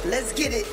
Let's get it.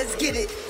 let's get it.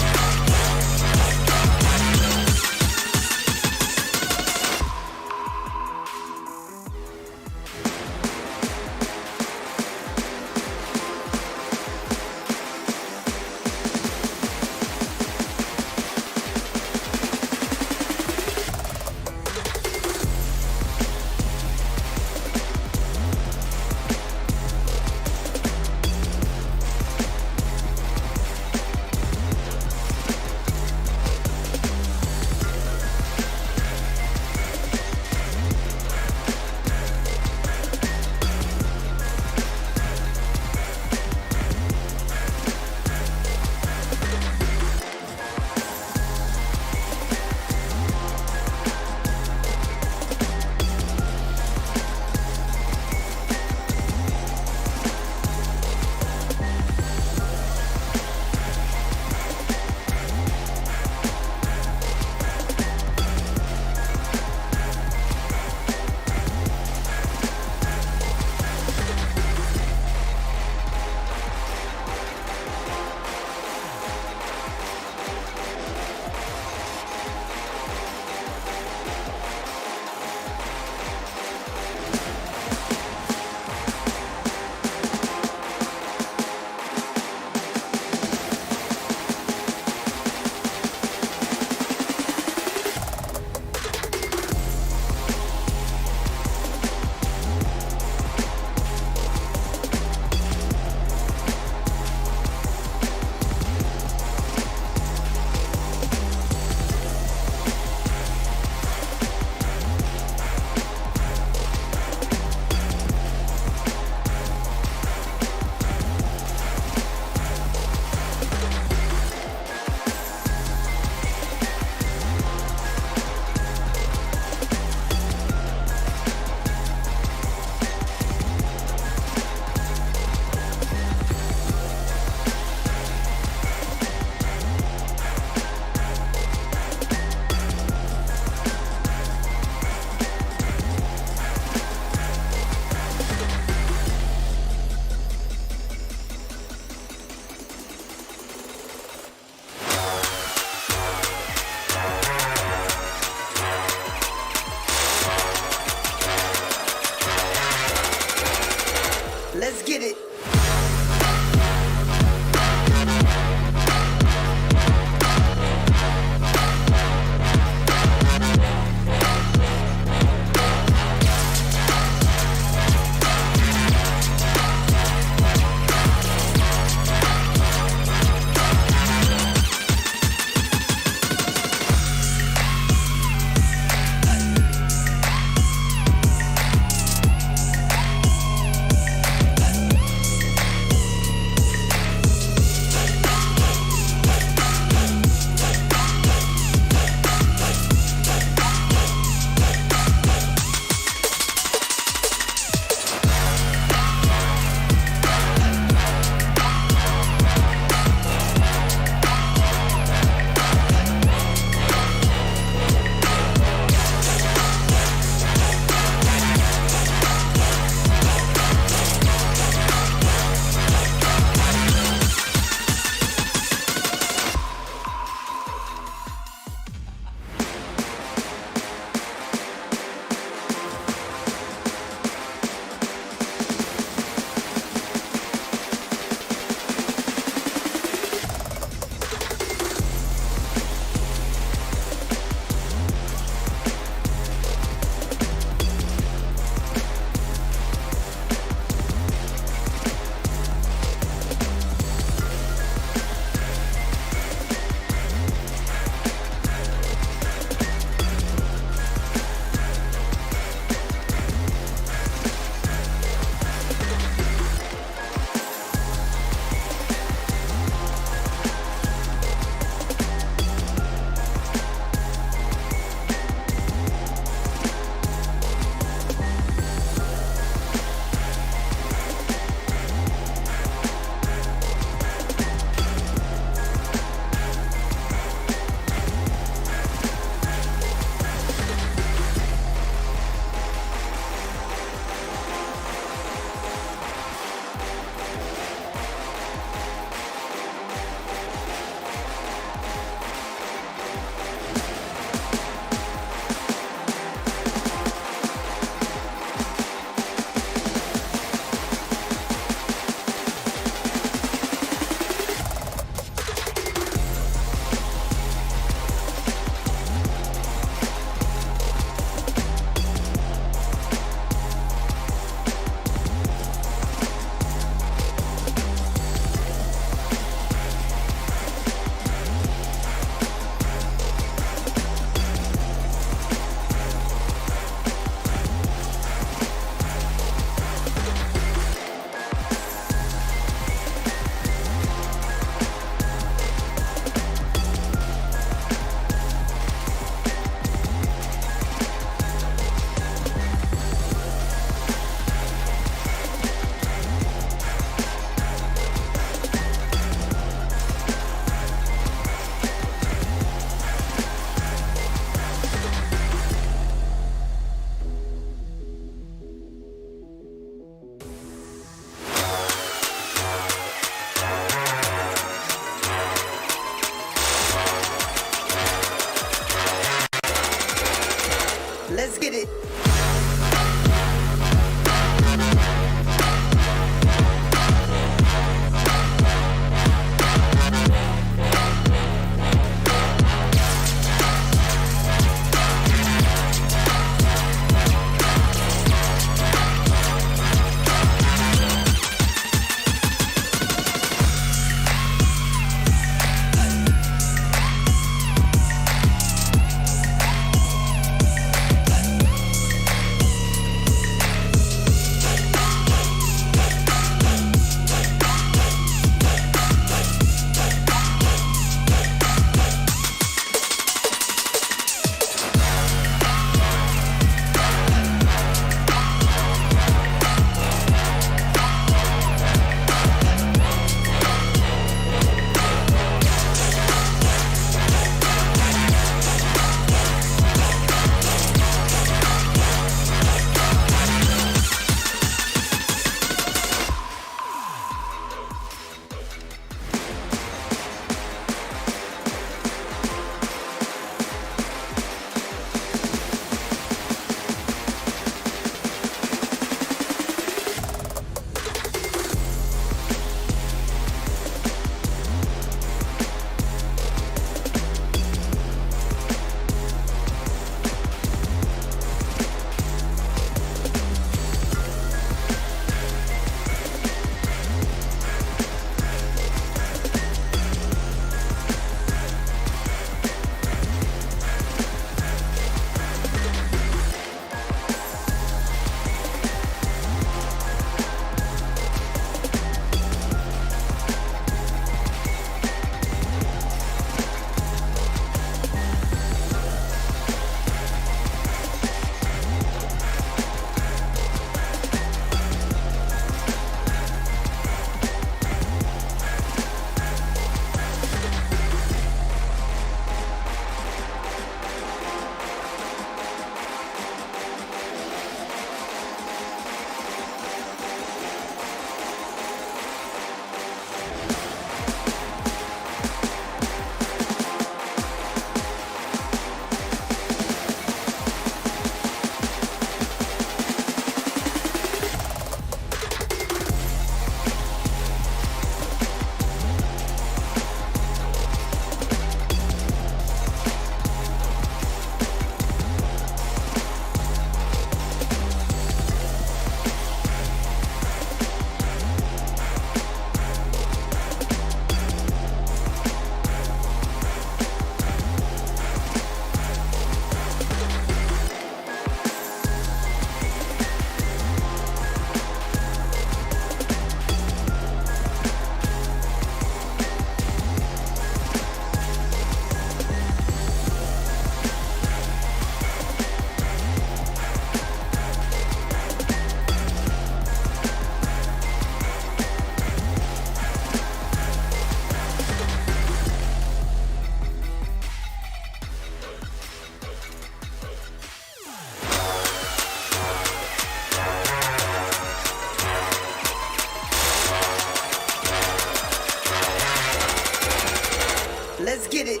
Let's get it.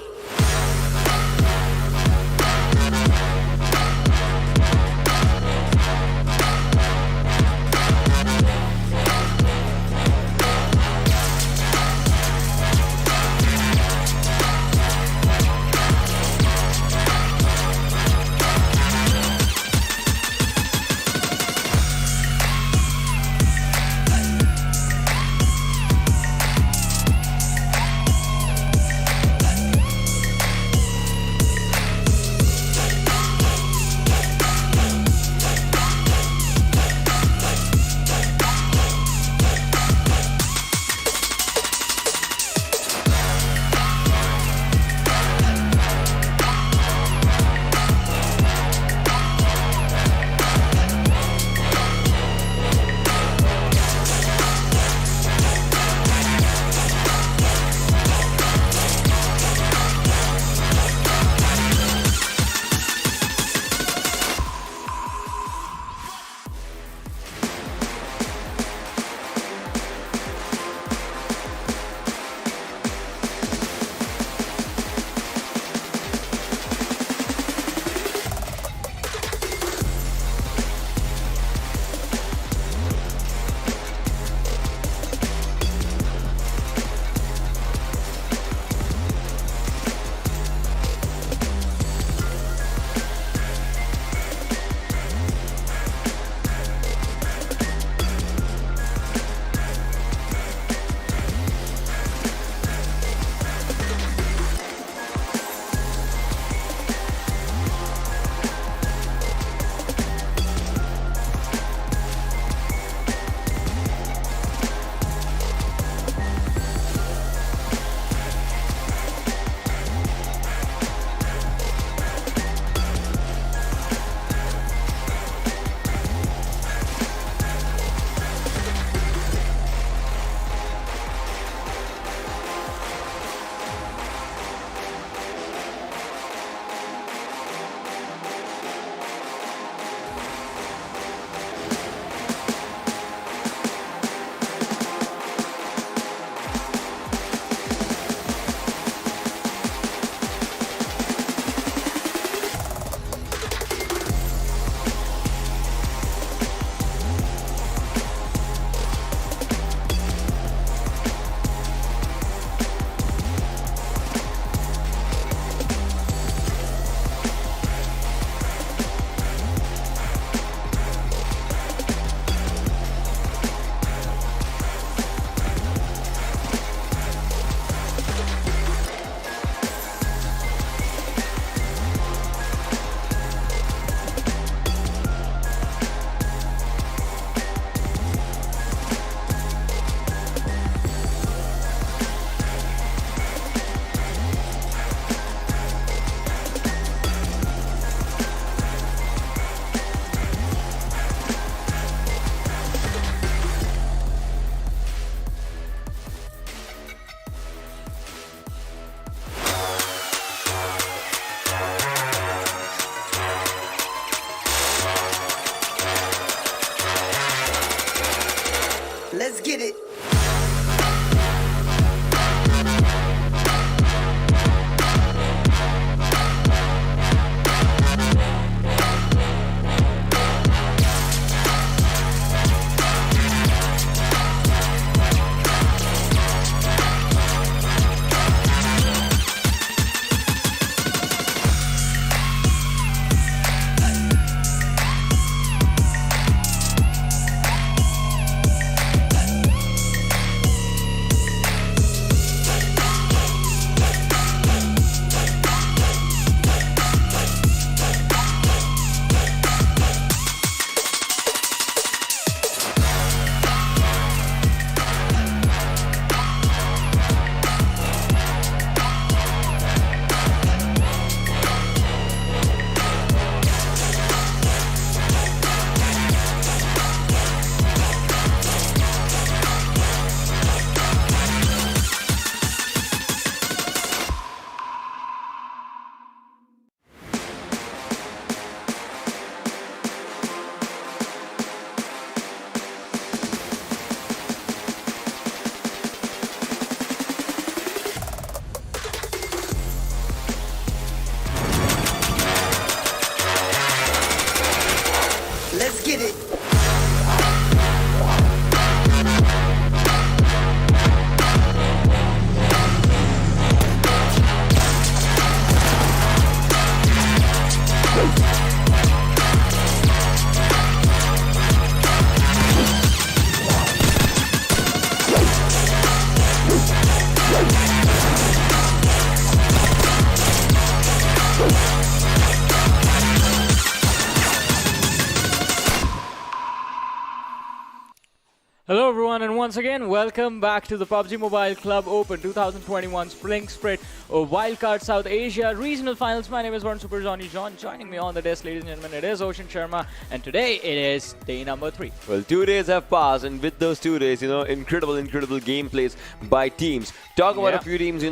once again. Welcome back to the PUBG Mobile Club Open 2021 Spring Split Wildcard South Asia Regional Finals. My name is Varun Super Johnny John. Joining me on the desk, ladies and gentlemen, it is Ocean Sharma. And today it is day number 3. Well, 2 days have passed, and with those 2 days, incredible gameplays by teams. Talk about a few teams,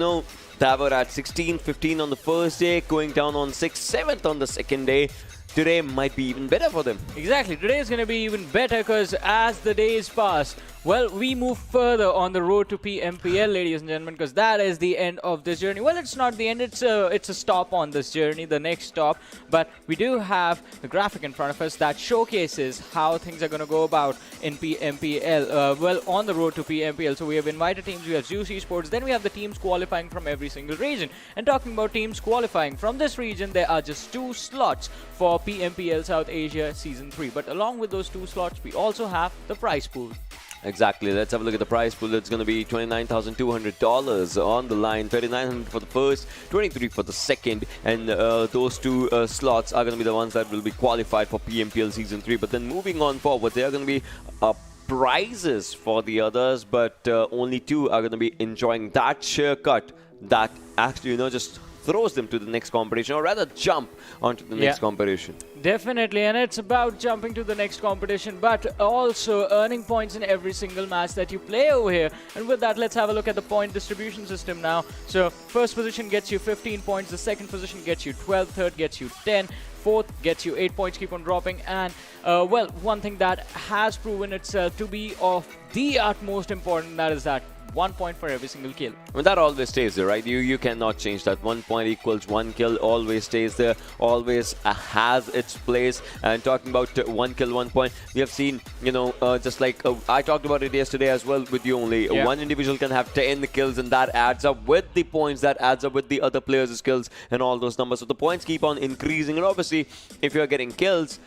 that were at 16, 15 on the first day, going down on 6th, 7th on the second day. Today might be even better for them. Exactly. Today is going to be even better because as the days pass, well, we move further on the road to PMPL, ladies and gentlemen, because that is the end of this journey. Well, it's not the end. It's a stop on this journey, the next stop. But we do have the graphic in front of us that showcases how things are going to go about in PMPL. Well, on the road to PMPL. So we have invited teams. We have Zeus Esports. Then we have the teams qualifying from every single region. And talking about teams qualifying from this region, there are just 2 slots for PMPL South Asia Season 3. But along with those 2 slots, we also have the prize pool. Exactly. Let's have a look at the prize pool. It's going to be $29,200 on the line. $3,900 for the first, $23,000 for the second, and those 2 slots are going to be the ones that will be qualified for PMPL Season 3. But then moving on forward, there are going to be prizes for the others, but only 2 are going to be enjoying that sheer cut that actually, just throws them to the next competition, or rather jump onto the next competition. Definitely, and it's about jumping to the next competition, but also earning points in every single match that you play over here. And with that, let's have a look at the point distribution system now. So, first position gets you 15 points, the second position gets you 12, third gets you 10, fourth gets you 8 points, keep on dropping. And, well, one thing that has proven itself to be of the utmost importance, that is that 1 point for every single kill. I mean, that always stays there, right? You cannot change that. 1 point equals 1 kill, always stays there, always has its place. And talking about 1 kill, 1 point, we have seen, just like I talked about it yesterday as well with you only. One individual can have 10 kills, and that adds up with the points, that adds up with the other players' skills and all those numbers. So the points keep on increasing, and obviously, if you're getting kills,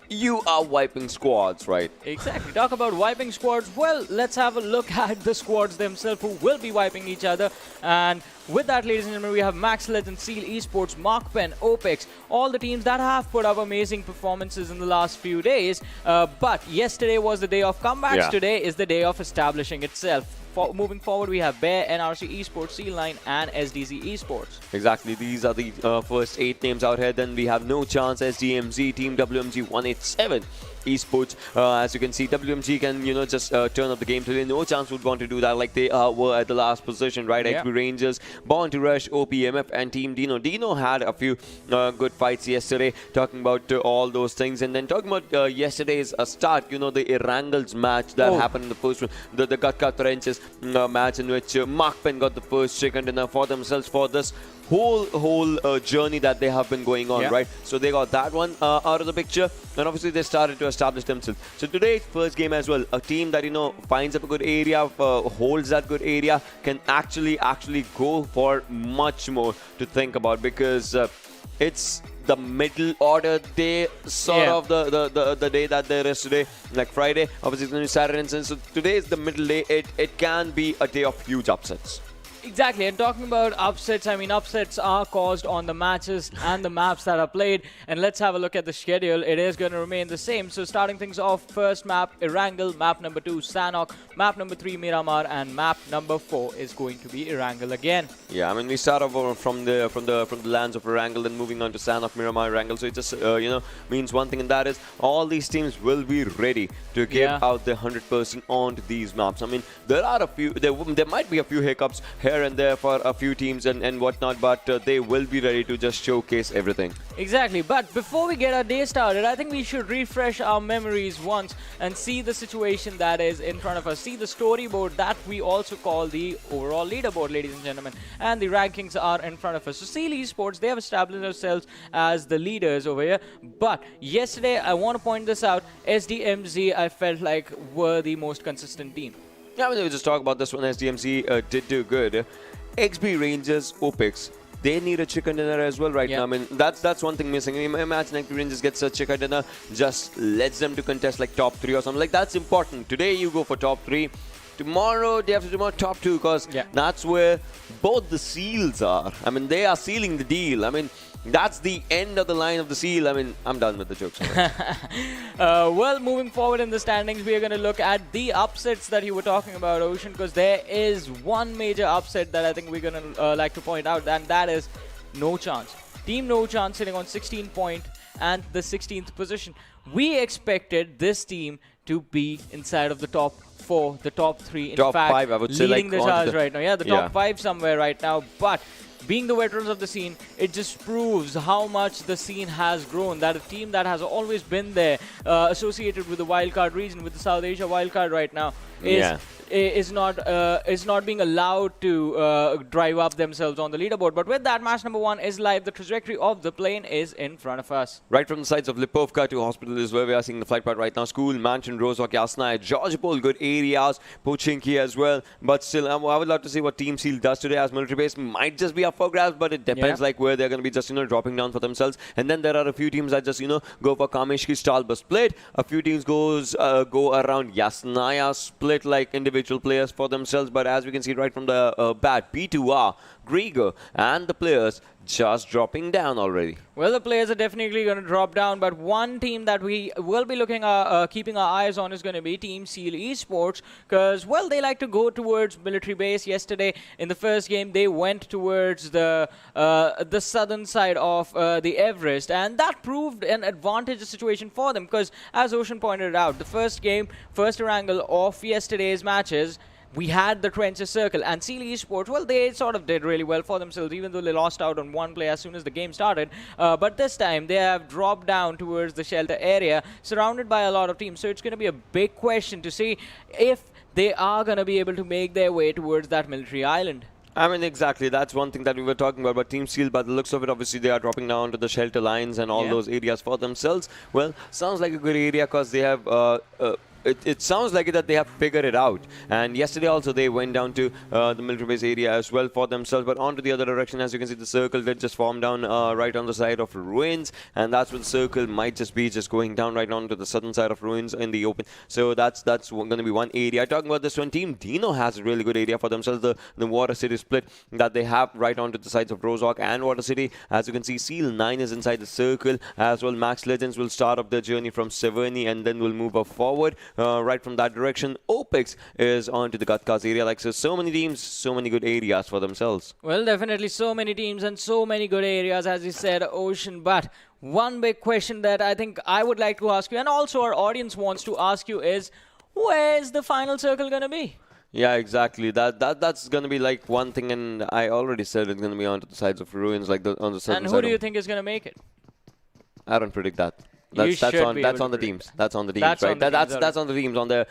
you are wiping squads, right? Exactly. Talk about wiping squads. Well, let's have a look at the squads themselves who will be wiping each other. And with that, ladies and gentlemen, we have Max Legends, Seal Esports, MAKPEN, Opex, all the teams that have put up amazing performances in the last few days. But yesterday was the day of comebacks. Today is the day of establishing itself. Moving forward, we have Bear, NRC Esports, Seal9, and SDZ Esports. Exactly. These are the first 8 names out here. Then we have NoChance, SDMZ, Team WMG 187. Esports. As you can see, WMG can, just turn up the game today. NoChance would want to do that like they were at the last position, right? XP Rangers, Born to Rush, OPMF, and Team DENO. DENO had a few good fights yesterday, talking about all those things. And then talking about yesterday's start, the Erangel's match that happened in the first one, the Cut Wrenches match in which MAKPEN got the first chicken dinner for themselves for this whole journey that they have been going on, right? So they got that one out of the picture, and obviously they started to establish themselves. So today's first game as well, a team that finds up a good area, holds that good area, can actually go for much more to think about, because it's the middle order day, sort of the day that there is today, like Friday. Obviously it's going to be Saturday and Sunday. So today is the middle day. It can be a day of huge upsets. Exactly, and talking about upsets, I mean, upsets are caused on the matches and the maps that are played. And let's have a look at the schedule. It is going to remain the same. So starting things off, first map, Erangel, map number 2, Sanhok, map number 3, Miramar, and map number 4 is going to be Erangel again. Yeah, I mean, we start off from the lands of Erangel, then moving on to Sanhok, Miramar, Erangel. So it just means one thing, and that is all these teams will be ready to give out the 100% on these maps. I mean, there are a few, there might be a few hiccups here and there for a few teams and whatnot, but they will be ready to just showcase everything. Exactly, but before we get our day started, I think we should refresh our memories once and see the situation that is in front of us. See the storyboard that we also call the overall leaderboard, ladies and gentlemen. And the rankings are in front of us. So Seal Esports, they have established themselves as the leaders over here. But yesterday, I want to point this out, SDMZ, I felt like were the most consistent team. Yeah, I mean, we'll just talk about this one. SDMZ did do good. XP Rangers, Opex, they need a chicken dinner as well right now. I mean, that's one thing missing. I mean, imagine XP Rangers gets a chicken dinner, just lets them to contest like top 3 or something. Like, that's important. Today you go for top 3. Tomorrow, day after tomorrow, top 2, because that's where both the seals are. I mean, they are sealing the deal. I mean, That's the end of the line of the seal. I mean, I'm done with the jokes. Well, moving forward in the standings, we are going to look at the upsets that you were talking about, Ocean, because there is one major upset that I think we're going to like to point out, and that is NoChance. Team NoChance sitting on 16 points and the 16th position. We expected this team to be inside of the top 4, the top 3. In top fact, 5, I would say, leading like the charge right now. Yeah, the top 5 somewhere right now. But being the veterans of the scene, it just proves how much the scene has grown. That a team that has always been there, associated with the wildcard region, with the South Asia wildcard right now, is not being allowed to drive up themselves on the leaderboard. But with that, match number 1 is live. The trajectory of the plane is in front of us. Right from the sides of Lipovka to Hospital is where we are seeing the flight path right now. School, Mansion, Rozhok, Yasnaya, Georgopol, good areas. Pochinki as well. But still, I would love to see what Team Seal does today, as military base might just be up for grabs, but it depends like where they're going to be just, dropping down for themselves. And then there are a few teams that just, go for Kameshki, Stalba split. A few teams go around Yasnaya split like individual players for themselves. But as we can see right from the bat, P2R, Grieger, and the players just dropping down already. Well, the players are definitely going to drop down, but one team that we will be keeping our eyes on is going to be Team Seal Esports, because, well, they like to go towards military base. Yesterday, in the first game, they went towards the southern side of the Everest, and that proved an advantageous situation for them, because, as Ocean pointed out, the first Erangel of yesterday's matches, we had the trenches circle, and Seal Esports, well, they sort of did really well for themselves, even though they lost out on one play as soon as the game started. But this time, they have dropped down towards the shelter area, surrounded by a lot of teams. So it's going to be a big question to see if they are going to be able to make their way towards that military island. I mean, exactly. That's one thing that we were talking about. But Team Seal, by the looks of it, obviously they are dropping down to the shelter lines and all those areas for themselves. Well, sounds like a good area because they have... It sounds like that they have figured it out. And yesterday also they went down to the military base area as well for themselves. But onto the other direction, as you can see, the circle did just form down right on the side of ruins. And that's where the circle might just be going down right onto the southern side of ruins in the open. So that's going to be one area. Talking about this one, Team DENO has a really good area for themselves. The Water City split that they have right onto the sides of Rozhok and Water City. As you can see, Seal 9 is inside the circle as well. Max Legends will start up their journey from Severny and then will move up forward. Right from that direction, Opex is onto the Gatkas area. Like so many teams, so many good areas for themselves. Well, definitely so many teams and so many good areas, as you said, Ocean. But one big question that I think I would like to ask you, and also our audience wants to ask you, is where's the final circle going to be? Yeah, exactly. That's going to be like one thing, and I already said it's going to be onto the sides of ruins, like on the southern side. And who do you think is going to make it? I don't predict that. That's on the teams. That's on the teams, right? That's on the teams, on their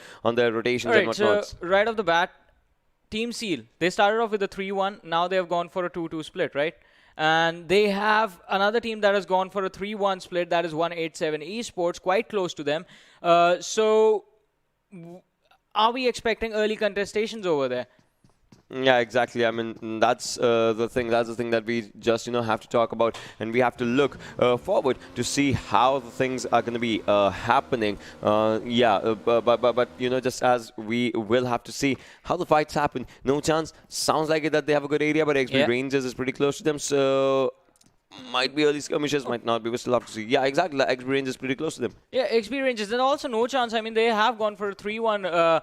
rotations and whatnot. So right off the bat, Team Seal, they started off with a 3-1. Now they have gone for a 2-2 split, right? And they have another team that has gone for a 3-1 split. That is 187 Esports, quite close to them. So are we expecting early contestations over there? Yeah, exactly. I mean, that's the thing. That's the thing that we just have to talk about, and we have to look forward to see how the things are going to be happening. But just as we will have to see how the fights happen. NoChance sounds like it that they have a good area, but XP Rangers is pretty close to them, so might be early skirmishes, might not be. We still have to see. Yeah, exactly. XP Rangers is pretty close to them. Yeah, XP Rangers, and also NoChance. I mean, they have gone for a 3-1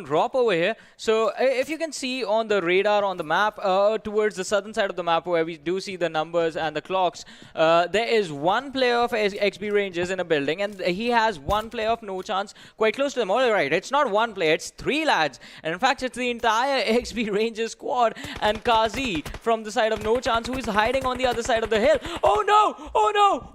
drop over here. So if you can see on the radar on the map, towards the southern side of the map where we do see the numbers and the clocks, there is one player of XP Rangers in a building, and he has one player of NoChance quite close to them. All right, it's not one player, it's 3 lads. And in fact, it's the entire XP Rangers squad and Kazi from the side of NoChance who is hiding on the other side of the hill. Oh no,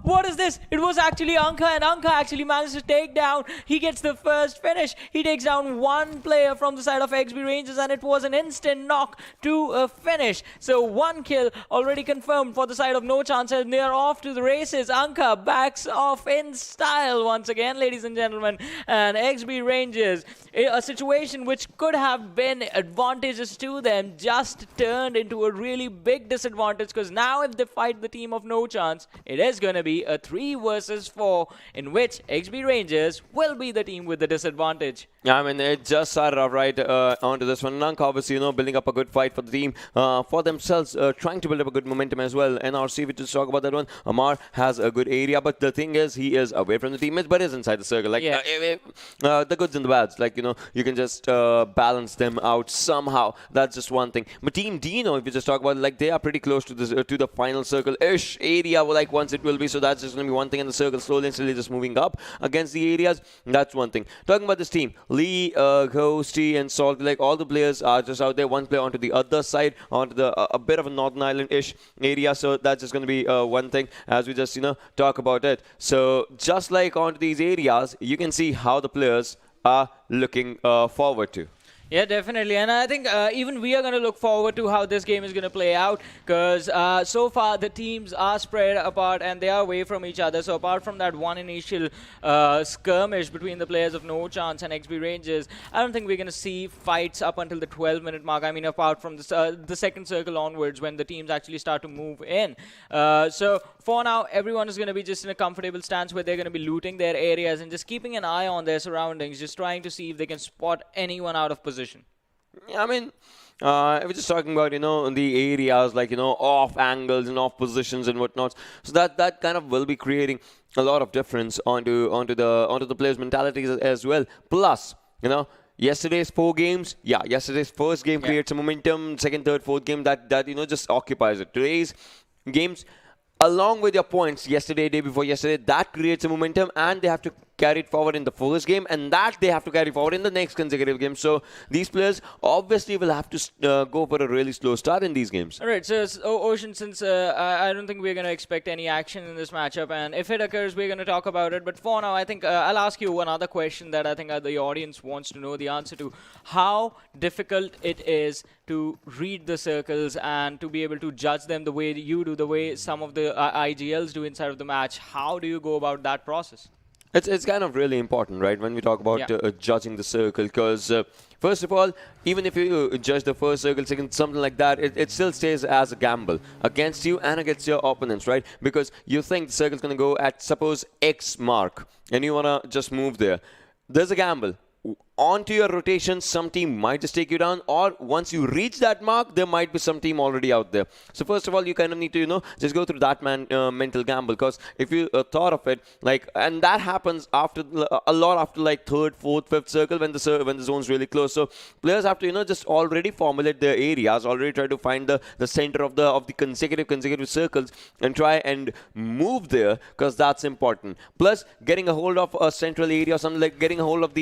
what is this? It was actually Anka, and Anka actually managed to take down. He gets the first finish. He takes down one player from the side of XP Rangers, and it was an instant knock to finish. So 1 kill already confirmed for the side of NoChance, and they are off to the races. Anka backs off in style once again, ladies and gentlemen, and XP Rangers, a situation which could have been advantageous to them, just turned into a really big disadvantage, because now now if they fight the team of NoChance, it is going to be a 3 versus 4 in which XB Rangers will be the team with the disadvantage. Yeah, I mean, it just started off right onto this one. Nank, obviously, building up a good fight for the team, for themselves, trying to build up a good momentum as well. NRC, we just talk about that one. Amar has a good area, but the thing is, he is away from the teammates, but is inside the circle. Like, the goods and the bads, like, you can just balance them out somehow. That's just one thing. But Team DENO, if you just talk about it, like, they are pretty close to this to the final circle-ish area, like, once it will be. So that's just going to be one thing, and the circle slowly and slowly just moving up against the areas. That's one thing. Talking about this team, Lee, Ghosty, and Salt, like, all the players are just out there. One player onto the other side, onto the a bit of a Northern Ireland-ish area. So that's just going to be one thing as we just, talk about it. So just like onto these areas, you can see how the players are looking forward to. Yeah, definitely. And I think even we are going to look forward to how this game is going to play out because so far the teams are spread apart and they are away from each other. So apart from that one initial skirmish between the players of NoChance and XB Rangers, I don't think we're going to see fights up until the 12-minute mark. I mean, apart from the second circle onwards when the teams actually start to move in. So for now, everyone is going to be just in a comfortable stance where they're going to be looting their areas and just keeping an eye on their surroundings, just trying to see if they can spot anyone out of position. Yeah, I mean, we're just talking about, the areas like, off angles and off positions and whatnot. So that kind of will be creating a lot of difference onto the players' mentalities as well. Plus, yesterday's 4 games, yesterday's first game creates a momentum. Second, third, fourth game that just occupies it. Today's games, along with your points yesterday, day before yesterday, that creates a momentum, and they have to carry it forward in the first game, and that they have to carry forward in the next consecutive game. So these players obviously will have to go for a really slow start in these games. All right, so Ocean, since I don't think we're going to expect any action in this matchup, and if it occurs, we're going to talk about it. But for now, I think I'll ask you one other question that I think the audience wants to know the answer to. How difficult it is to read the circles and to be able to judge them the way you do, the way some of the IGLs do inside of the match. How do you go about that process? It's kind of really important, right, when we talk about judging the circle, because first of all, even if you judge the first circle, second, something like that, it still stays as a gamble against you and against your opponents, right? Because you think the circle's going to go at, suppose, X mark, and you want to just move there. There's a gamble. Onto your rotation, some team might just take you down, or once you reach that mark, there might be some team already out there. So first of all, you kind of need to, just go through that mental gamble, because if you thought of it, like, and that happens after a lot after like third, fourth, fifth circle when the zone's really close. So players have to, just already formulate their areas, already try to find the center of the consecutive circles and try and move there, because that's important. Plus, getting a hold of a central area, or something like getting a hold of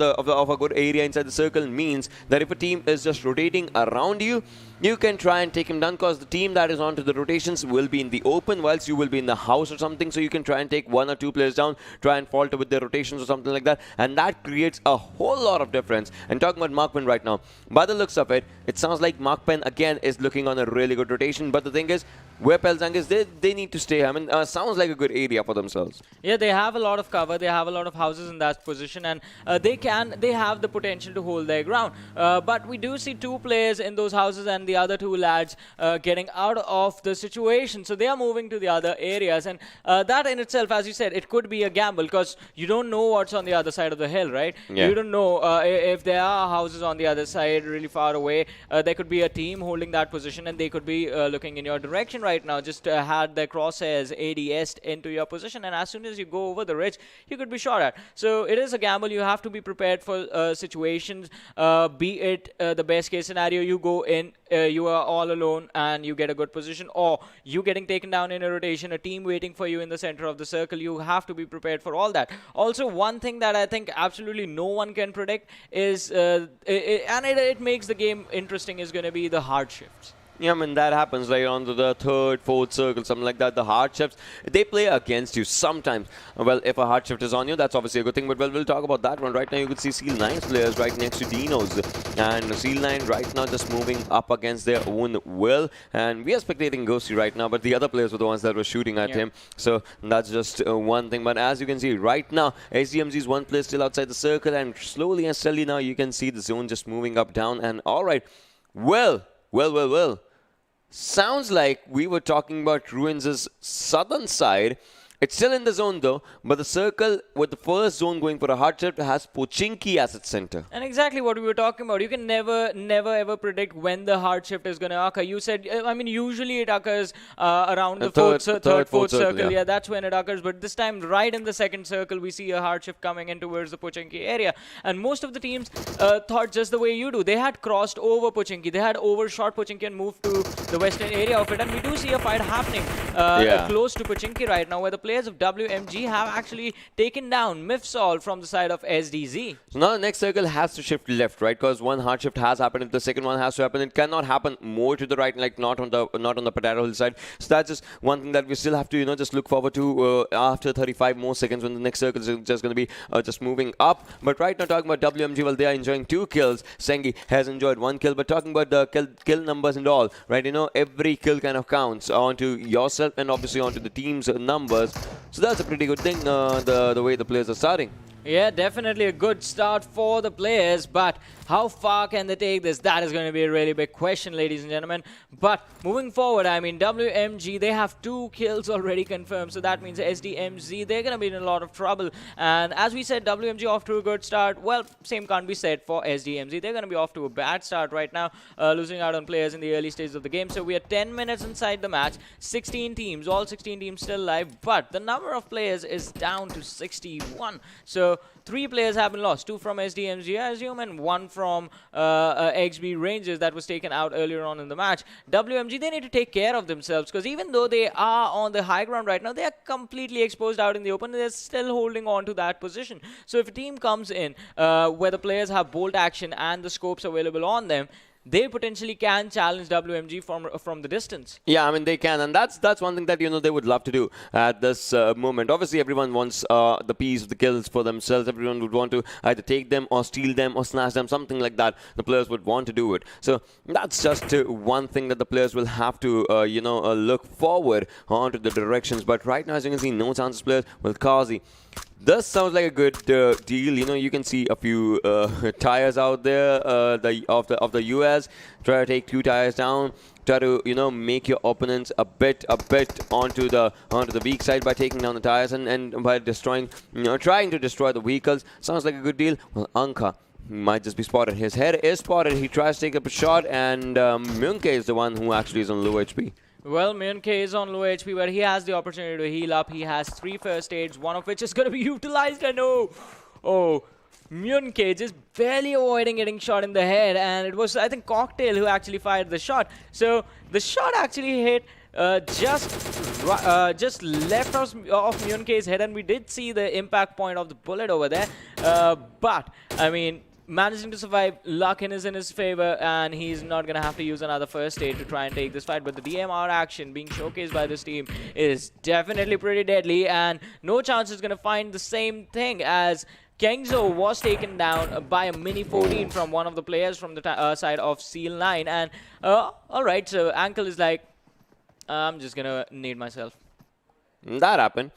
of a good area inside the circle means that if a team is just rotating around you, you can try and take him down, because the team that is onto the rotations will be in the open whilst you will be in the house or something. So you can try and take 1 or 2 players down, try and falter with their rotations or something like that, and that creates a whole lot of difference. And talking about MAKPEN right now, by the looks of it, it sounds like MAKPEN again is looking on a really good rotation, but the thing is, where Pelzang is, they need to stay. I mean, sounds like a good area for themselves. Yeah, they have a lot of cover. They have a lot of houses in that position, and they have the potential to hold their ground. But we do see 2 players in those houses, and the other 2 lads getting out of the situation. So they are moving to the other areas, and that in itself, as you said, it could be a gamble, because you don't know what's on the other side of the hill, right? Yeah. You don't know if there are houses on the other side really far away. There could be a team holding that position, and they could be looking in your direction right now. Just had their crosshairs ADS'd into your position, and as soon as you go over the ridge, you could be shot at. So it is a gamble. You have to be prepared for situations, be it the best case scenario, you go in, you are all alone and you get a good position, or you getting taken down in a rotation, a team waiting for you in the center of the circle. You have to be prepared for all that. Also, one thing that I think absolutely no one can predict is, and it makes the game interesting, is going to be the hard shifts. Yeah, I mean, that happens like on the third, fourth circle, something like that. The hard shifts, they play against you sometimes. Well, if a hard shift is on you, that's obviously a good thing, but well, we'll talk about that one. Right now, you could see Seal9's players right next to DENO's. And Seal9 right now just moving up against their own will. And we are spectating Ghosty right now, but the other players were the ones that were shooting at him. So that's just one thing. But as you can see right now, SDMZ's one player still outside the circle, and slowly and steadily now you can see the zone just moving up, down. And all right, well. Sounds like we were talking about Ruins' southern side. It's still in the zone though, but the circle with the first zone going for a hard shift has Pochinki as its center. And exactly what we were talking about. You can never ever predict when the hard shift is going to occur. You said, I mean, usually it occurs around the third, fourth circle. Yeah, that's when it occurs. But this time, right in the second circle, we see a hard shift coming in towards the Pochinki area. And most of the teams thought just the way you do. They had crossed over Pochinki. They had overshot Pochinki and moved to the western area of it. And we do see a fight happening close to Pochinki right now, where the players of WMG have actually taken down Mifsol from the side of SDZ. So now the next circle has to shift left, right? Because one hard shift has happened. If the second one has to happen, it cannot happen more to the right, like not on the potato hill side. So that's just one thing that we still have to, just look forward to after 35 more seconds when the next circle is just going to be just moving up. But right now, talking about WMG, well, they are enjoying 2 kills. Sengi has enjoyed 1 kill. But talking about the kill numbers and all, right? Every kill kind of counts onto yourself and obviously onto the team's numbers. So that's a pretty good thing, the way the players are starting. Yeah, definitely a good start for the players, but how far can they take this? That is going to be a really big question, ladies and gentlemen. But moving forward, I mean, WMG, they have 2 kills already confirmed, so that means SDMZ, they're going to be in a lot of trouble. And as we said, WMG off to a good start. Well, same can't be said for SDMZ. They're going to be off to a bad start right now, losing out on players in the early stages of the game. So we are 10 minutes inside the match, 16 teams, all 16 teams still live, but the number of players is down to 61. So 3 players have been lost, 2 from SDMZ, I assume, and 1 from XB Rangers that was taken out earlier on in the match. WMG, they need to take care of themselves, because even though they are on the high ground right now, they are completely exposed out in the open. They're still holding on to that position. So if a team comes in where the players have bolt action and the scopes available on them, they potentially can challenge WMG from the distance. Yeah, I mean, they can, and that's one thing that they would love to do at this moment. Obviously, everyone wants the piece of the kills for themselves. Everyone would want to either take them or steal them or snatch them, something like that. The players would want to do it. So that's just one thing that the players will have to look forward onto the directions. But right now, as you can see, NoChance players with Kazi. This sounds like a good deal. You can see a few tires out there of the US. Try to take 2 tires down. Try to make your opponents a bit onto the weak side by taking down the tires and by destroying, trying to destroy the vehicles. Sounds like a good deal. Well, Anka might just be spotted. His head is spotted. He tries to take up a shot, and Myunke is the one who actually is on low HP. Well, Myunke is on low HP, but he has the opportunity to heal up. He has 3 first aids, one of which is going to be utilized. And oh, Myunke just barely avoiding getting shot in the head. And it was, I think, Cocktail who actually fired the shot. So the shot actually hit just left of Myunke's head, and we did see the impact point of the bullet over there. But, I mean, managing to survive, luck is in his favor, and he's not going to have to use another first aid to try and take this fight. But the DMR action being showcased by this team is definitely pretty deadly, and NoChance is going to find the same thing as Kengzo was taken down by a Mini 14 from one of the players from the side of Seal 9. And alright, so Ankle is like, I'm just going to need myself. That happened.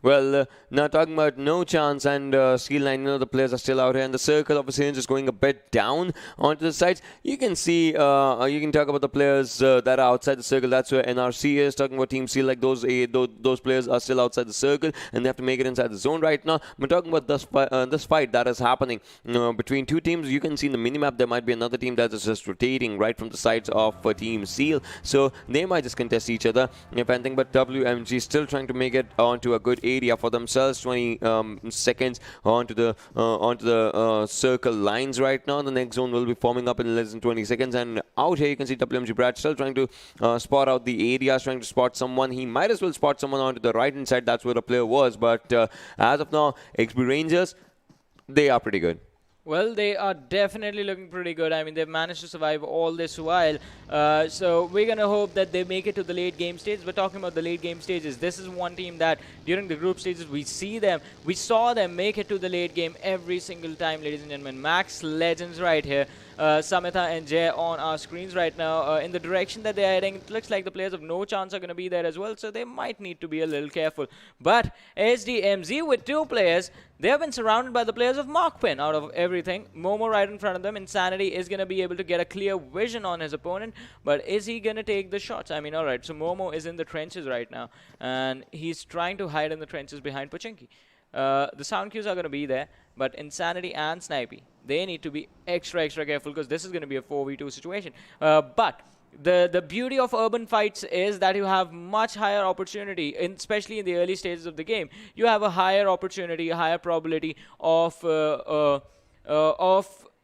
Well, now talking about NoChance and Steel 9, the players are still out here, and the circle obviously is just going a bit down onto the sides. You can see, you can talk about the players that are outside the circle. That's where NRC is. Talking about Team Steel, like those players are still outside the circle, and they have to make it inside the zone right now. But talking about this fight that is happening between 2 teams, you can see in the minimap there might be another team that is just rotating right from the sides of Team Steel. So they might just contest each other, if anything. But WMG still trying to make it onto a good area for themselves. 20 seconds onto the circle lines right now. The next zone will be forming up in less than 20 seconds. And out here you can see WMG Brad still trying to spot out the areas, trying to spot someone. He might as well spot someone onto the right hand side. That's where the player was. But as of now, XB Rangers, they are pretty good. Well, they are definitely looking pretty good. I mean, they've managed to survive all this while. So we're going to hope that they make it to the late game stage. We're talking about the late game stages. This is one team that during the group stages, we saw them make it to the late game every single time, ladies and gentlemen. Max Legends right here. Samitha and Jay on our screens right now. In the direction that they're heading, it looks like the players of NoChance are going to be there as well, so they might need to be a little careful. But SDMZ with 2 players, they have been surrounded by the players of MAKPEN out of everything. Momo right in front of them. Insanity is going to be able to get a clear vision on his opponent, but is he going to take the shots? I mean, alright, so Momo is in the trenches right now, and he's trying to hide in the trenches behind Pochinki. The sound cues are going to be there, but Insanity and Snipey, they need to be extra careful because this is going to be a 4v2 situation. But the beauty of urban fights is that you have much higher opportunity, especially in the early stages of the game. You have a higher opportunity, a higher probability of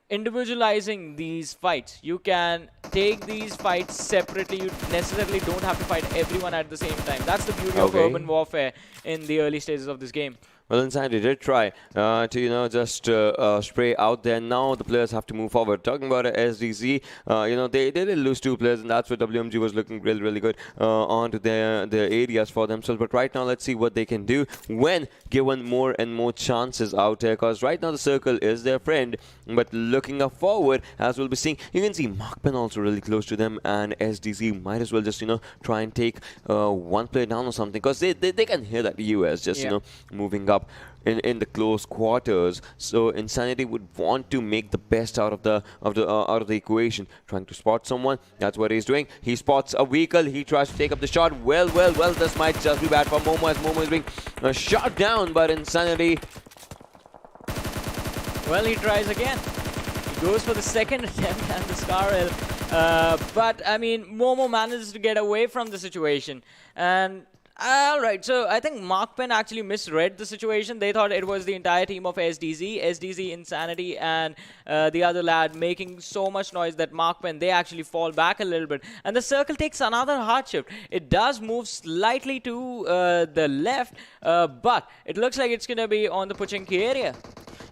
individualizing these fights. You can take these fights separately. You necessarily don't have to fight everyone at the same time. That's the beauty of urban warfare in the early stages of this game. Well, Insanity did try to, just spray out there. Now the players have to move forward. Talking about SDZ, they did lose 2 players, and that's where WMG was looking really good onto their areas for themselves. But right now, let's see what they can do when given more and more chances out there. Because right now the circle is their friend, but looking up forward, as we'll be seeing, you can see MAKPEN also really close to them, and SDZ might as well just try and take 1 player down or something, because they can hear that US just moving up in the close quarters. So Insanity would want to make the best out of the equation, trying to spot someone. That's what he's doing. He spots a vehicle. He tries to take up the shot. Well, this might just be bad for Momo, as Momo is being shot down. But Insanity, well, he tries again. He goes for the second attempt and the Scarrel. But I mean, Momo manages to get away from the situation. And alright, so I think MAKPEN actually misread the situation. They thought it was the entire team of SDZ, Insanity, and the other lad making so much noise that MAKPEN, they actually fall back a little bit. And the circle takes another hard shift. It does move slightly to the left, but it looks like it's going to be on the Pochinki area.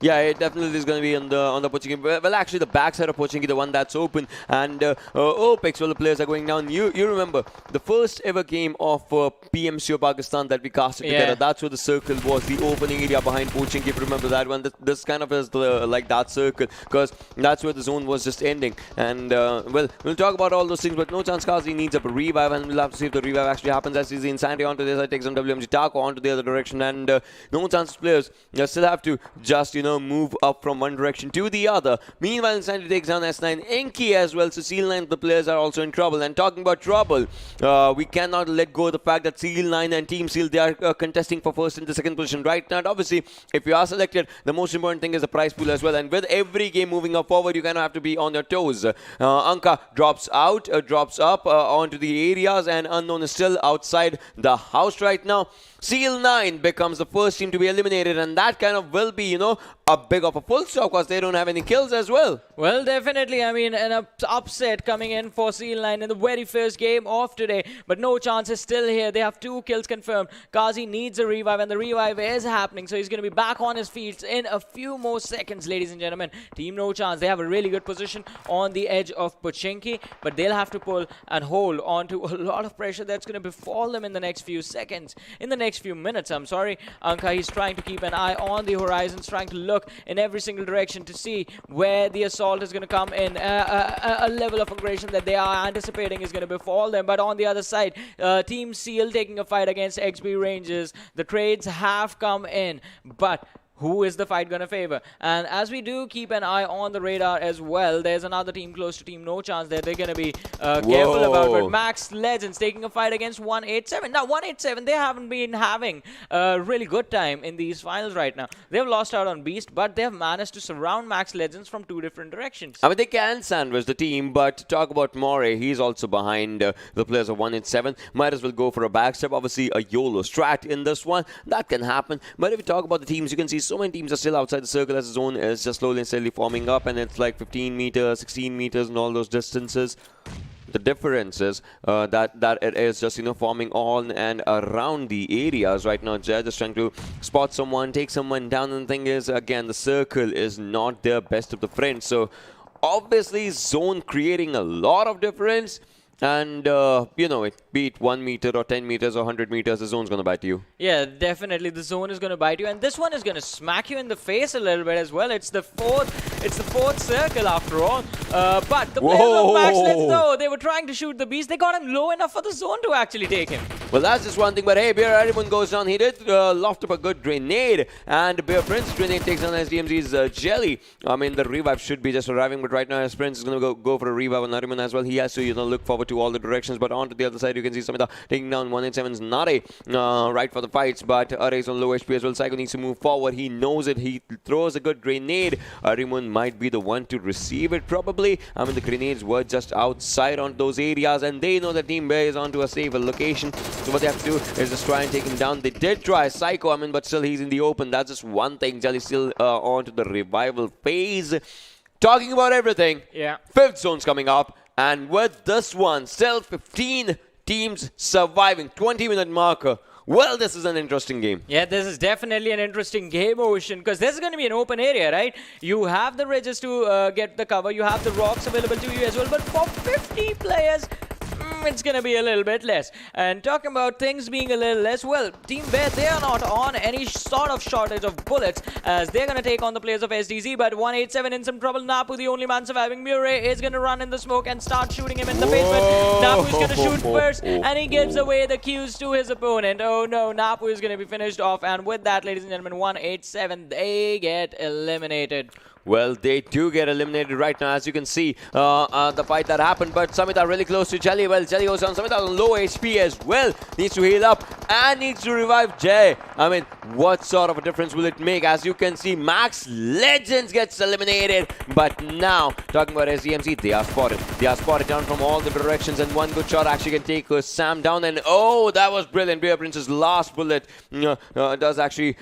Yeah, it definitely is going to be on the Pochinki. Well, actually, the backside of Pochinki, the one that's open, and Opex, well, the players are going down. You remember the first ever game of PMCO Pakistan that we casted together. That's where the circle was, the opening area behind Pochinki. If you remember that one, this kind of is like that circle, because that's where the zone was just ending. And well, we'll talk about all those things, but NoChance Kazi needs a revive, and we'll have to see if the revive actually happens. As the Insanity onto this side takes on WMG Taco onto the other direction, and NoChance players still have to just move up from one direction to the other. Meanwhile, Insanity takes down S9 Enki as well. So Seal9, the players are also in trouble. And talking about trouble, we cannot let go of the fact that Seal9 and Team Seal, they are contesting for first and the second position right now. And obviously, if you are selected, the most important thing is the prize pool as well. And with every game moving up forward, you kind of have to be on your toes. Anka drops out, drops up onto the areas, and Unknown is still outside the house right now. Seal9 becomes the first team to be eliminated, and that kind of will be, a big of a full stop, because they don't have any kills as well. Well, definitely. I mean, an upset coming in for Seal9 in the very first game of today. But NoChance is still here. They have 2 kills confirmed. Kazi needs a revive, and the revive is happening. So he's going to be back on his feet in a few more seconds, ladies and gentlemen. Team NoChance, they have a really good position on the edge of Pochinki, but they'll have to pull and hold on to a lot of pressure that's going to befall them in the next few seconds. In the next few minutes, I'm sorry. Anka, he's trying to keep an eye on the horizons, trying to look in every single direction to see where the assault is going to come in. A level of aggression that they are anticipating is going to befall them. But on the other side, Team Seal taking a fight against XB Rangers. The trades have come in, but who is the fight going to favor? And as we do keep an eye on the radar as well, there's another team close to Team NoChance that they're going to be careful about. But MaxLegends taking a fight against 187. Now, 187, they haven't been having a really good time in these finals right now. They've lost out on Beast, but they've managed to surround MaxLegends from 2 different directions. I mean, they can sandwich the team, but to talk about Moray, he's also behind the players of 187. Might as well go for a backstep. Obviously, a YOLO strat in this one. That can happen. But if you talk about the teams, you can see so many teams are still outside the circle, as the zone is just slowly and steadily forming up, and it's like 15 meters, 16 meters, and all those distances. The difference is that it is just forming on and around the areas right now. Jay just trying to spot someone, take someone down, and the thing is, again, the circle is not their best of the friends. So obviously, zone creating a lot of difference. And you know it, be it 1 meter or 10 meters or 100 meters, the zone's going to bite you. Yeah, definitely the zone is going to bite you, and this one is going to smack you in the face a little bit as well. It's the fourth circle after all. But the players of Max Legends, though, they were trying to shoot the beast. They got him low enough for the zone to actually take him. Well, that's just one thing, but hey, Bear Arimun goes down. He did loft up a good grenade, and Bear Prince grenade takes down SDMZ's Jelly. I mean, the revive should be just arriving, but right now, Prince is going to go for a revive on Arimun as well. He has to, look forward to all the directions, but on to the other side, you can see Samita taking down 187's Nare right for the fights, but Are's on low HP as well. Psycho needs to move forward. He knows it. He throws a good grenade. Arimun might be the one to receive it, probably. I mean, the grenades were just outside on those areas, and they know that Team Bear is onto a safer location. So what they have to do is just try and take him down. They did try Psycho, I mean, but still he's in the open. That's just one thing. Jelly's still on to the revival phase. Talking about everything. Yeah. 5th zone's coming up. And with this one, still 15 teams surviving. 20-minute marker. Well, this is an interesting game. Yeah, this is definitely an interesting game, Ocean, because this is going to be an open area, right? You have the ridges to get the cover. You have the rocks available to you as well. But for 50 players, it's going to be a little bit less. And talking about things being a little less, well, Team Bear, they are not on any sort of shortage of bullets, as they're going to take on the players of SDZ. But 187 in some trouble. Napu, the only man surviving. Murray is going to run in the smoke and start shooting him in the face. But Napu is going to shoot first, and he gives away the cues to his opponent. Oh no, Napu is going to be finished off. And with that, ladies and gentlemen, 187, they get eliminated. Well, they do get eliminated right now, as you can see, the fight that happened. But Samita really close to Jelly. Well, Jelly goes down. Samita on low HP as well. Needs to heal up and needs to revive Jay. I mean, what sort of a difference will it make? As you can see, Max Legends gets eliminated. But now, talking about SDMZ, they are spotted. They are spotted down from all the directions, and one good shot actually can take Sam down. And oh, that was brilliant. Bear Prince's last bullet does actually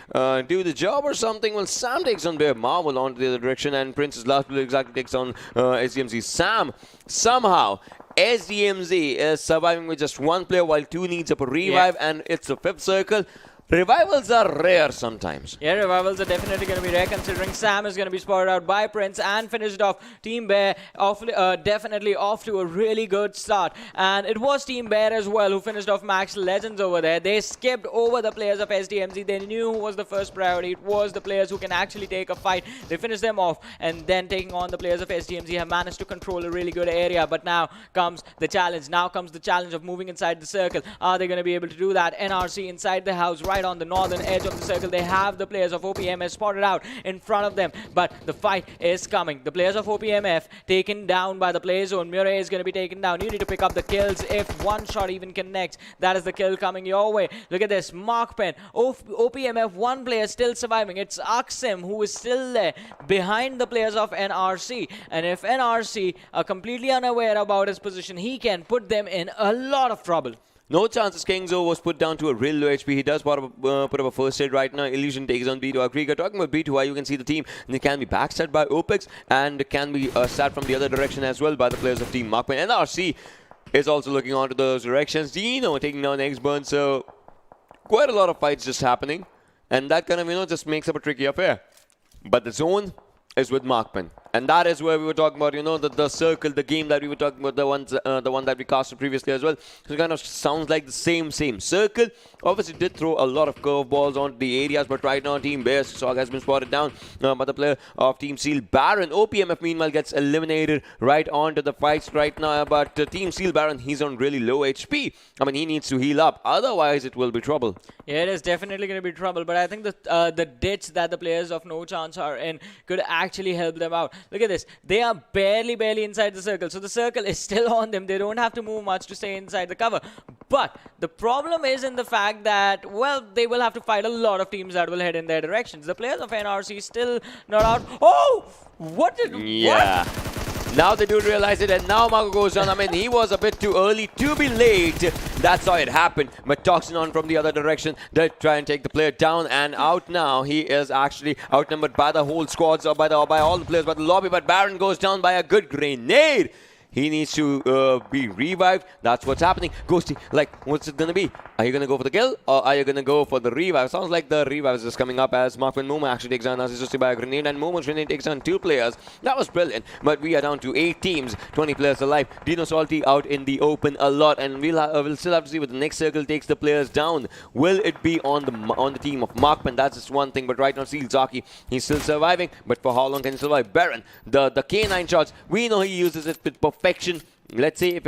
do the job or something. Well, Sam takes on Bear Marvel onto the other direction, and Prince's last bullet exactly takes on SDMZ. Sam, somehow, SDMZ is surviving with just one player while 2 needs up a revive, and it's a 5th circle. Revivals are rare sometimes. Yeah, revivals are definitely going to be rare, considering Sam is going to be spotted out by Prince and finished off. Team Bear definitely off to a really good start. And it was Team Bear as well who finished off Max Legends over there. They skipped over the players of SDMZ. They knew who was the first priority. It was the players who can actually take a fight. They finished them off, and then taking on the players of SDMZ have managed to control a really good area. But now comes the challenge. Now comes the challenge of moving inside the circle. Are they going to be able to do that? NRC inside the house, right on the northern edge of the circle. They have the players of OPMF spotted out in front of them, but the fight is coming. The players of OPMF taken down by the play zone. Murray is going to be taken down. You need to pick up the kills. If one shot even connects, that is the kill coming your way. Look at this. MAKPEN, OPMF, one player still surviving. It's Aksim who is still there behind the players of NRC, and if NRC are completely unaware about his position, he can put them in a lot of trouble. NoChance's Kingzo was put down to a real low HP. He does put up a first aid right now. Illusion takes on B2I. Krieger. Talking about B2I, you can see the team. They can be backstabbed by Opex and can be stabbed from the other direction as well by the players of Team MAKPEN. NRC is also looking onto those directions. DENO taking down X-Burn. So quite a lot of fights just happening. And that kind of, just makes up a tricky affair. But the zone is with MAKPEN. And that is where we were talking about, the circle, the game that we were talking about, the one that we casted previously as well. So it kind of sounds like the same circle. Obviously, did throw a lot of curveballs onto the areas, but right now, Team Bear Sog has been spotted down by the player of Team Seal Baron. OPMF, meanwhile, gets eliminated right onto the fights right now. But Team Seal Baron, he's on really low HP. I mean, he needs to heal up. Otherwise, it will be trouble. Yeah, it is definitely going to be trouble. But I think the ditch that the players of NoChance are in could actually help them out. Look at this. They are barely inside the circle. So the circle is still on them. They don't have to move much to stay inside the cover. But the problem is in the fact that, well, they will have to fight a lot of teams that will head in their directions. The players of NRC still not out. Oh! What? Now they do realize it, and now Marco goes down. I mean, he was a bit too early to be late. That's how it happened. But Toxin on from the other direction. They try and take the player down, and out now. He is actually outnumbered by the whole squads, or by all the players, by the lobby. But Baron goes down by a good grenade. He needs to be revived. That's what's happening. Ghosty, like, what's it going to be? Are you going to go for the kill or are you going to go for the revive? Sounds like the revive is just coming up as MAKPEN Momo actually takes down Azizusti by a grenade, and Momo's grenade takes down 2 players. That was brilliant, but we are down to 8 teams, 20 players alive. DENO Salty out in the open a lot, and we'll still have to see what the next circle takes the players down. Will it be on the team of MAKPEN? That's just one thing, but right now Seal Zaki, he's still surviving, but for how long can he survive? Baron, the K9 shots, we know he uses it with perfection. Let's see if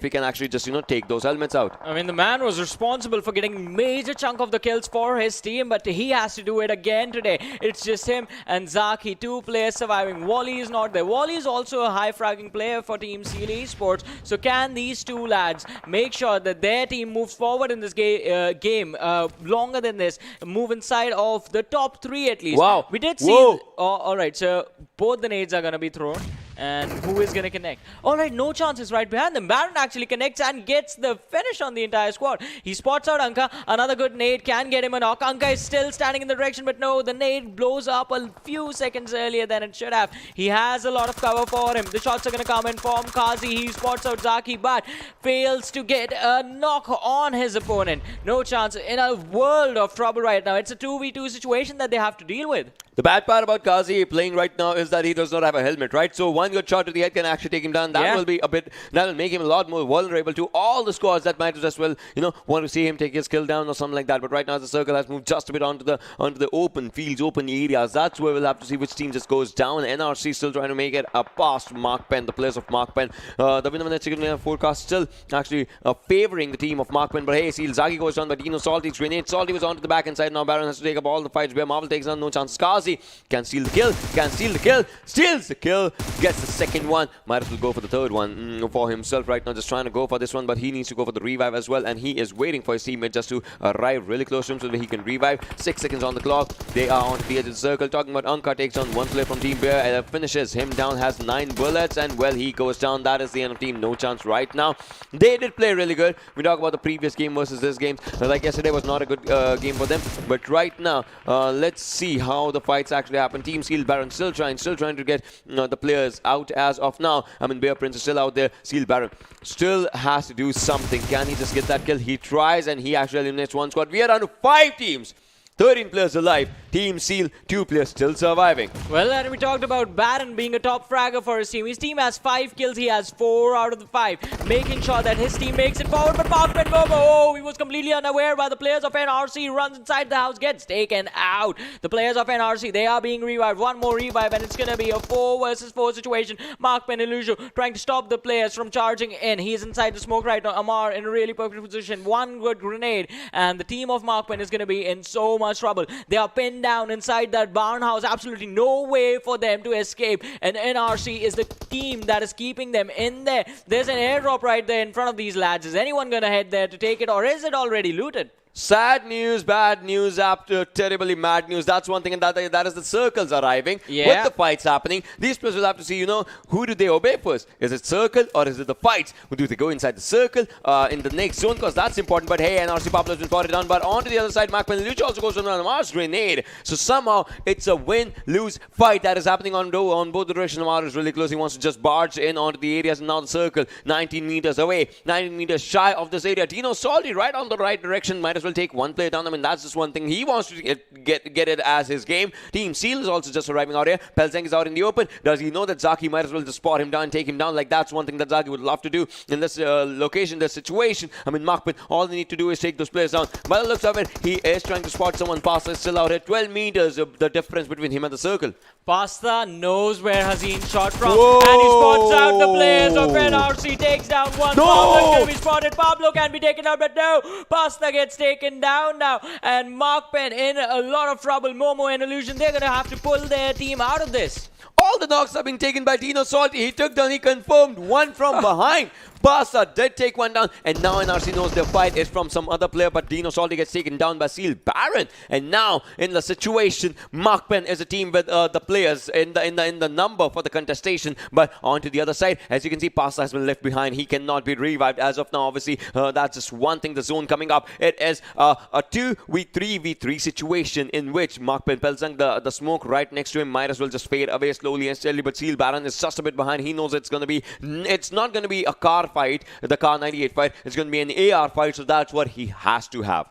he can actually just, you know, take those helmets out. I mean, the man was responsible for getting major chunk of the kills for his team, but he has to do it again today. It's just him and Zaki, 2 players surviving. Wally is not there. Wally is also a high fragging player for Team Seal Esports. So can these 2 lads make sure that their team moves forward in this game longer than this, move inside of the top 3 at least? Wow. We did see... Oh, all right, so both the nades are going to be thrown. And who is going to connect? All right, NoChance is right behind them. Baron actually connects and gets the finish on the entire squad. He spots out Anka. Another good nade can get him a knock. Anka is still standing in the direction, but no, the nade blows up a few seconds earlier than it should have. He has a lot of cover for him. The shots are going to come in from Kazi. He spots out Zaki, but fails to get a knock on his opponent. NoChance in a world of trouble right now. It's a 2v2 situation that they have to deal with. The bad part about Kazi playing right now is that he does not have a helmet, right? So one good shot to the head can actually take him down. That will be a bit, that will make him a lot more vulnerable to all the squads that might just well, you know, want to see him take his kill down or something like that. But right now the circle has moved just a bit onto the open fields, open areas. That's where we'll have to see which team just goes down. NRC still trying to make it past MAKPEN, the players of MAKPEN. The winner forecast still actually favoring the team of MAKPEN. But hey, Seal Zaki goes down by DENO Salty's grenade. Salty was onto the back inside. Now Baron has to take up all the fights where Marvel takes down NoChance. Kazi can steal the kill, steals the kill, gets the second one. Might as well go for the third one for himself right now, just trying to go for this one, but he needs to go for the revive as well, and he is waiting for his teammate just to arrive really close to him so that he can revive. 6 seconds on the clock. They are on the edge of the circle. Talking about Anka takes on 1 player from Team Bear and finishes him down, has 9 bullets, and well, he goes down. That is the end of Team NoChance right now. They did play really good. We talk about the previous game versus this game. Like yesterday was not a good game for them, but right now, let's see how the fights actually happen. Team Seal Baron still trying to get the players out as of now. I mean, Bear Prince is still out there. Seal Baron still has to do something. Can he just get that kill? He tries and he actually eliminates 1 squad. We are down to 5 teams. 13 players alive. Team Seal, 2 players still surviving. Well, and we talked about Baron being a top fragger for his team. His team has 5 kills. He has 4 out of the 5. Making sure that his team makes it forward. But MAKPEN Momo, he was completely unaware by the players of NRC. Runs inside the house, gets taken out. The players of NRC, they are being revived. 1 more revive, and it's going to be a 4 versus 4 situation. MAKPEN Illusion trying to stop the players from charging in. He's inside the smoke right now. Amar in a really perfect position. 1 good grenade, and the team of MAKPEN is going to be in so much trouble. They are pinned down inside that barn house. Absolutely no way for them to escape, and NRC is the team that is keeping them in there. There's an airdrop right there in front of these lads. Is anyone gonna head there to take it, or is it already looted? Sad news, bad news, after terribly mad news. That's one thing, and that is the circles arriving with the fights happening. These players will have to see, you know, who do they obey first? Is it circle or is it the fights? Do they go inside the circle in the next zone? Because that's important. But hey, NRC Pablo has been spotted down. But onto the other side, MAKPEN Luch also goes on a Mars grenade. So somehow it's a win-lose fight that is happening on both directions. Amar is really close. He wants to just barge in onto the areas, and now the circle 19 meters away, 19 meters shy of this area. DENO Salty right on the right direction. Might as well take 1 player down. I mean, that's just one thing. He wants to get it as his game. Team Seal is also just arriving out here. Pelzeng is out in the open. Does he know that Zaki might as well just spot him down, take him down? Like, that's one thing that Zaki would love to do in this location, this situation. I mean, MAKPEN, all they need to do is take those players down. By the looks of it, he is trying to spot someone. Pasta is still out here. 12 meters of the difference between him and the circle. Pasta knows where Hazin shot from, and he spots out the players of NRC. Takes down 1. Pablo can be spotted. Pablo can be taken out, but no, Pasta gets taken down now, and MAKPEN in a lot of trouble. Momo and Illusion, they're gonna have to pull their team out of this. All the knocks have been taken by DENO Salty. He took down, he confirmed 1 from behind. Pasta did take 1 down, and now NRC knows the fight is from some other player, but DENO Salty gets taken down by Seal Baron. And now in the situation, MAKPEN is a team with the players in the number for the contestation. But onto the other side, as you can see, Pasta has been left behind. He cannot be revived as of now. Obviously, that's just one thing. The zone coming up, it is a 2v3v3 situation in which MAKPEN Pelzang, the smoke right next to him, might as well just fade away slowly. slowly and steadily, but Seal Baron is just a bit behind. He knows it's not going to be a car fight, the car 98 fight. It's going to be an AR fight, so that's what he has to have.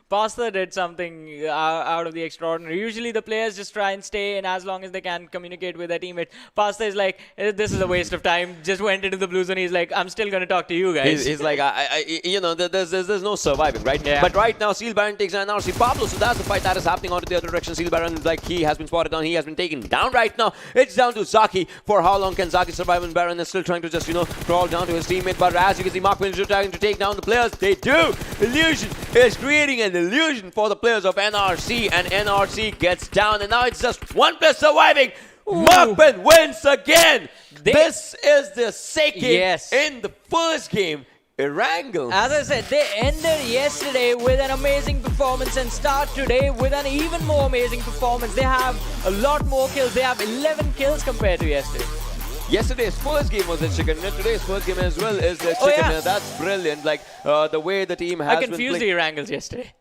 Pasta did something out of the extraordinary. Usually the players just try and stay in as long as they can communicate with their teammate. Pasta is like, this is a waste of time. Just went into the blue zone. He's like, I'm still going to talk to you guys. He's like, there's no surviving, right? Yeah. But right now, Seal Baron takes an NRC Pablo, so that's the fight that is happening onto the other direction. Seal Baron is like, he has been spotted down. He has been taken down right now. It's down to Zaki. For how long can Zaki survive? And Baron is still trying to just, crawl down to his teammate. But as you can see, MAKPEN is trying to take down the players. They do. Illusion is creating an illusion for the players of NRC, and NRC gets down, and now it's just one player surviving. MAKPEN wins again. This is the second in the first game. Erangel. As I said, they ended yesterday with an amazing performance and start today with an even more amazing performance. They have a lot more kills. They have 11 kills compared to yesterday. Yesterday's first game was a chicken dinner. Today's first game as well is the chicken dinner. That's brilliant. Like the way the team has been confused the Erangels yesterday.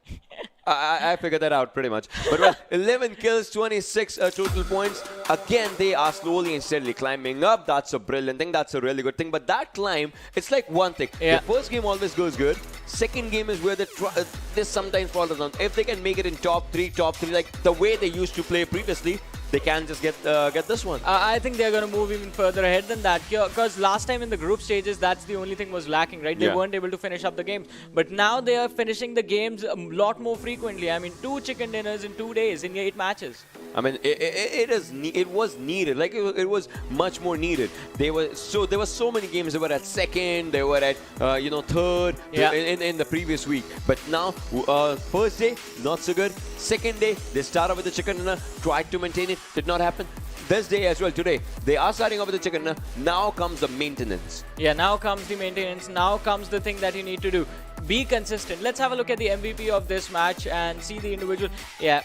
I figured that out pretty much. But well, 11 kills, 26 total points. Again, they are slowly and steadily climbing up. That's a brilliant thing. That's a really good thing. But that climb, it's like one thing. The first game always goes good. Second game is where they sometimes fall down. If they can make it in top three, like the way they used to play previously, they can just get this one. I think they're going to move even further ahead than that, because last time in the group stages, that's the only thing was lacking, right? They weren't able to finish up the games. But now they are finishing the games a lot more frequently. I mean, 2 chicken dinners in 2 days in 8 matches. I mean, it was needed. Like it was much more needed. There were so many games. They were at second. They were at third in the previous week. But now first day not so good. Second day they start off with the chicken dinner. Tried to maintain it. Did not happen. This day as well, today, they are starting off with the chicken dinner. Now comes the maintenance. Yeah, now comes the maintenance. Now comes the thing that you need to do. Be consistent. Let's have a look at the MVP of this match and see the individual. Yeah,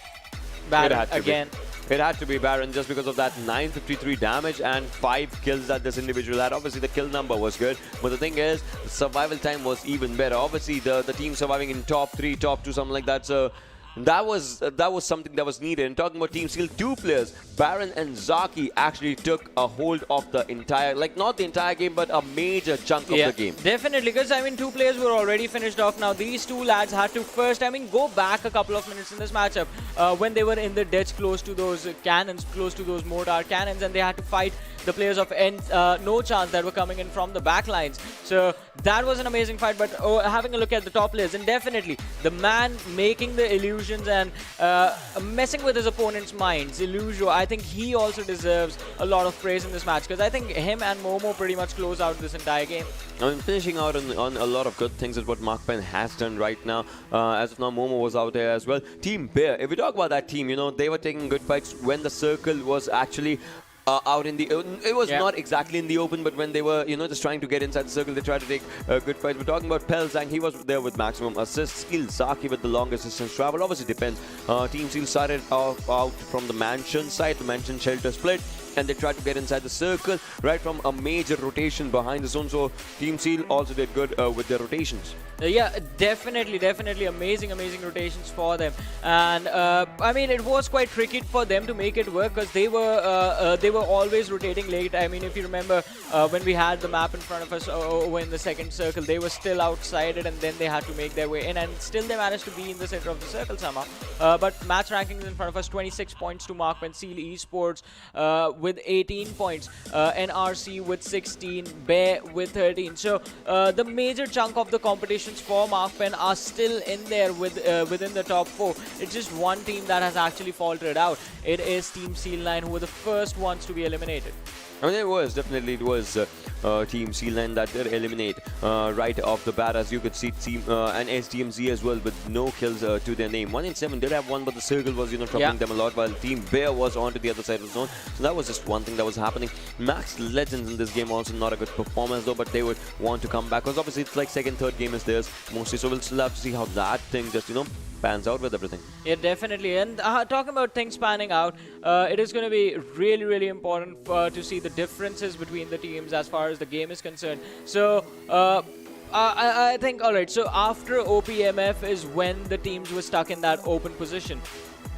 Baron again. It had to be Baron just because of that 953 damage and 5 kills that this individual had. Obviously, the kill number was good. But the thing is, the survival time was even better. Obviously, the team surviving in top 3, top 2, something like that. So that was something that was needed. And talking about Team Seal, 2 players, Baron and Zaki, actually took a hold of the entire, like not the entire game, but a major chunk of the game. Definitely, because I mean, 2 players were already finished off. Now these 2 lads had to first, go back a couple of minutes in this matchup when they were in the ditch close to those cannons, close to those mortar cannons, and they had to fight the players of NoChance that were coming in from the back lines. So that was an amazing fight. But having a look at the top players, and definitely the man making the illusions and messing with his opponent's minds, Illusio, I think he also deserves a lot of praise in this match, because I think him and Momo pretty much close out this entire game. I mean, finishing out on a lot of good things is what MAKPEN has done right now. As of now, Momo was out there as well. Team Bear, if we talk about that team, they were taking good fights when the circle was actually out in the it was not exactly in the open, but when they were just trying to get inside the circle, they tried to take good fights. We're talking about Pelzang. He was there with maximum assists. Skill Zaki with the longest distance travel. Obviously depends. Team Seal started out from the mansion side, the mansion shelter split, and they tried to get inside the circle right from a major rotation behind the zone. So Team Seal also did good with their rotations. Yeah, definitely amazing rotations for them. And I mean, it was quite tricky for them to make it work, because they were always rotating late. I mean, if you remember when we had the map in front of us over in the second circle, they were still outside it, and then they had to make their way in, and still they managed to be in the center of the circle somehow. But match rankings in front of us: 26 points to MAKPEN, Seal Esports with 18 points, NRC with 16, Bear with 13. So the major chunk of the competitions for MAKPEN are still in there within the top 4. It's just one team that has actually faltered out. It is Team Seal9, who were the first ones to be eliminated. I mean, it was Team Seal9 that did eliminate right off the bat. As you could see, Team and SDMZ as well, with no kills to their name. 1 in 7 did have one, but the circle was troubling them a lot, while Team Bear was on to the other side of the zone. So that was just one thing that was happening. Max Legends in this game also not a good performance though, but they would want to come back, because obviously it's like second, third game is theirs mostly. So we'll still have to see how that thing just pans out with everything. Yeah, definitely. And talking about things panning out, it is going to be really important to see the differences between the teams as far as the game is concerned. So I think, alright, so after OPMF is when the teams were stuck in that open position.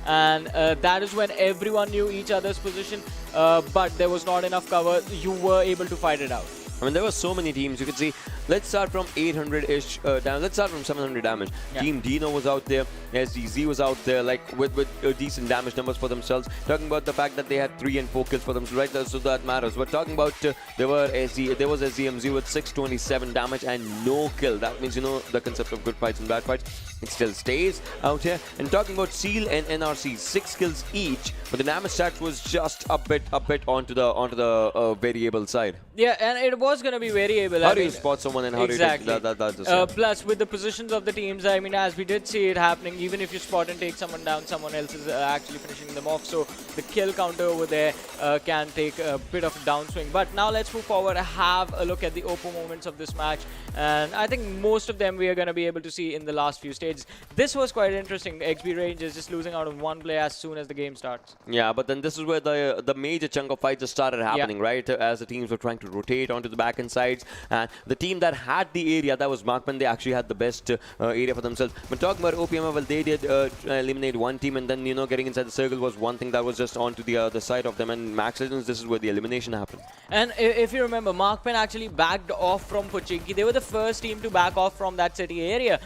and that is when everyone knew each other's position, but there was not enough cover. You were able to fight it out. I mean, there were so many teams. You could see, let's start from 800-ish damage. Let's start from 700 damage. Yeah. Team DENO was out there. SDZ was out there, like with decent damage numbers for themselves. Talking about the fact that they had 3 and 4 kills for themselves, right? So that matters. We're talking about there was SDMZ with 627 damage and no kill. That means, you know, the concept of good fights and bad fights. It still stays out here. And talking about Seal and NRC, 6 kills each, but the damage stats was just a bit onto the variable side. Yeah, and it was going to be variable. How do you spot someone and how exactly. do you take that? Plus, with the positions of the teams, I mean, as we did see it happening, even if you spot and take someone down, someone else is actually finishing them off. So the kill counter over there can take a bit of a downswing. But now let's move forward and have a look at the OPPO moments of this match. And I think most of them we are going to be able to see in the last few stages. This was quite interesting. XB Range is just losing out on one play as soon as the game starts. Yeah, but then this is where the major chunk of fights just started happening, right? As the teams were trying to rotate onto the back end sides. And the team that had the area, that was MAKPEN, they actually had the best area for themselves. But talking about OPMF, well, they did eliminate one team, and then, you know, getting inside the circle was one thing that was just onto the other side of them. And Max Legends, this is where the elimination happened. And if you remember, MAKPEN actually backed off from Pochinki. They were the first team to back off from that city area.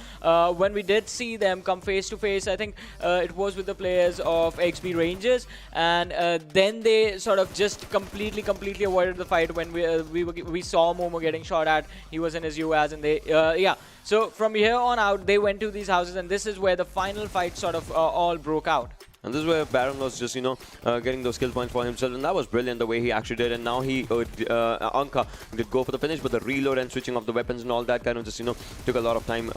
When we did see them come face to face, I think it was with the players of XB Rangers, and then they sort of just completely avoided the fight when we saw Momo getting shot at. He was in his UAS, and they yeah. So from here on out, they went to these houses, and this is where the final fight sort of all broke out. And this is where Baron was just, you know, getting those kill points for himself. And that was brilliant the way he actually did. And now he, Anka did go for the finish, but the reload and switching of the weapons and all that kind of just, you know, took a lot of time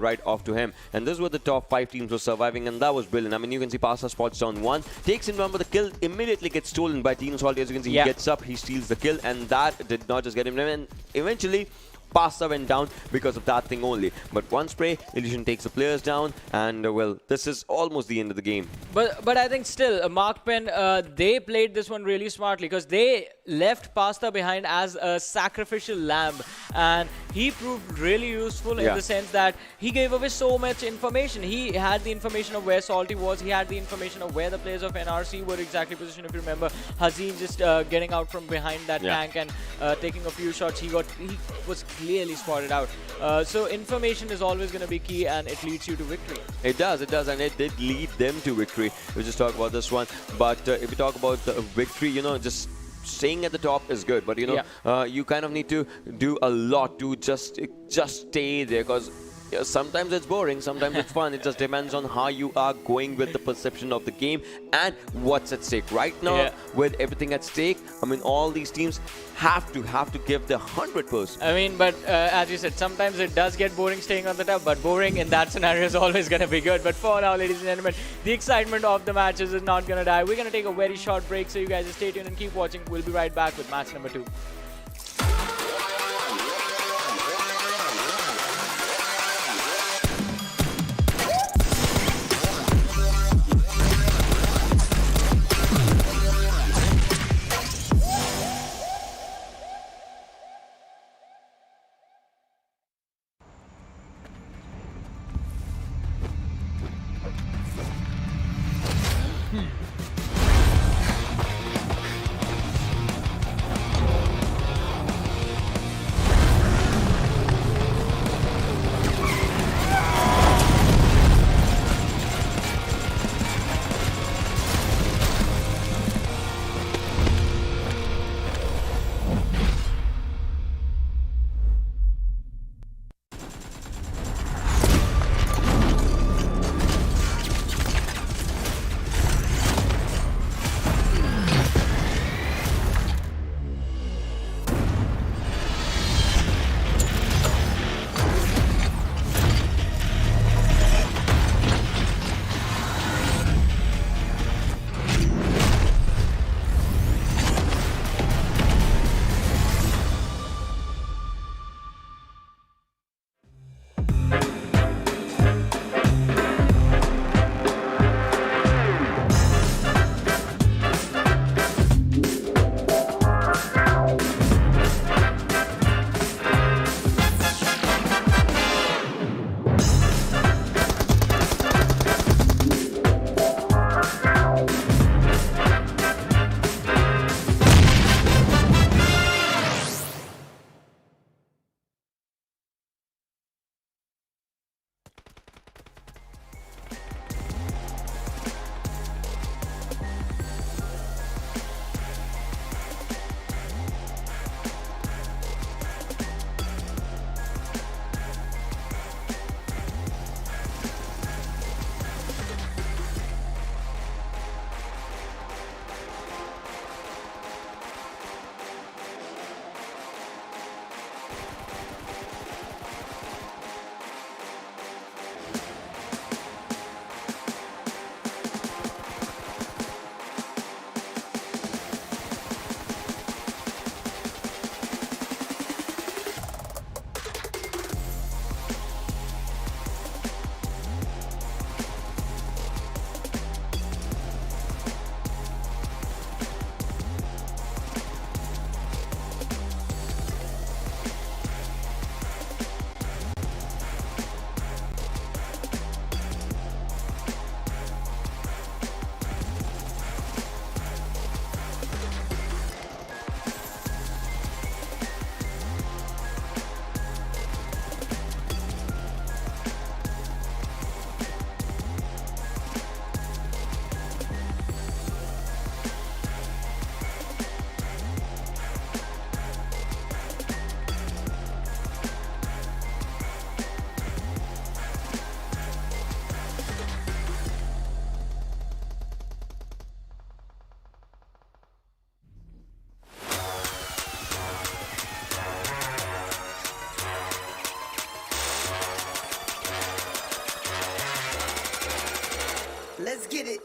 right off to him. And this is where the top 5 teams were surviving. And that was brilliant. I mean, you can see Pasta spots down 1. Takes him down, but the kill immediately gets stolen by Team Salt. As you can see, he gets up, he steals the kill. And that did not just get him down. And eventually, Pasta went down because of that thing only. But one spray, Illusion takes the players down, and well, this is almost the end of the game. But I think still, MAKPEN, they played this one really smartly because they left Pasta behind as a sacrificial lamb, and he proved really useful in the sense that he gave away so much information. He had the information of where Salty was, he had the information of where the players of NRC were exactly positioned. If you remember, Hazim just getting out from behind that tank and taking a few shots, he was clearly spotted out. So information is always going to be key, and it leads you to victory. It does, and it did lead them to victory. We'll just talk about this one. But if we talk about the victory, you know, just staying at the top is good. But, you know, you kind of need to do a lot to just stay there, because sometimes it's boring, sometimes it's fun. It just depends on how you are going with the perception of the game and what's at stake. Right now, with everything at stake, I mean, all these teams have to give their 100%. I mean, but as you said, sometimes it does get boring staying on the top, but boring in that scenario is always going to be good. But for now, ladies and gentlemen, the excitement of the matches is not going to die. We're going to take a very short break, so you guys stay tuned and keep watching. We'll be right back with match number 2. get it.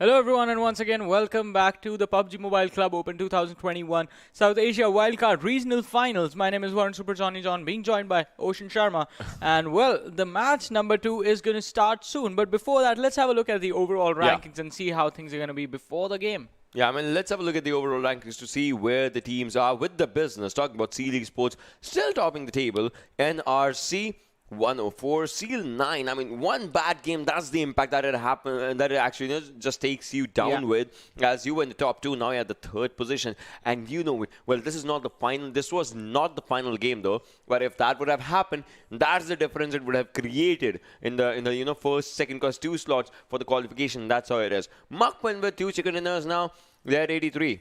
Hello everyone, and once again welcome back to the PUBG Mobile Club Open 2021 South Asia Wildcard Regional Finals. My name is Warren Super Johnny John, being joined by Ocean Sharma. And well, the match number 2 is going to start soon. But before that, let's have a look at the overall rankings and see how things are going to be before the game. Yeah, I mean, let's have a look at the overall rankings to see where the teams are with the business. Talking about Seal Esports, still topping the table. NRC 104, Seal 9. I mean, one bad game, that's the impact that it happened, that it actually just takes you down with. As you were in the top 2, now you're at the 3rd position. And you know, well, this is not the final. This was not the final game, though. But if that would have happened, that's the difference it would have created in the first, second, because 2 slots for the qualification. That's how it is. MAKPEN with 2 chicken dinners now. They're at 83.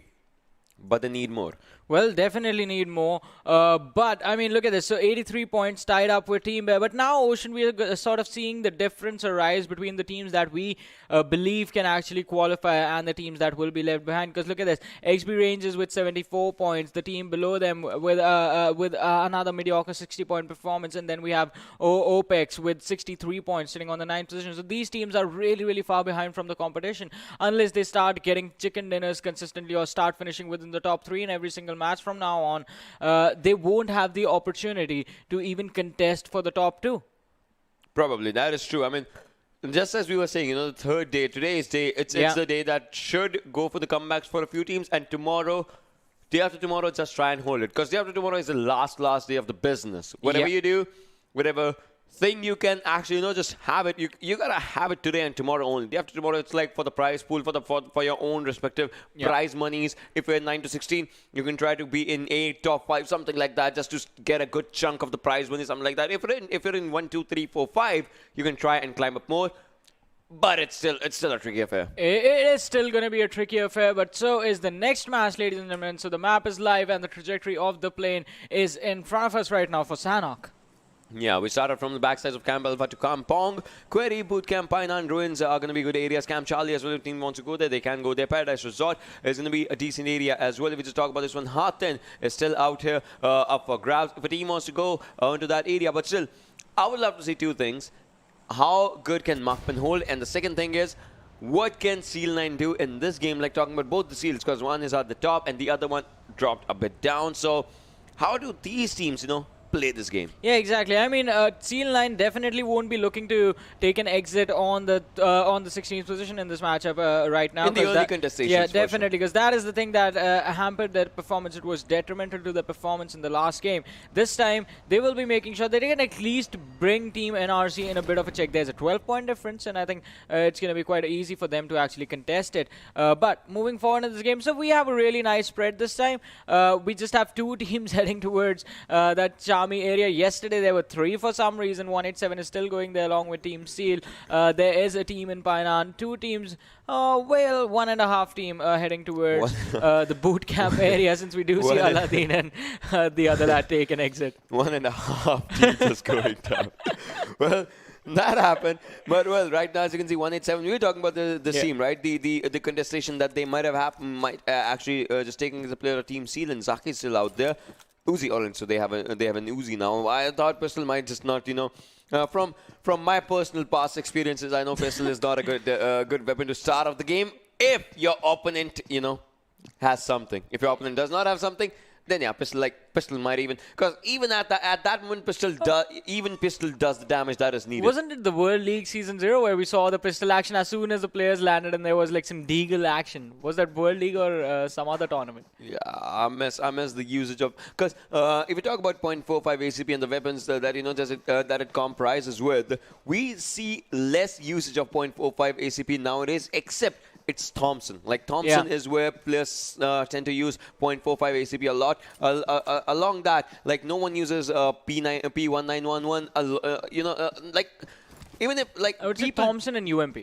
But they need more. Well, definitely need more. But, I mean, look at this. So, 83 points tied up with Team Bear. But now, Ocean, we are sort of seeing the difference arise between the teams that we believe can actually qualify and the teams that will be left behind. Because look at this. XB Rangers with 74 points. The team below them with another mediocre 60-point performance. And then we have Opex with 63 points sitting on the 9th position. So, these teams are really, really far behind from the competition. Unless they start getting chicken dinners consistently or start finishing within the top 3 in every single match from now on, they won't have the opportunity to even contest for the top 2. Probably, that is true. I mean, just as we were saying, the third day, today's day, it's the day that should go for the comebacks for a few teams, and tomorrow, day after tomorrow, just try and hold it. Because day after tomorrow is the last day of the business. Whatever you do, whatever thing you can actually, just have it. You gotta have it today and tomorrow only. Day after tomorrow, it's like for the prize pool, for your own respective prize monies. If you're in 9 to 16, you can try to be in 8, top 5, something like that, just to get a good chunk of the prize money, something like that. If you're in 1, 2, 3, 4, 5, you can try and climb up more. but it's still a tricky affair. It is still going to be a tricky affair, but so is the next match, ladies and gentlemen. So the map is live and the trajectory of the plane is in front of us right now for Sanhok. Yeah, we started from the backsides of Camp Alpha to Kampong. Query, Bootcamp, Pine and Ruins are going to be good areas. Camp Charlie as well, if the team wants to go there, they can go there. Paradise Resort is going to be a decent area as well. If we just talk about this one, Hearten is still out here up for grabs. If a team wants to go into that area, but still, I would love to see two things. How good can MAKPEN hold? And the second thing is, what can Seal9 do in this game? Like talking about both the Seals, because one is at the top and the other one dropped a bit down. So how do these teams, play this game? Yeah, exactly. I mean, Seal9 definitely won't be looking to take an exit on the 16th position in this matchup right now. In the early contestations. Yeah, definitely, because that is the thing that hampered their performance. It was detrimental to their performance in the last game. This time, they will be making sure they can at least bring Team NRC in a bit of a check. There's a 12-point difference, and I think it's going to be quite easy for them to actually contest it. But moving forward in this game, so we have a really nice spread this time. We just have two teams heading towards that area. Yesterday there were three for some reason. 187 is still going there along with Team Seal. There is a team in Painan. Two teams, well, 1.5 team heading towards the boot camp area, since we do see Aladdin and the other lad take an exit. 1.5 teams is going down. Well, that happened. But well, right now as you can see, 187. We were talking about the team, right? The contestation that they might have happened might actually just taking as a player of Team Seal, and Zaki is still out there. Uzi orange, so they have an Uzi now. I thought Pistol might just not, from my personal past experiences, I know Pistol is not a good weapon to start off the game if your opponent, has something. If your opponent does not have something, then yeah, Pistol might even, because even at that moment, Pistol does the damage that is needed. Wasn't it the World League Season 0 where we saw the pistol action as soon as the players landed and there was like some deagle action? Was that World League or some other tournament? Yeah, I miss the usage of, because if we talk about 0.45 ACP and the weapons that that it comprises with, we see less usage of 0.45 ACP nowadays, except it's Thompson. Like Thompson is where players tend to use 0.45 ACP a lot. Along that, like no one uses P1911. Like even if like I would say Thompson and UMP.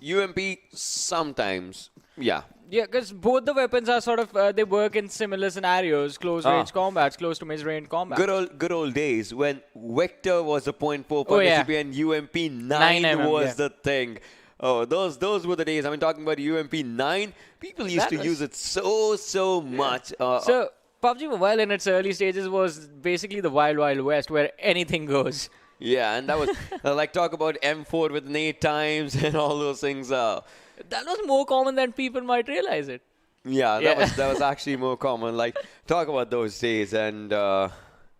UMP sometimes, yeah. Yeah, because both the weapons are sort of, they work in similar scenarios, close range combats, close to mid-range combat. Good old days when Vector was a 0.45 ACP and UMP 9 was the thing. Oh, those were the days. I mean, talking about UMP 9, people used to use it so much. So, PUBG Mobile in its early stages was basically the Wild Wild West, where anything goes. Yeah, and that was like talk about M4 with 8 times and all those things. That was more common than people might realize it. Yeah, that was actually more common. Like, talk about those days and...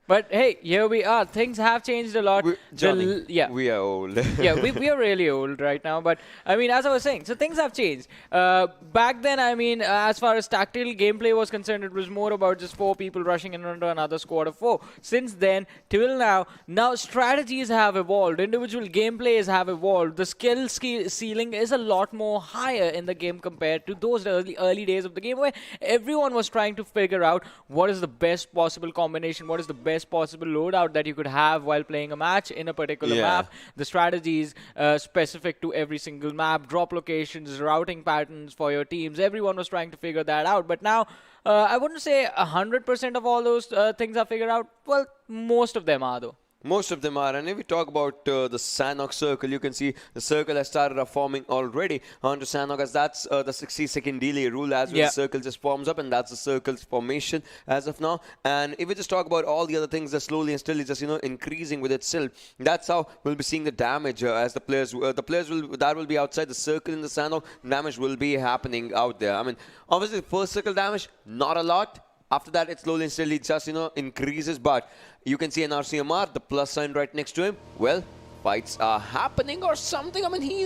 But hey, here we are. Things have changed a lot. Johnny, we are old. Yeah, we are really old right now. But I mean, as I was saying, so things have changed. Back then, I mean, as far as tactical gameplay was concerned, it was more about just 4 people rushing in under another squad of 4. Since then, till now strategies have evolved. Individual gameplays have evolved. The skill ceiling is a lot more higher in the game compared to those early days of the game, where everyone was trying to figure out what is the best possible combination, what is the best possible loadout that you could have while playing a match in a particular map, the strategies specific to every single map, drop locations, routing patterns for your teams. Everyone was trying to figure that out. But now, I wouldn't say 100% of all those things are figured out. Well, most of them are, though. Most of them are. And if we talk about the Sanhok circle, you can see the circle has started forming already onto Sanhok, as that's the 60-second delay rule as well. The circle just forms up, and that's the circle's formation as of now. And if we just talk about all the other things that slowly and steadily just increasing with itself, that's how we'll be seeing the damage as the players will be outside the circle in the Sanhok. Damage will be happening out there. I mean, obviously, first circle damage, not a lot. After that, it slowly and steadily just, increases. But you can see an RCMR, the plus sign right next to him. Well, fights are happening or something. I mean, he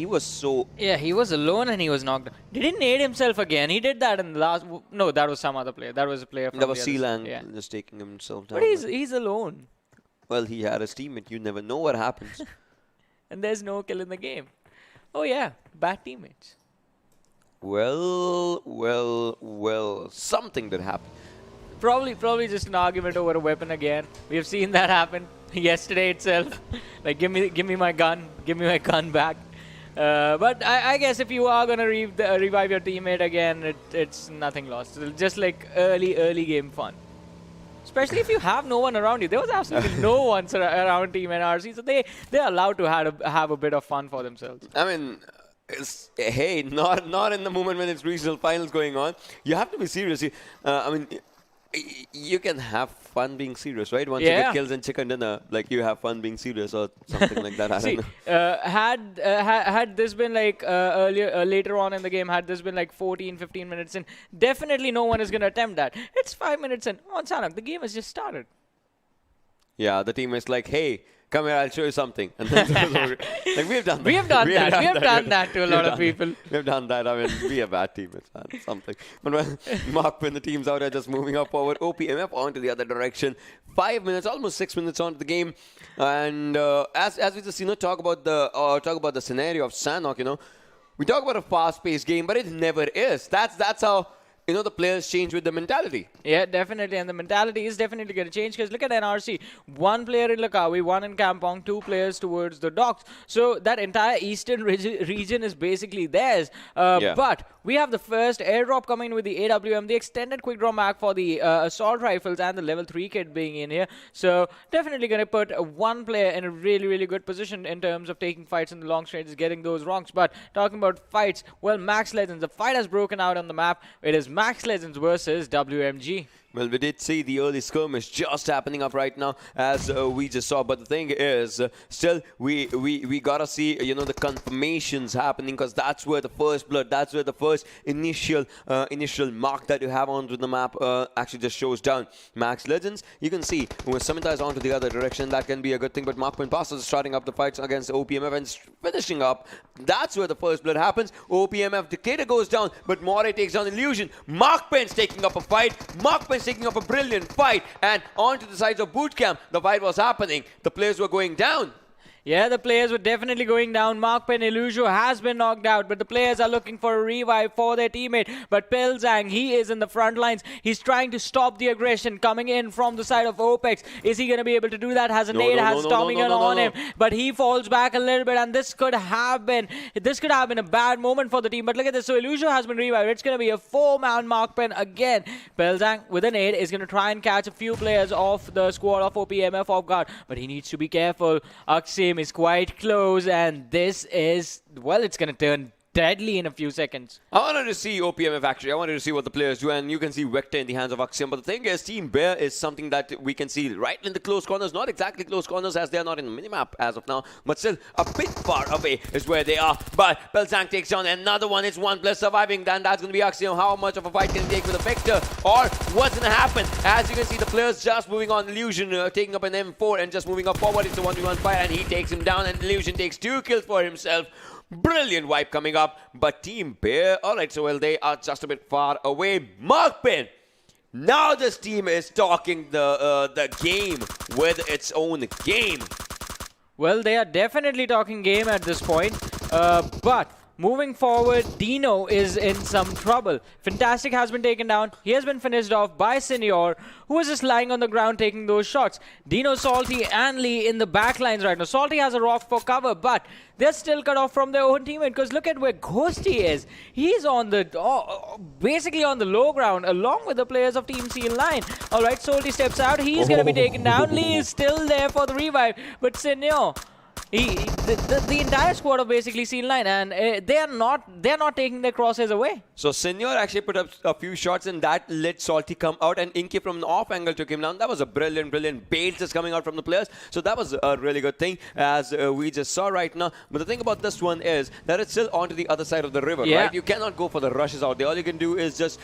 was so... Yeah, he was alone and he was knocked down. Did he nade himself again? He did that in the last... No, that was some other player. That was a player from that was Sealang just taking himself down. But he's alone. Well, he had his teammate. You never know what happens. And there's no kill in the game. Oh, yeah. Bad teammates. Well, something did happen. Probably just an argument over a weapon again. We have seen that happen. yesterday itself. Like, give me my gun. Give me my gun back. But I guess if you are going to revive your teammate again, it's nothing lost. It's just like early game fun. Especially if you have no one around you. There was absolutely no one around Team NRC, so they're allowed to have a bit of fun for themselves. I mean, hey, not in the moment when it's regional finals going on. You have to be serious. I mean, you can have fun being serious, right? Once you get kills and chicken dinner, like you have fun being serious or something like that. I don't know. Had this been like later on in the game, had this been like 14-15 minutes in, definitely no one is going to attempt that. It's 5 minutes in. On Sanhok, the game has just started. Yeah, the team is like, hey, come here, I'll show you something. And then like, we've done that. We have done that to a lot of people. We've done that. I mean, we are bad teammates, man. Something. But when MAKPEN, the teams out there just moving up forward. OPMF onto the other direction. 5 minutes, almost 6 minutes onto the game. And as we just talk about the scenario of Sanhok, we talk about a fast-paced game, but it never is. That's how the players change with the mentality. Yeah, definitely. And the mentality is definitely going to change because look at NRC. 1 player in Lakawi, 1 in Kampong, 2 players towards the docks. So that entire eastern region is basically theirs. But we have the first airdrop coming with the AWM, the extended quick draw mag for the assault rifles and the level 3 kit being in here. So definitely going to put 1 player in a really good position in terms of taking fights in the long ranges, getting those wrongs. But talking about fights, well, MaxLegends, the fight has broken out on the map. It is MaxLegends versus WMG. Well, we did see the early skirmish just happening up right now, as we just saw. But the thing is, still, we gotta see, the confirmations happening, because that's where the first blood, that's where the first initial mark that you have onto the map actually just shows down. MaxLegends, you can see when Samantha is onto the other direction, that can be a good thing. But MAKPEN Passes is starting up the fights against OPMF and finishing up. That's where the first blood happens. OPMF Dictator goes down, but Moray takes down Illusion. MAKPEN's taking up a fight. MAKPEN's taking up a brilliant fight, and onto the sides of bootcamp, the fight was happening. The players were going down. Yeah, the players were definitely going down. MAKPEN Illusion has been knocked out, but the players are looking for a revive for their teammate. But Pilzang, he is in the front lines. He's trying to stop the aggression coming in from the side of Opex. Is he going to be able to do that? Has a nade, has Tommy gun on him, but he falls back a little bit, and this could have been a bad moment for the team. But look at this. So Illusion has been revived. It's going to be a 4-man MAKPEN again. Pilzang with a nade is going to try and catch a few players off the squad of OPMF off guard, but he needs to be careful. Aksim is quite close, and this is, well, it's going to turn deadly in a few seconds. I wanted to see OPMF actually. I wanted to see what the players do, and you can see Vector in the hands of Axiom. But the thing is, Team Bear is something that we can see right in the close corners. Not exactly close corners, as they are not in the minimap as of now, but still a bit far away is where they are. But Pilzang takes on another one. It's 1 player surviving. Then that's going to be Axiom. How much of a fight can he take with a Vector, or what's going to happen? As you can see, the players just moving on. Illusion taking up an M4 and just moving up forward. It's a 1v1 fight, and he takes him down, and Illusion takes 2 kills for himself. Brilliant wipe coming up, but Team Bear, alright, so well, they are just a bit far away. MAKPEN, now this team is talking the game with its own game. Well, they are definitely talking game at this point, but moving forward, DENO is in some trouble. Fantastic has been taken down. He has been finished off by Senior, who is just lying on the ground taking those shots. DENO, Salty, and Lee in the back lines right now. Salty has a rock for cover, but they're still cut off from their own teammate, because look at where Ghosty is. He's on the, basically on the low ground, along with the players of Team C in line. Alright, Salty steps out. He's going to be taken down. Lee is still there for the revive, but Senior, the entire squad of basically Seal 9, and they're not taking their crosses away. So Senior actually put up a few shots, and that let Salty come out, and Inky from an off angle took him down. That was a brilliant bait just coming out from the players. So that was a really good thing, as we just saw right now. But the thing about this one is that it's still onto the other side of the river, right? You cannot go for the rushes out there. All you can do is just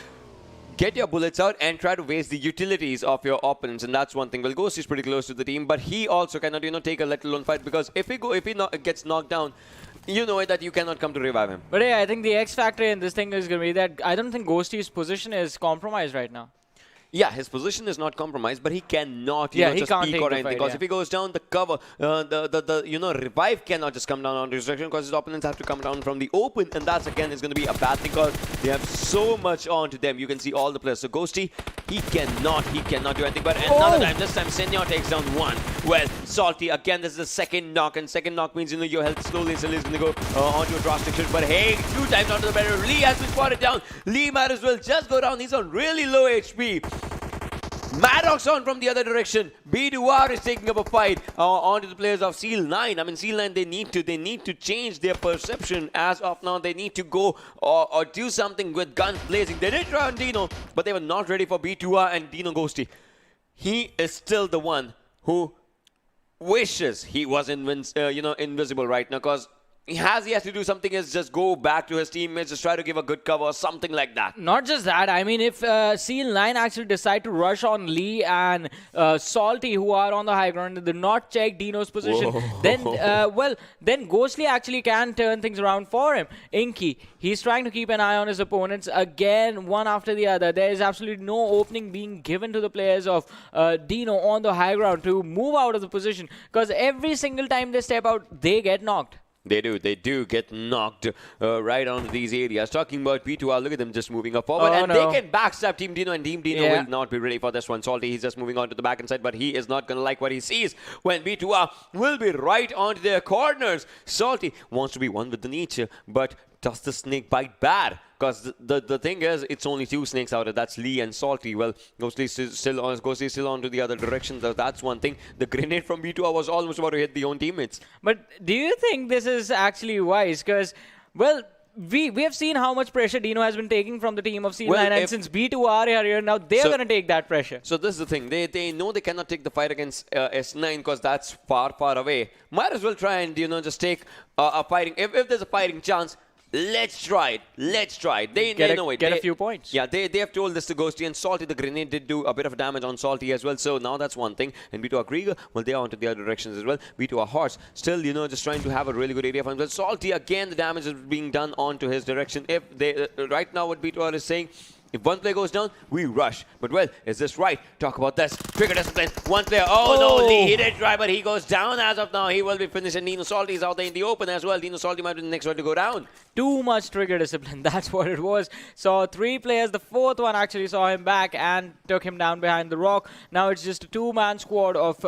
get your bullets out and try to waste the utilities of your opponents, and that's one thing. Well, Ghost is pretty close to the team, but he also cannot, take a let alone fight, because if he gets knocked down, you know that you cannot come to revive him. But yeah, I think the X factor in this thing is going to be that I don't think Ghosty's position is compromised right now. Yeah, his position is not compromised, but he cannot, Yeah, know, he just can't peek take or the anything. fight, Because yeah. if he goes down, the cover, revive cannot just come down onto his direction because his opponents have to come down from the open, and that's again is going to be a bad thing because they have so much onto them. You can see all the players. So Ghosty, he cannot do anything. But another time, this time Senor takes down one. Well, Salty again. This is the second knock, and second knock means your health slowly is going to go onto a drastic shift. But hey, 2 times onto the barrier. Lee has been spotted down. Lee might as well just go down. He's on really low HP. Maddox on from the other direction. B2R is taking up a fight onto the players of Seal 9. I mean, Seal 9, they need to change their perception. As of now, they need to go or do something with guns blazing. They did try on DENO, but they were not ready for B2R and DENO Ghosty. He is still the one who wishes he was invisible right now, because he has to do something is just go back to his teammates, just try to give a good cover or something like that. Not just that, I mean, if Seal 9 actually decide to rush on Lee and Salty, who are on the high ground, and do not check DENO's position, then Ghostly actually can turn things around for him. Inky, he's trying to keep an eye on his opponents again, one after the other. There is absolutely no opening being given to the players of DENO on the high ground to move out of the position, because every single time they step out, they get knocked. They do get knocked right onto these areas. Talking about B2R, look at them just moving up forward. And they can backstab Team DENO, and Team DENO will not be ready for this one. Salty, he's just moving on to the back side, but he is not going to like what he sees when B2R will be right onto their corners. Salty wants to be one with the nature, but does the snake bite bad? Because the thing is, it's only 2 snakes out there. That's Lee and Salty. Well, Ghostly still on to the other direction. That's one thing. The grenade from B2R was almost about to hit the own teammates. But do you think this is actually wise? Because, well, we have seen how much pressure DENO has been taking from the team of C9, and since B2R are here, now they're going to take that pressure. So this is the thing. They know they cannot take the fight against S9 because that's far away. Might as well try and, just take a fighting. If there's a fighting chance, let's try it. They know it. Get a few points. Yeah, they have told this to Ghosty, and Salty, the grenade did do a bit of damage on Salty as well. So now that's one thing. And B2R Krieger, well, they are onto the other directions as well. B2R Horse, still, just trying to have a really good area for him. But Salty, again, the damage is being done onto his direction. If they, right now what B2R is saying, if one player goes down, we rush. But, well, is this right? Talk about this. Trigger discipline. One player. Oh, no. Lee, he did try, but he goes down as of now. He will be finished. And DENO Salty is out there in the open as well. DENO Salty might be the next one to go down. Too much trigger discipline. That's what it was. Saw 3 players. The 4th one actually saw him back and took him down behind the rock. Now it's just a 2-man squad of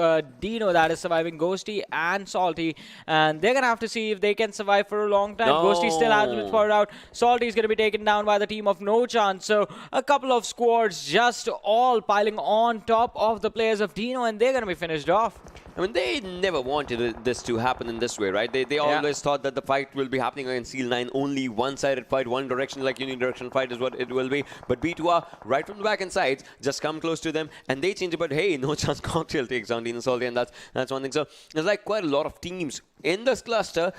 DENO that is surviving Ghosty and Salty. And they're going to have to see if they can survive for a long time. No. Ghosty still hasn't been spotted out. Salty is going to be taken down by the team of NoChance. So a couple of squads just all piling on top of the players of DENO, and they're going to be finished off. I mean, they never wanted this to happen in this way, right? They always thought that the fight will be happening against Seal 9. Only one-sided fight, one direction, like unidirectional fight is what it will be. But B2R, right from the back and sides, just come close to them, and they change it. But hey, NoChance Cocktail takes down DENO Salty, and that's one thing. So there's like quite a lot of teams in this cluster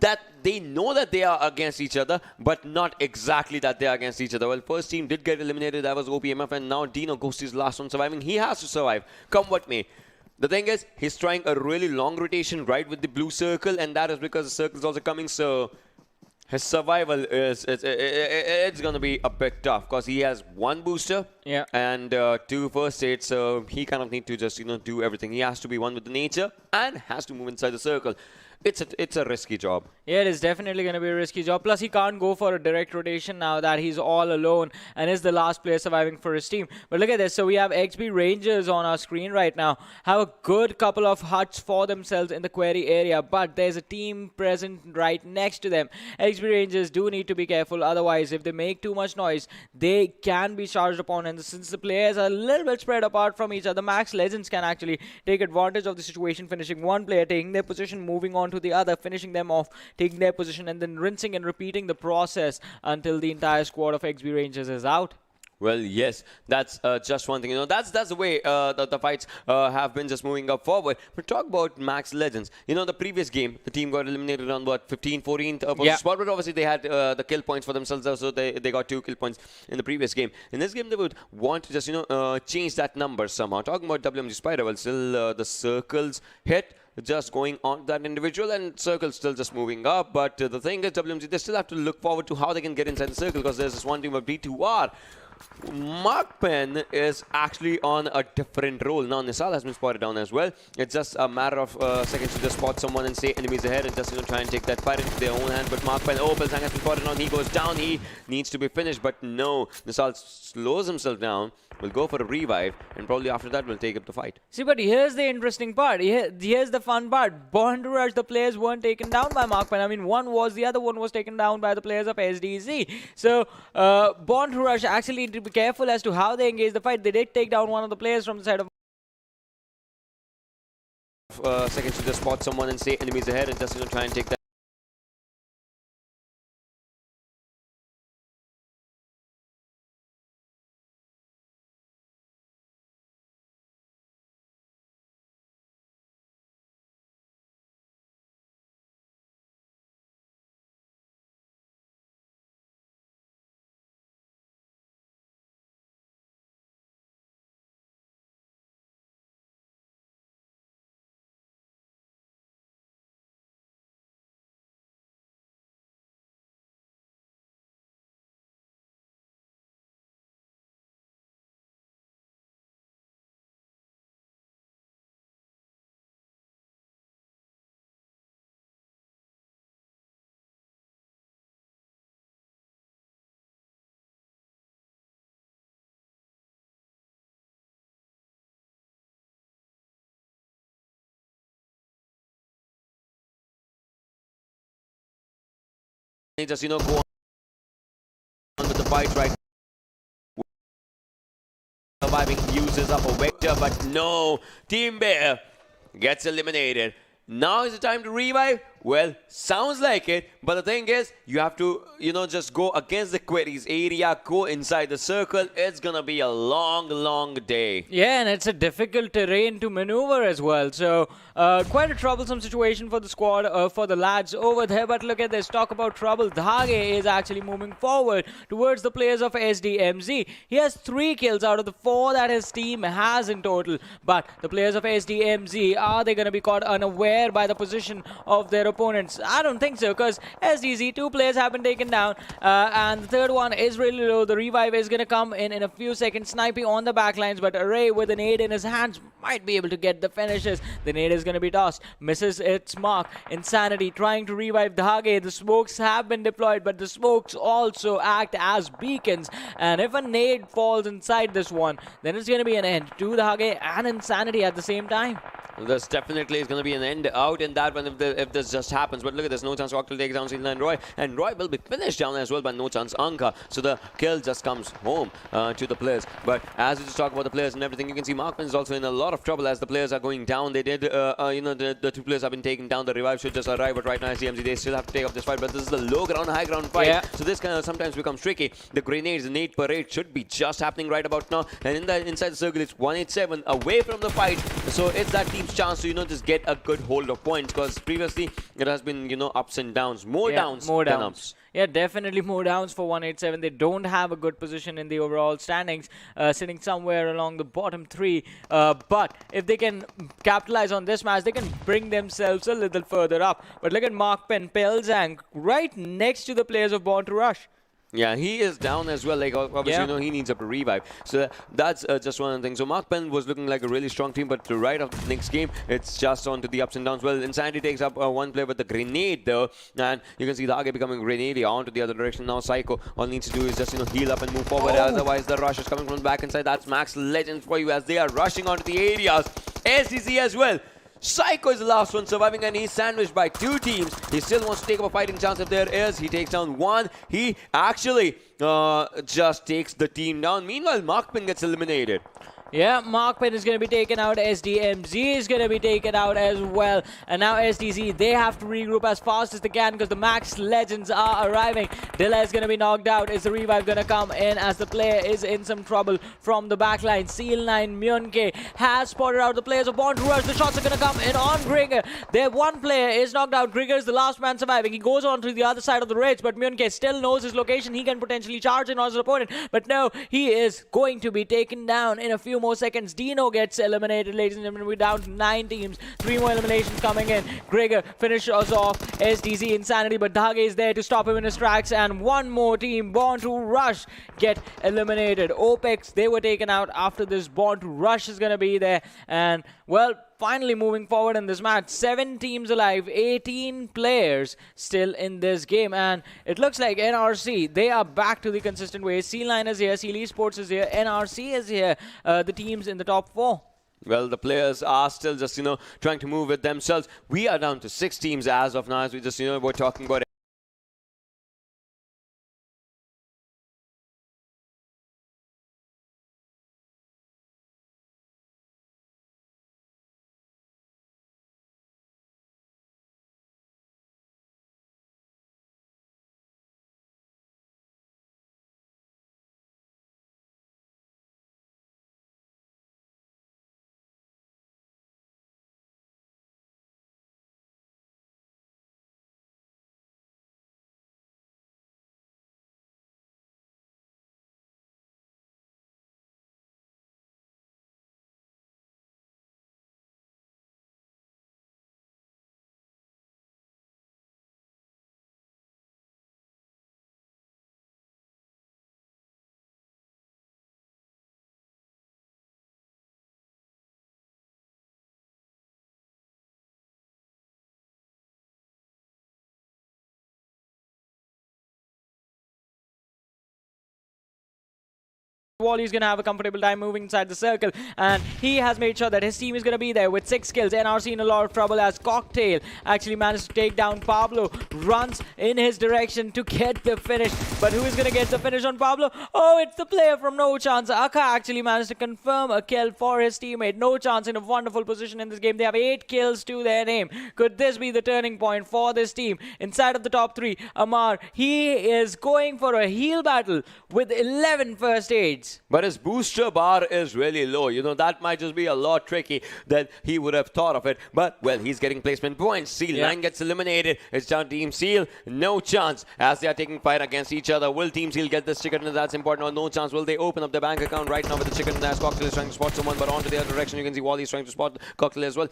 that they know that they are against each other, but not exactly that they are against each other. Well, first team did get eliminated. That was OPMF, and now DENO Ghosty is last one surviving. He has to survive, come what may. The thing is, he's trying a really long rotation right with the blue circle, and that is because the circle is also coming, so his survival is it's going to be a bit tough because he has 1 booster and 2 first aids, so he kind of need to just do everything. He has to be one with the nature and has to move inside the circle. It's a risky job. Yeah, it is definitely going to be a risky job. Plus, he can't go for a direct rotation now that he's all alone and is the last player surviving for his team. But look at this. So we have XB Rangers on our screen right now. Have a good couple of huts for themselves in the query area, but there's a team present right next to them. XB Rangers do need to be careful. Otherwise, if they make too much noise, they can be charged upon. And since the players are a little bit spread apart from each other, MaxLegends can actually take advantage of the situation, finishing one player, taking their position, moving on to the other, finishing them off, taking their position, and then rinsing and repeating the process until the entire squad of XB Rangers is out. Well, yes, that's just one thing. That's the way the fights have been just moving up forward. But talk about MaxLegends. The previous game, the team got eliminated on what, 15th, 14th spot, but obviously they had the kill points for themselves, so they got 2 kill points in the previous game. In this game, they would want to just change that number somehow. Talking about WMG Spider, well, still the circles hit. Just going on that individual, and circle still just moving up. But the thing is, WMG, they still have to look forward to how they can get inside the circle, because there's this one team of B2R MAKPEN is actually on a different role. Now, Nisal has been spotted down as well. It's just a matter of seconds to just spot someone and say enemies ahead and just try and take that fight into their own hands. But MAKPEN, Pilsang has been spotted down. He goes down. He needs to be finished. But no, Nisal slows himself down. Will go for a revive, and probably after that will take up the fight. See, but here's the interesting part. Here's the fun part. Born to Rush, the players weren't taken down by MAKPEN. I mean, the other one was taken down by the players of SDZ. So, Born to Rush actually need to be careful as to how they engage the fight. They did take down one of the players from the side of seconds to just spot someone and say enemies ahead and just try and take that. Just go on with the fight right. Surviving uses up a vector, but no, Team Bear gets eliminated. Now is the time to revive. Well, sounds like it, but the thing is, you have to, just go against the queries area, go inside the circle. It's gonna be a long, long day. Yeah, and it's a difficult terrain to maneuver as well. So, quite a troublesome situation for the squad, for the lads over there. But look at this, talk about trouble. Dhage is actually moving forward towards the players of SDMZ. He has 3 kills out of the 4 that his team has in total. But the players of SDMZ, are they gonna be caught unaware by the position of their opponents? I don't think so, because SDZ, 2 players have been taken down, and the third one is really low. The revive is going to come in a few seconds, sniping on the backlines, but Array with an nade in his hands might be able to get the finishes. The nade is going to be tossed, misses its mark. Insanity trying to revive Dhage. The smokes have been deployed, but the smokes also act as beacons, and if a nade falls inside this one, then it's going to be an end to Dhage and Insanity at the same time. This definitely is going to be an end out in that one if this just happens. But look at this, NoChance Rock will take down Seal9 Roy, and Roy will be finished down as well by NoChance Anka. So the kill just comes home to the players. But as we just talk about the players and everything, you can see MAKPEN is also in a lot of trouble as the players are going down. They did, the 2 players have been taken down. The revive should just arrive, but right now SDMZ, they still have to take up this fight. But this is the low ground, high ground fight. Yeah. So this kind of sometimes becomes tricky. The grenades, the nade parade should be just happening right about now. And inside the circle, it's 187 away from the fight. So it's that team's chance to, just get a good hold of points, because previously it has been, ups and downs. More downs than ups. Yeah, definitely more downs for 187. They don't have a good position in the overall standings, sitting somewhere along the bottom 3. But if they can capitalize on this match, they can bring themselves a little further up. But look at MAKPEN, Pilsang, right next to the players of Born to Rush. Yeah, he is down as well. Like, obviously, he needs a revive. So that's just one of the things. So MAKPEN was looking like a really strong team, but right after the next game, it's just on to the ups and downs. Well, Insanity takes up 1 player with the grenade, though. And you can see the Dhage becoming grenade onto the other direction. Now Psycho, all needs to do is just, heal up and move forward. Otherwise, the rush is coming from the back inside. That's Max Legends for you as they are rushing onto the areas. SDC as well. Psycho is the last one surviving, and he's sandwiched by 2 teams. He still wants to take up a fighting chance if there is. He takes down 1. He actually just takes the team down. Meanwhile, MAKPEN gets eliminated. Yeah, MAKPEN is going to be taken out. SDMZ is going to be taken out as well. And now SDZ, they have to regroup as fast as they can because the Max Legends are arriving. Dilla is going to be knocked out. Is the revive going to come in as the player is in some trouble from the backline? Seal9 Myunke has spotted out the players of Born to Rush. The shots are going to come in on Grigger. Their 1 player is knocked out. Grigger is the last man surviving. He goes on to the other side of the ridge, but Myunke still knows his location. He can potentially charge in on his opponent. But no, he is going to be taken down in a few more seconds. DENO gets eliminated, ladies and gentlemen. We're down to 9 teams. 3 more eliminations coming in. Gregor finishes off SDZ Insanity, but Dhage is there to stop him in his tracks. And one more team, Born to Rush, get eliminated. Opex, they were taken out after this. Born to Rush is going to be there. And, well, finally moving forward in this match, 7 teams alive, 18 players still in this game, and it looks like NRC, they are back to the consistent way. C-Line is here, Seal Esports is here, NRC is here, the teams in the top 4. Well, the players are still just, trying to move with themselves. We are down to 6 teams as of now, as we just, we're talking about. Wally is going to have a comfortable time moving inside the circle, and he has made sure that his team is going to be there with 6 kills. NRC in a lot of trouble as Cocktail actually managed to take down Pablo, runs in his direction to get the finish. But who is going to get the finish on Pablo? Oh, it's the player from NoChance. Aka actually managed to confirm a kill for his teammate. NoChance in a wonderful position in this game. They have 8 kills to their name. Could this be the turning point for this team? Inside of the top 3, Amar, he is going for a heal battle with 11 first aids. But his booster bar is really low. That might just be a lot tricky than he would have thought of it. But, well, he's getting placement points. Seal 9 gets eliminated. It's down Team Seal. No chance as they are taking fight against each other. Will Team Seal get this chicken? That's important. Or no chance. Will they open up their bank account right now with the chicken? As Cocktail is trying to spot someone, but onto the other direction, you can see Wally is trying to spot Cocktail as well.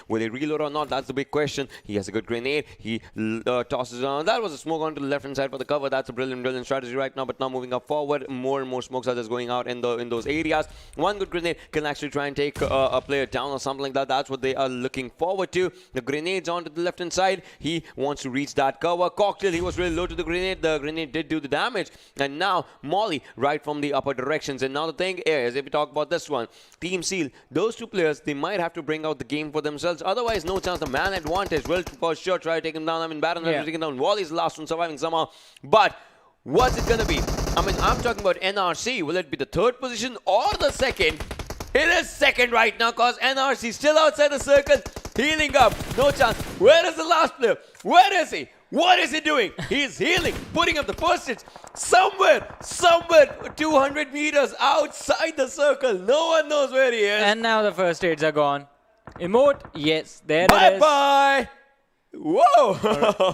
Will he reload or not? That's the big question. He has a good grenade. He tosses on. That was a smoke onto the left-hand side for the cover. That's a brilliant strategy right now. But now moving up forward, more and more smokes are just going out in those areas. One good grenade can actually try and take a player down or something like that. That's what they are looking forward to. The grenades onto the left-hand side. He wants to reach that cover. Cocktail, he was really low to the grenade. The grenade did do the damage. And now Molly right from the upper directions. And now the thing is, if we talk about this one, Team Seal, those 2 players, they might have to bring out the game for themselves. Otherwise, no chance. The man advantage will for sure try to take him down. I mean, Baron has to take him down. Wally's the last one surviving somehow. But what's it gonna be? I mean, I'm talking about NRC. Will it be the 3rd position or the 2nd? It is 2nd right now because NRC still outside the circle, healing up. No chance. Where is the last player? Where is he? What is he doing? He's healing, putting up the first hits somewhere 200 meters outside the circle. No one knows where he is. And now the first aids are gone. Emote, yes, there it is. Bye-bye. Whoa.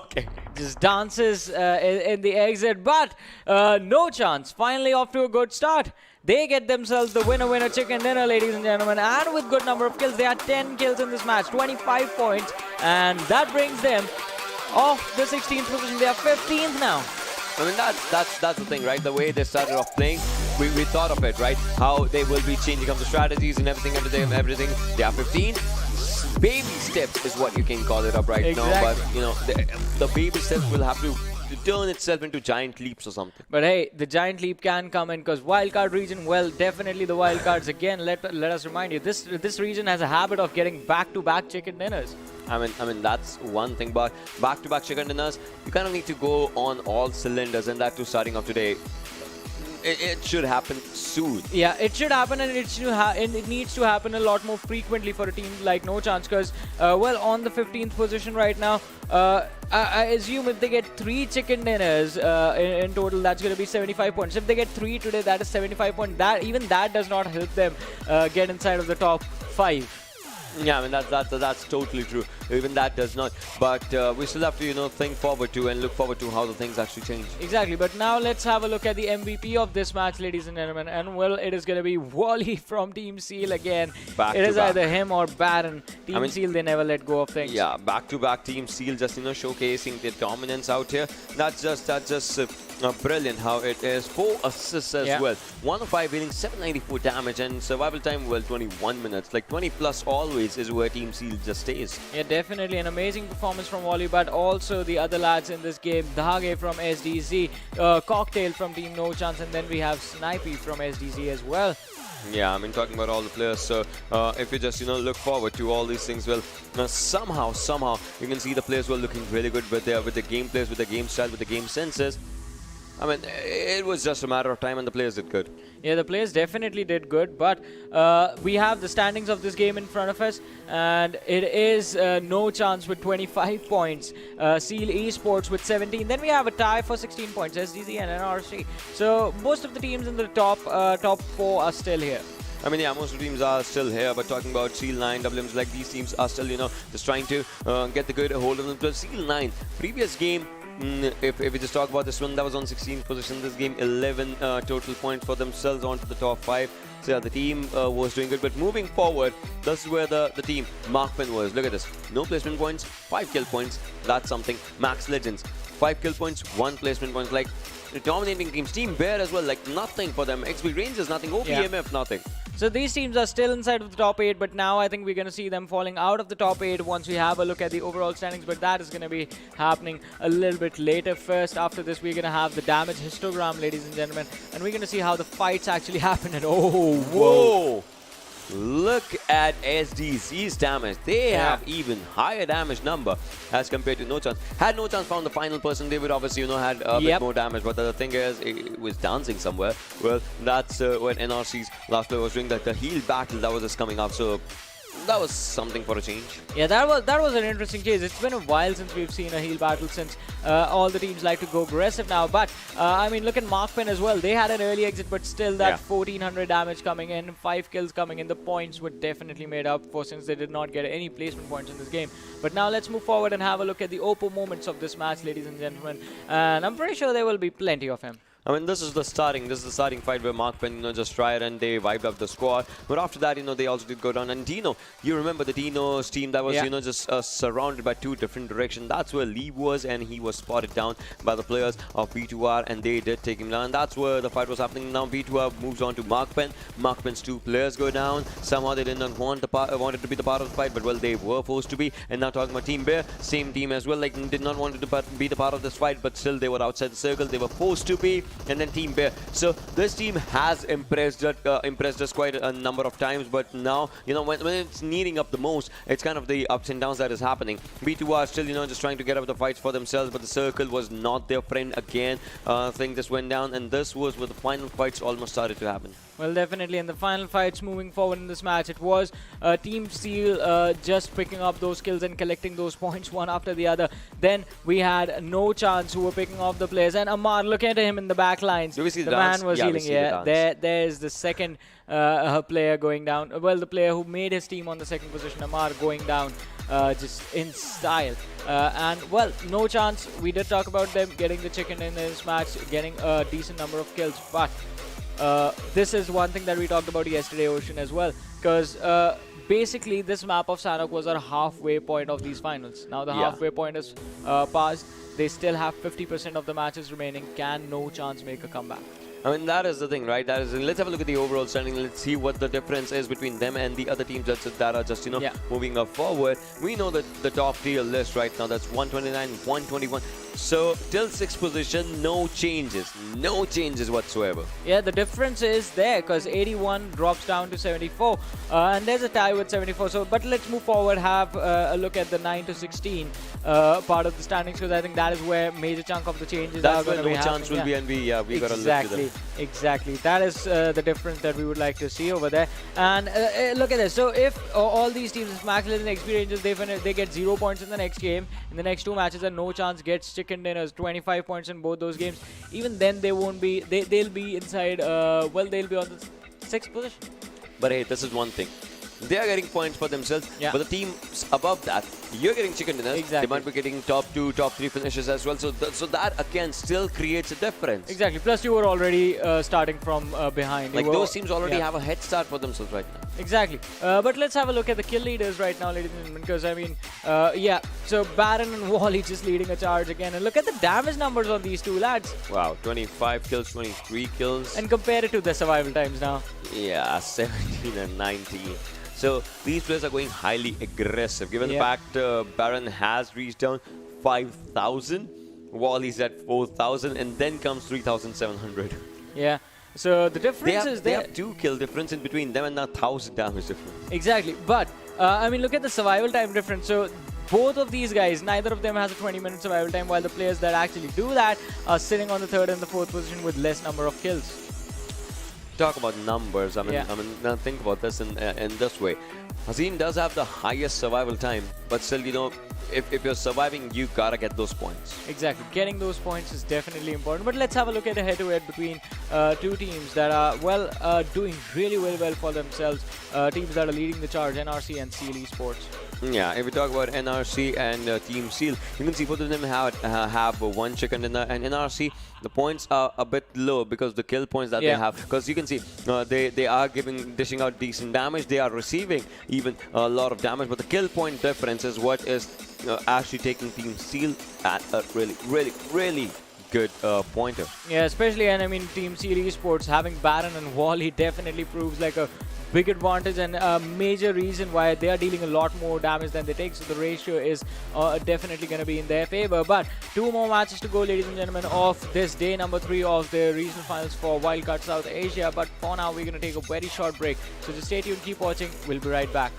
Okay. Just dances in the exit, but no chance. Finally off to a good start. They get themselves the winner chicken dinner, ladies and gentlemen, and with good number of kills. They had 10 kills in this match, 25 points, and that brings them off the 16th position. They are 15th now. I mean, that's the thing, right? The way they started off playing, we thought of it, right? How they will be changing up the strategies and everything. They are 15. Baby steps is what you can call it up right now, but the baby steps will have to turn itself into giant leaps or something. But hey, the giant leap can come in because Wildcard Region, well, definitely the Wildcards again. Let us remind you, this region has a habit of getting back-to-back chicken dinners. I mean that's one thing, but back-to-back chicken dinners, you kind of need to go on all cylinders, and that too starting off today. It should happen soon. Yeah, it should happen, and it needs to happen a lot more frequently for a team like NoChance because, well, on the 15th position right now, I assume if they get 3 chicken dinners in total, that's going to be 75 points. If they get 3 today, that is 75 points. Even that does not help them get inside of the top 5. Yeah, I mean that's totally true. Even that does not. But we still have to think forward to and look forward to how the things actually change. Exactly, but now let's have a look at the MVP of this match, ladies and gentlemen. And well, it is going to be Wally from Team Seal again. It is either him or Baron. Team Seal, they never let go of things. Yeah, back-to-back Team Seal just showcasing their dominance out here. That's just brilliant how it is. 4 assists as well. 1 of 5 hitting, 794 damage, and survival time, well, 21 minutes. Like 20 plus always is where Team Seal just stays. Yeah, definitely an amazing performance from Wally, but also the other lads in this game. Dhage from SDZ, Cocktail from Team NoChance, and then we have Snipey from SDZ as well. Yeah, I mean, talking about all the players, so if you just, look forward to all these things, well, somehow, you can see the players were looking really good with the gameplays, with the game style, with the game senses. I mean, it was just a matter of time and the players did good. Yeah, the players definitely did good, but we have the standings of this game in front of us, and it is NoChance with 25 points, Seal Esports with 17. Then we have a tie for 16 points, SDZ and NRC. So most of the teams in the top 4 are still here. I mean, yeah, most of the teams are still here, but talking about Seal 9, WMs, like these teams are still, just trying to get the good hold of them. But Seal 9, previous game, if we just talk about this one, that was on 16th position. This game, 11 total points for themselves onto the top 5. So yeah, the team was doing good. But moving forward, this is where the team MAKPEN was. Look at this. No placement points, 5 kill points. That's something. Max Legends, 5 kill points, 1 placement points. Like, dominating teams. Team Bear as well, like nothing for them. XP Rangers, nothing. OPMF, nothing. So these teams are still inside of the top 8, but now I think we're going to see them falling out of the top 8 once we have a look at the overall standings. But that is going to be happening a little bit later. First, after this, we're going to have the damage histogram, ladies and gentlemen, and we're going to see how the fights actually happen. And oh, whoa! Look at SDZ's damage. They have even higher damage number as compared to NoChance. Had NoChance found the final person, they would obviously, had a bit more damage. But the thing is, it was dancing somewhere. Well, that's what NRC's last player was doing. The heal battle that was just coming up. So that was something for a change. Yeah, that was an interesting change. It's been a while since we've seen a heal battle, since all the teams like to go aggressive now. But I mean, look at MAKPEN as well. They had an early exit, but still that 1400 damage coming in, 5 kills coming in. The points were definitely made up for, since they did not get any placement points in this game. But now let's move forward and have a look at the OPPO moments of this match, ladies and gentlemen. And I'm pretty sure there will be plenty of him. I mean, this is the starting fight where MAKPEN, just tried and they wiped up the squad. But after that, they also did go down. And DENO, you remember the DENO's team that was, just surrounded by 2 different directions. That's where Lee was, and he was spotted down by the players of B2R, and they did take him down. And that's where the fight was happening. Now B2R moves on to MAKPEN. MAKPEN's 2 players go down. Somehow they did not wanted to be the part of the fight, but well, they were forced to be. And now talking about Team Bear, same team as well. Like, did not want to be the part of this fight, but still they were outside the circle. They were forced to be. And then Team Bear. So this team has impressed us quite a number of times, but now, when it's needing up the most, it's kind of the ups and downs that is happening. B2 are still, just trying to get up the fights for themselves, but the circle was not their friend again. Thing just went down, and this was where the final fights almost started to happen. Well, definitely in the final fights moving forward in this match, it was Team Seal just picking up those kills and collecting those points one after the other. Then we had NoChance who were picking off the players, and Amar, look at him in the back lines. Do we see the man was healing. There's the second player going down. Well, the player who made his team on the second position, Amar, going down just in style. And well, NoChance, we did talk about them getting the chicken in this match, getting a decent number of kills, but this is one thing that we talked about yesterday, Ocean, as well, because basically this map of Sanhok was our halfway point of these finals. Now the halfway point is passed. They still have 50% of the matches remaining. Can NoChance make a comeback? I mean, that is the thing, right? Let's have a look at the overall standing. Let's see what the difference is between them and the other teams that are just, moving up forward. We know that the top tier list right now, that's 129, 121. So, till 6th position, no changes whatsoever. Yeah, the difference is there, because 81 drops down to 74, and there's a tie with 74. So, but let's move forward, have a look at the 9 to 16 part of the standings, because I think that is where major chunk of the changes are going to be happening. That's where NoChance will be, and we got to look to them. Exactly. That is the difference that we would like to see over there. And look at this. So if all these teams, Max Legends, XP Rangers, they get 0 points in the next game, in the next 2 matches, and NoChance gets chicken dinners, 25 points in both those games, even then they won't be, they'll be inside, they'll be on the 6th position. But hey, this is one thing. they are getting points for themselves. Yeah. But the teams above that, you're getting chicken dinners. Exactly. They might be getting top 2, top 3 finishes as well. So, so that again still creates a difference. Exactly. Plus, you were already starting from behind. Like those teams already have a head start for themselves right now. Exactly. But let's have a look at the kill leaders right now, ladies and gentlemen, because I mean, yeah, so Baron and Wally just leading a charge again. And look at the damage numbers on these two lads. Wow, 25 kills, 23 kills. And compare it to the survival times now. Yeah, 17 and 19. So these players are going highly aggressive. Given the fact Baron has reached down 5,000, Wally's at 4,000, and then comes 3,700. Yeah. So the difference is they there. have 2 kill difference in between them and now 1,000 damage difference. Exactly. But I mean, look at the survival time difference. So both of these guys, neither of them has a 20-minute survival time, while the players that actually do that are sitting on the 3rd and the 4th position with less number of kills. Talk about numbers. I mean, now think about this in this way. Hazim does have the highest survival time, but still, you know, if you're surviving, you gotta get those points. Exactly. Getting those points is definitely important. But let's have a look at a head-to-head between two teams that are, well, doing really well for themselves. Teams that are leading the charge, NRC and Seal Esports. Yeah, if we talk about NRC and Team Seal, you can see both of them have one chicken dinner, and NRC, the points are a bit low because the kill points that they have. Because you can see they are dishing out decent damage, they are receiving even a lot of damage, but the kill point difference is what is actually taking Team Seal at a really good pointer. Yeah, especially, and I mean, Team Seal Esports having Baron and Wally definitely proves like a big advantage and a major reason why they are dealing a lot more damage than they take. So the ratio is definitely going to be in their favor. But 2 more matches to go, ladies and gentlemen, of this day number 3 of the regional finals for Wildcard South Asia. But for now, we're going to take a very short break. So just stay tuned, keep watching. We'll be right back.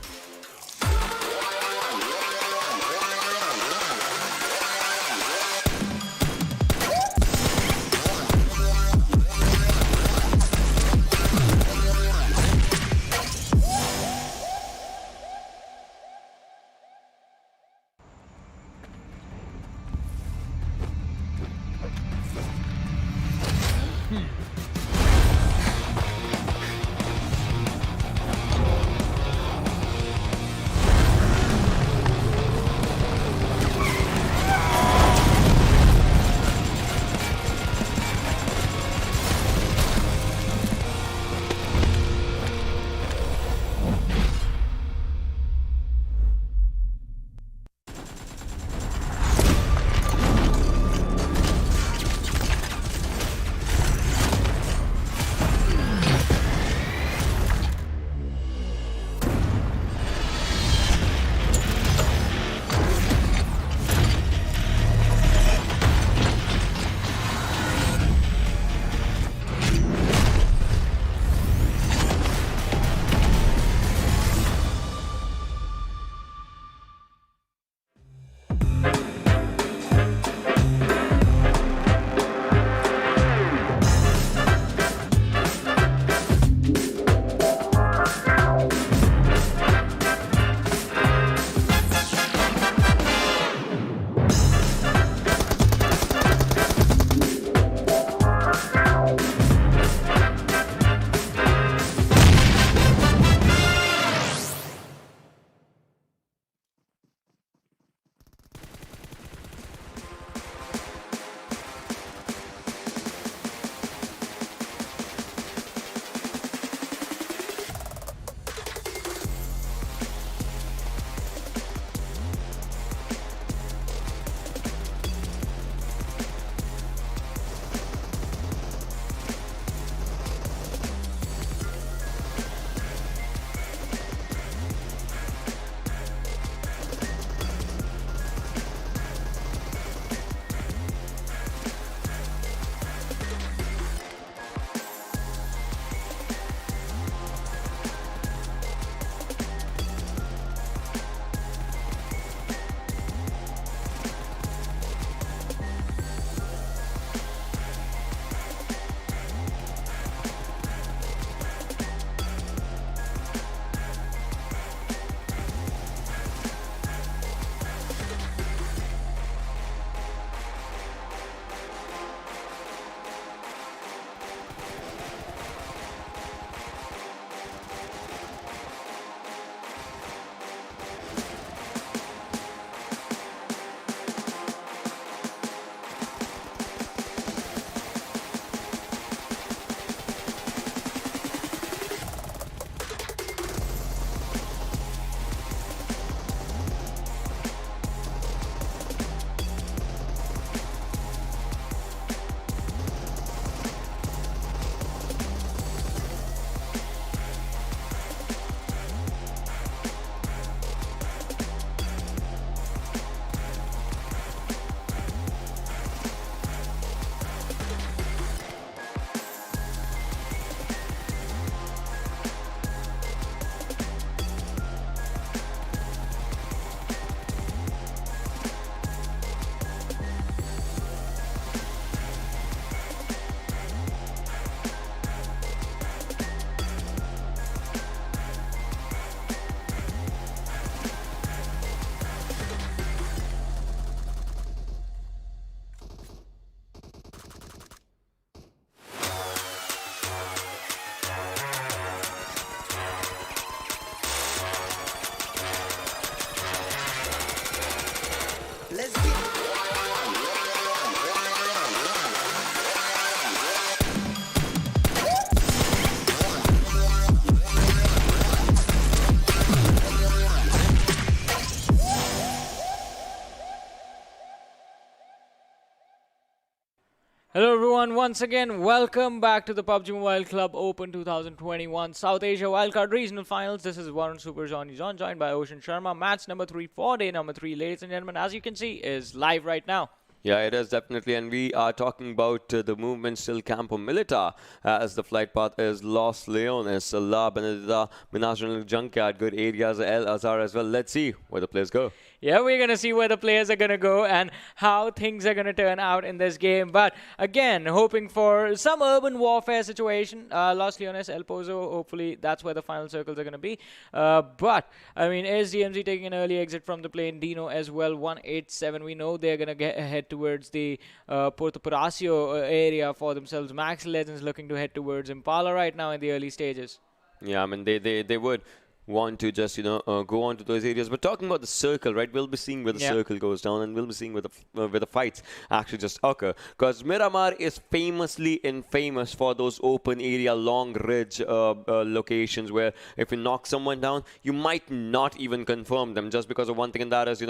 everyone, once again, welcome back to the PUBG Mobile Club Open 2021 South Asia Wildcard Regional Finals. This is Warren Super Johnny John, joined by Ocean Sharma. Match number 3 for day number 3, ladies and gentlemen, as you can see, is live right now. Yeah, it is definitely, and we are talking about the movement still Campo Militar as the flight path is Los Leones, La Benedita, Minational Junkyard, good areas, El Azhar as well. Let's see where the players go. Yeah, we're going to see where the players are going to go and how things are going to turn out in this game. But again, hoping for some urban warfare situation. Los Leones, El Pozo, hopefully that's where the final circles are going to be. But, I mean, SDMZ taking an early exit from the plane. DENO as well, 187. We know they're going to head towards the Porto Palacio area for themselves. MAKPEN looking to head towards Impala right now in the early stages. Yeah, I mean, they would want to just, go on to those areas. But talking about the circle, right, we'll be seeing where the circle goes down, and we'll be seeing where the fights actually just occur. Because Miramar is famously infamous for those open area, long ridge locations where if you knock someone down, you might not even confirm them just because of one thing, and that is,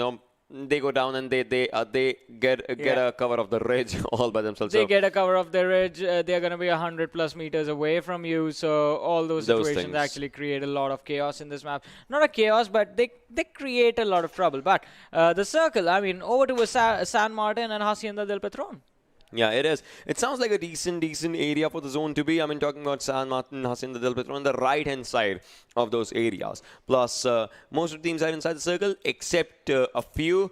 they go down and they get a cover of the ridge all by themselves. They get a cover of the ridge. They're going to be 100+ meters away from you. So all those situations actually create a lot of chaos in this map. Not a chaos, but they create a lot of trouble. But the circle, I mean, over to San Martin and Hacienda del Patron. Yeah, it is. It sounds like a decent area for the zone to be. I mean, talking about San Martin, Hacienda del Patron, on the right-hand side of those areas. Plus, most of the teams are inside the circle, except a few.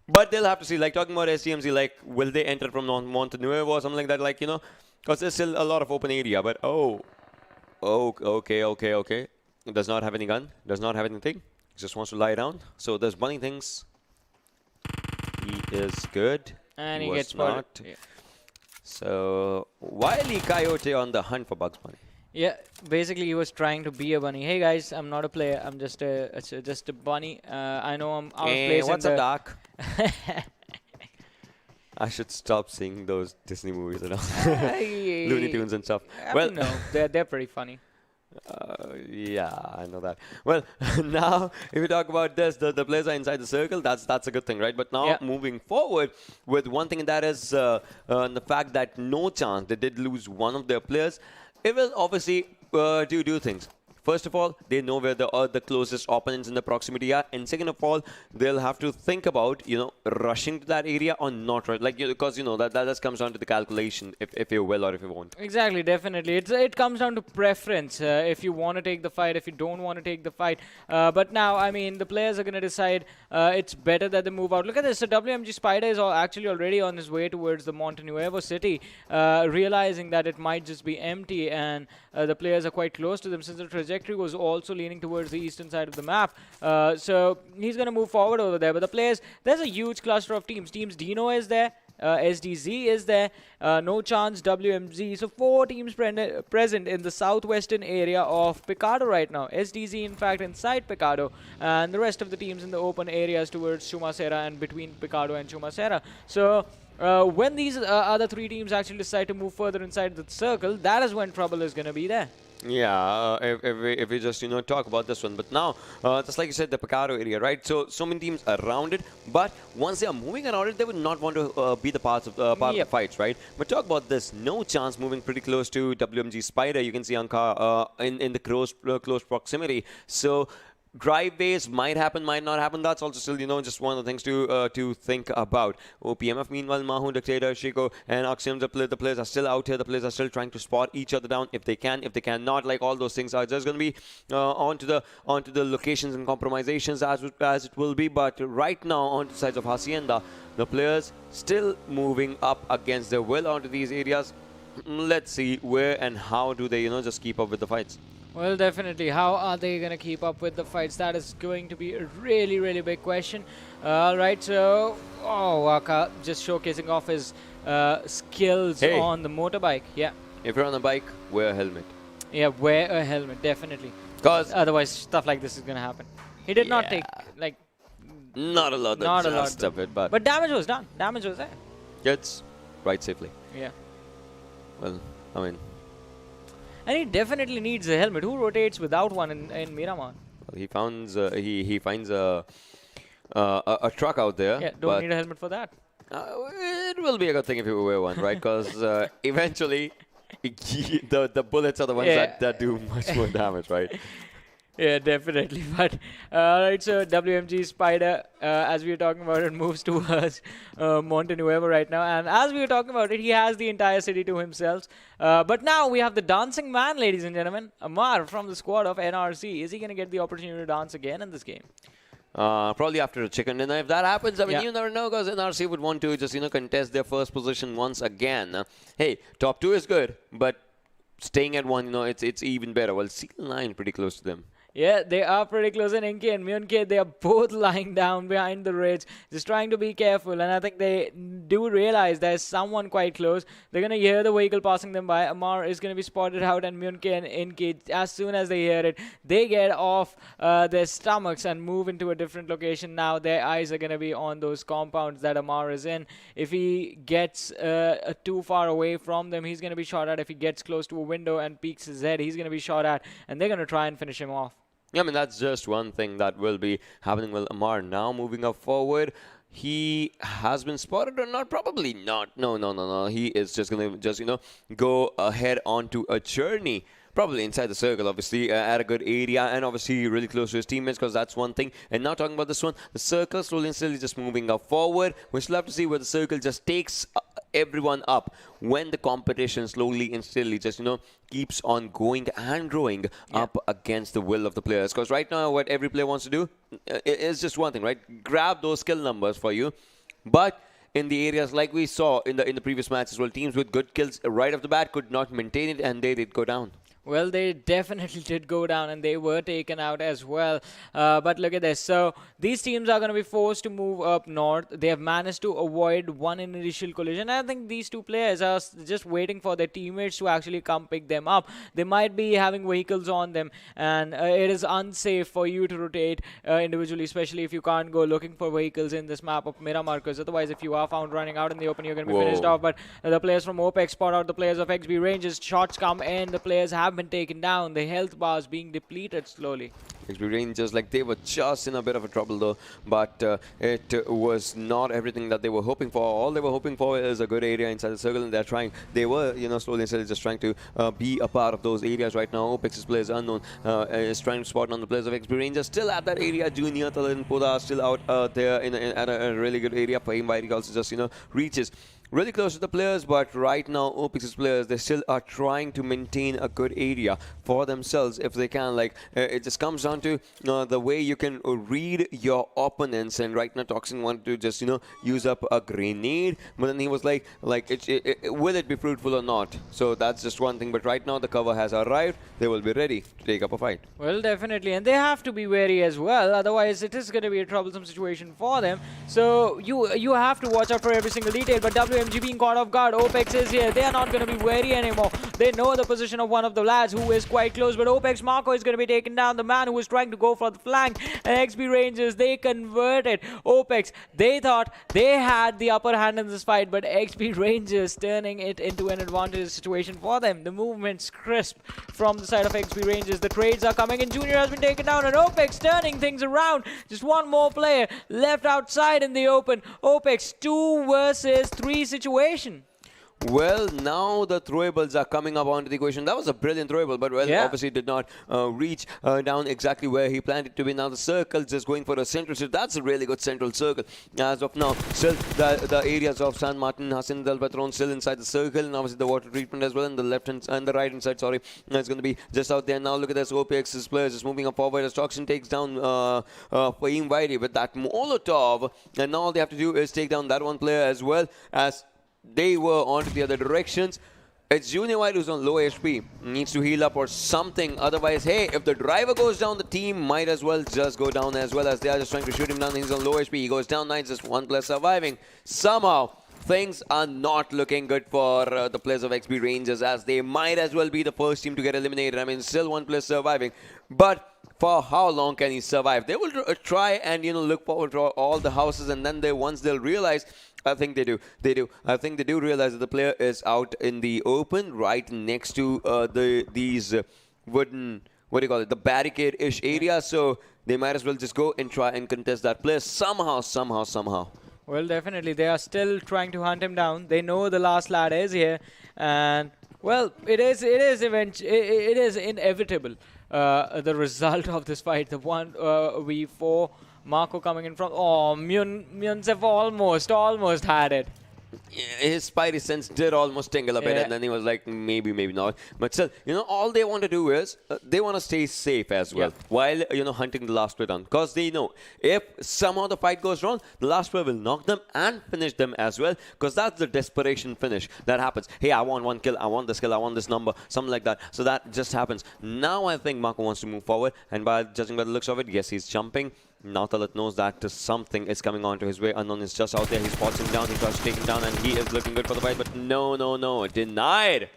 But they'll have to see. Like, talking about SDMZ, like, will they enter from Monte Nuevo or something like that? Like, because there's still a lot of open area. But, okay. It does not have any gun. Does not have anything. Just wants to lie down. So, there's bunny things. He is good. And he gets spotted. Yeah. So, Wily Coyote on the hunt for Bugs Bunny. Yeah, basically he was trying to be a bunny. Hey guys, I'm not a player. I'm just a bunny. I know I'm out of place. What's up, Doc? I should stop seeing those Disney movies and all. Looney Tunes and stuff. Well, no, they're pretty funny. Yeah, I know that. Well, now if we talk about this, the players are inside the circle. That's a good thing, right? But now moving forward with one thing, and that is the fact that NoChance, they did lose one of their players. It will obviously do things. First of all, they know where the closest opponents in the proximity are, and second of all, they'll have to think about rushing to that area or not, right? Like, because that just comes down to the calculation if you will or if you won't. Exactly, definitely. It comes down to preference. If you want to take the fight, if you don't want to take the fight. But now, I mean, the players are going to decide it's better that they move out. Look at this. So WMG Spider is actually already on his way towards the Monte Nuevo city, realizing that it might just be empty, and the players are quite close to them since the trajectory was also leaning towards the eastern side of the map. So he's going to move forward over there. But the players, there's a huge cluster of teams. Teams DENO is there. SDZ is there. NoChance, WMZ. So 4 teams present in the southwestern area of Picado right now. SDZ, in fact, inside Picado. And the rest of the teams in the open areas towards Chumacera and between Picado and Chumacera. So when these other 3 teams actually decide to move further inside the circle, that is when trouble is going to be there. Yeah, if we just talk about this one, but now just like you said, the Picado area, right? So many teams around it, but once they are moving around it, they would not want to be the part of the fights, right? But talk about this, NoChance moving pretty close to WMG Spider. You can see Anka in the close proximity. So driveways might happen, might not happen. That's also still, just one of the things to think about. OPMF, meanwhile, Mahu, Dictator, Shiko, and Axiom, the players are still out here. The players are still trying to spot each other down if they can. If they cannot, like, all those things are just going to be onto the locations and compromisations as it will be. But right now, on the sides of Hacienda, the players still moving up against their will onto these areas. Let's see where and how do they, just keep up with the fights. Well, definitely. How are they going to keep up with the fights? That is going to be a really, really big question. All right, so Waka just showcasing off his skills on the motorbike. Yeah. If you're on a bike, wear a helmet. Yeah, wear a helmet, definitely. Because otherwise, stuff like this is going to happen. He did not take, like... Not a lot of it, but damage was done. Damage was there. Gets right safely. Yeah. Well, I mean... And he definitely needs a helmet. Who rotates without one in Miramar? Well, he finds a truck out there. Yeah, don't need a helmet for that. It will be a good thing if you wear one, right? Because eventually, the bullets are the ones that do much more damage, right? Yeah, definitely. But alright, so WMG Spider, as we were talking about it, moves towards Montenuevo right now. And as we were talking about it, he has the entire city to himself. But now we have the dancing man, ladies and gentlemen. Amar from the squad of NRC. Is he going to get the opportunity to dance again in this game? Probably after a chicken dinner. If that happens, I mean, you never know, because NRC would want to just, contest their first position once again. Hey, top 2 is good, but staying at 1, it's even better. Well, CL9 pretty close to them. Yeah, they are pretty close. And Inke and Myunke, they are both lying down behind the ridge, just trying to be careful. And I think they do realize there's someone quite close. They're going to hear the vehicle passing them by. Amar is going to be spotted out, and Myunke and Inke, as soon as they hear it, they get off their stomachs and move into a different location. Now their eyes are going to be on those compounds that Amar is in. If he gets too far away from them, he's going to be shot at. If he gets close to a window and peeks his head, he's going to be shot at. And they're going to try and finish him off. Yeah, I mean, that's just one thing that will be happening with Amar. Now, moving up forward, he has been spotted or not? Probably not. No. He is just going to go ahead onto a journey. Probably inside the circle, obviously, at a good area, and obviously really close to his teammates, because that's one thing. And now talking about this one, the circle slowly and steadily just moving up forward. We still have to see where the circle just takes everyone up when the competition slowly and steadily just, keeps on going and growing up against the will of the players. Because right now, what every player wants to do is just one thing, right? Grab those kill numbers for you. But in the areas like we saw in the previous matches, well, teams with good kills right off the bat could not maintain it, and they did go down. Well, they definitely did go down, and they were taken out as well. But look at this. So these teams are going to be forced to move up north. They have managed to avoid one initial collision. I think these two players are just waiting for their teammates to actually come pick them up. They might be having vehicles on them, and it is unsafe for you to rotate individually, especially if you can't go looking for vehicles in this map of Miramar, because otherwise, if you are found running out in the open, you're going to be finished off. But the players from Opex spot out the players of XB Ranges. Shots come in. The players have been taken down. The health bars being depleted slowly. XB Rangers, like, they were just in a bit of a trouble though, but it was not everything that they were hoping for. All they were hoping for is a good area inside the circle, and they were slowly and steadily just trying to be a part of those areas right now. Opex's players unknown is trying to spot on the players of XB Rangers, still at that area. Junior, Talal and Poda still out there at a really good area. Fahim Bairi also just reaches really close to the players, but right now Opex's players, they still are trying to maintain a good area for themselves if they can. Like, it just comes down to the way you can read your opponents. And right now Toxin wanted to just use up a grenade, but then he was like will it be fruitful or not? So that's just one thing. But right now the cover has arrived. They will be ready to take up a fight. Well, definitely, and they have to be wary as well, otherwise it is going to be a troublesome situation for them. So you have to watch out for every single detail. But WMG being caught off guard. Opex is here. They are not going to be wary anymore. They know the position of one of the lads who is quite close, but Opex Marco is going to be taken down. The man who was trying to go for the flank. And XB Rangers, they converted. Opex, they thought they had the upper hand in this fight, but XB Rangers turning it into an advantageous situation for them. The movement's crisp from the side of XB Rangers. The trades are coming in. Junior has been taken down, and Opex turning things around. Just one more player left outside in the open. Opex 2 versus 3 situation. Well, now the throwables are coming up onto the equation. That was a brilliant throwable, but obviously did not reach down exactly where he planned it to be. Now the circle just going for a central shift. That's a really good central circle as of now. Still, the areas of San Martin, Hassan Del Patron still inside the circle, and obviously the water treatment as well, and the left hand and the right hand side, sorry, it's going to be just out there. Now look at this, OPX's players just moving up forward as Toxin takes down Fahim Bairi with that Molotov, and now all they have to do is take down that one player as well, as they were onto the other directions. It's Junior White who's on low HP. Needs to heal up or something. Otherwise, hey, if the driver goes down, the team might as well just go down as well, as they are just trying to shoot him down. He's on low HP. He goes down 9, just one player surviving. Somehow, things are not looking good for the players of XB Rangers, as they might as well be the first team to get eliminated. I mean, still one player surviving. But for how long can he survive? They will try and, look forward to all the houses, and then once they'll realize, I think they do. I think they do realize that the player is out in the open, right next to these wooden, the barricade-ish area. So they might as well just go and try and contest that player somehow. Well, definitely. They are still trying to hunt him down. They know the last lad is here. And, well, it is inevitable, the result of this fight. The 1v4, Marco coming in from... Oh, Myunsef almost had it. His spidey sense did almost tingle a bit, and then he was like, maybe, maybe not. But still, all they want to do is they want to stay safe as well while, hunting the last player down. Because they know if somehow the fight goes wrong, the last player will knock them and finish them as well. Because that's the desperation finish that happens. Hey, I want 1 kill, I want this kill, I want this number, something like that. So that just happens. Now I think Marco wants to move forward, and judging by the looks of it, yes, he's jumping. Now Talat knows that something is coming onto his way. Unknown is just out there. He spots him down. He tries to take him down, and he is looking good for the fight. But no. Denied.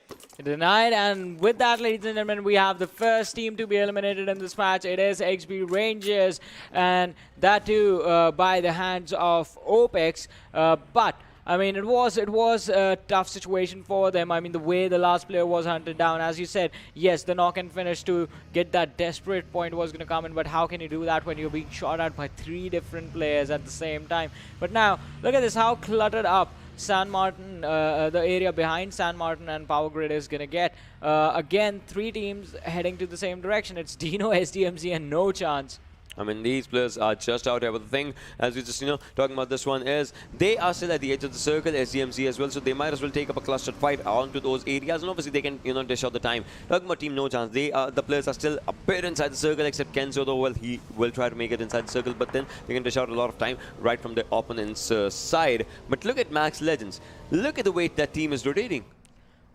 Denied. And with that, ladies and gentlemen, we have the first team to be eliminated in this match. It is XB Rangers, and that too by the hands of Opex. But I mean, it was a tough situation for them. I mean, the way the last player was hunted down, as you said, yes, the knock and finish to get that desperate point was going to come in, but how can you do that when you're being shot at by 3 different players at the same time? But now, look at this, how cluttered up San Martin, the area behind San Martin and Power Grid is going to get. Again, 3 teams heading to the same direction. It's DENO, SDMZ, and NoChance. I mean, these players are just out here. But the thing, as we just, talking about this one is, they are still at the edge of the circle, SDMZ as well, so they might as well take up a clustered fight onto those areas, and obviously they can, dish out the time. Talking about Team NoChance, the players are still a bit inside the circle, except Kenzo, though, well, he will try to make it inside the circle, but then they can dish out a lot of time right from the opponent's side. But look at MaxLegends. Look at the way that team is rotating.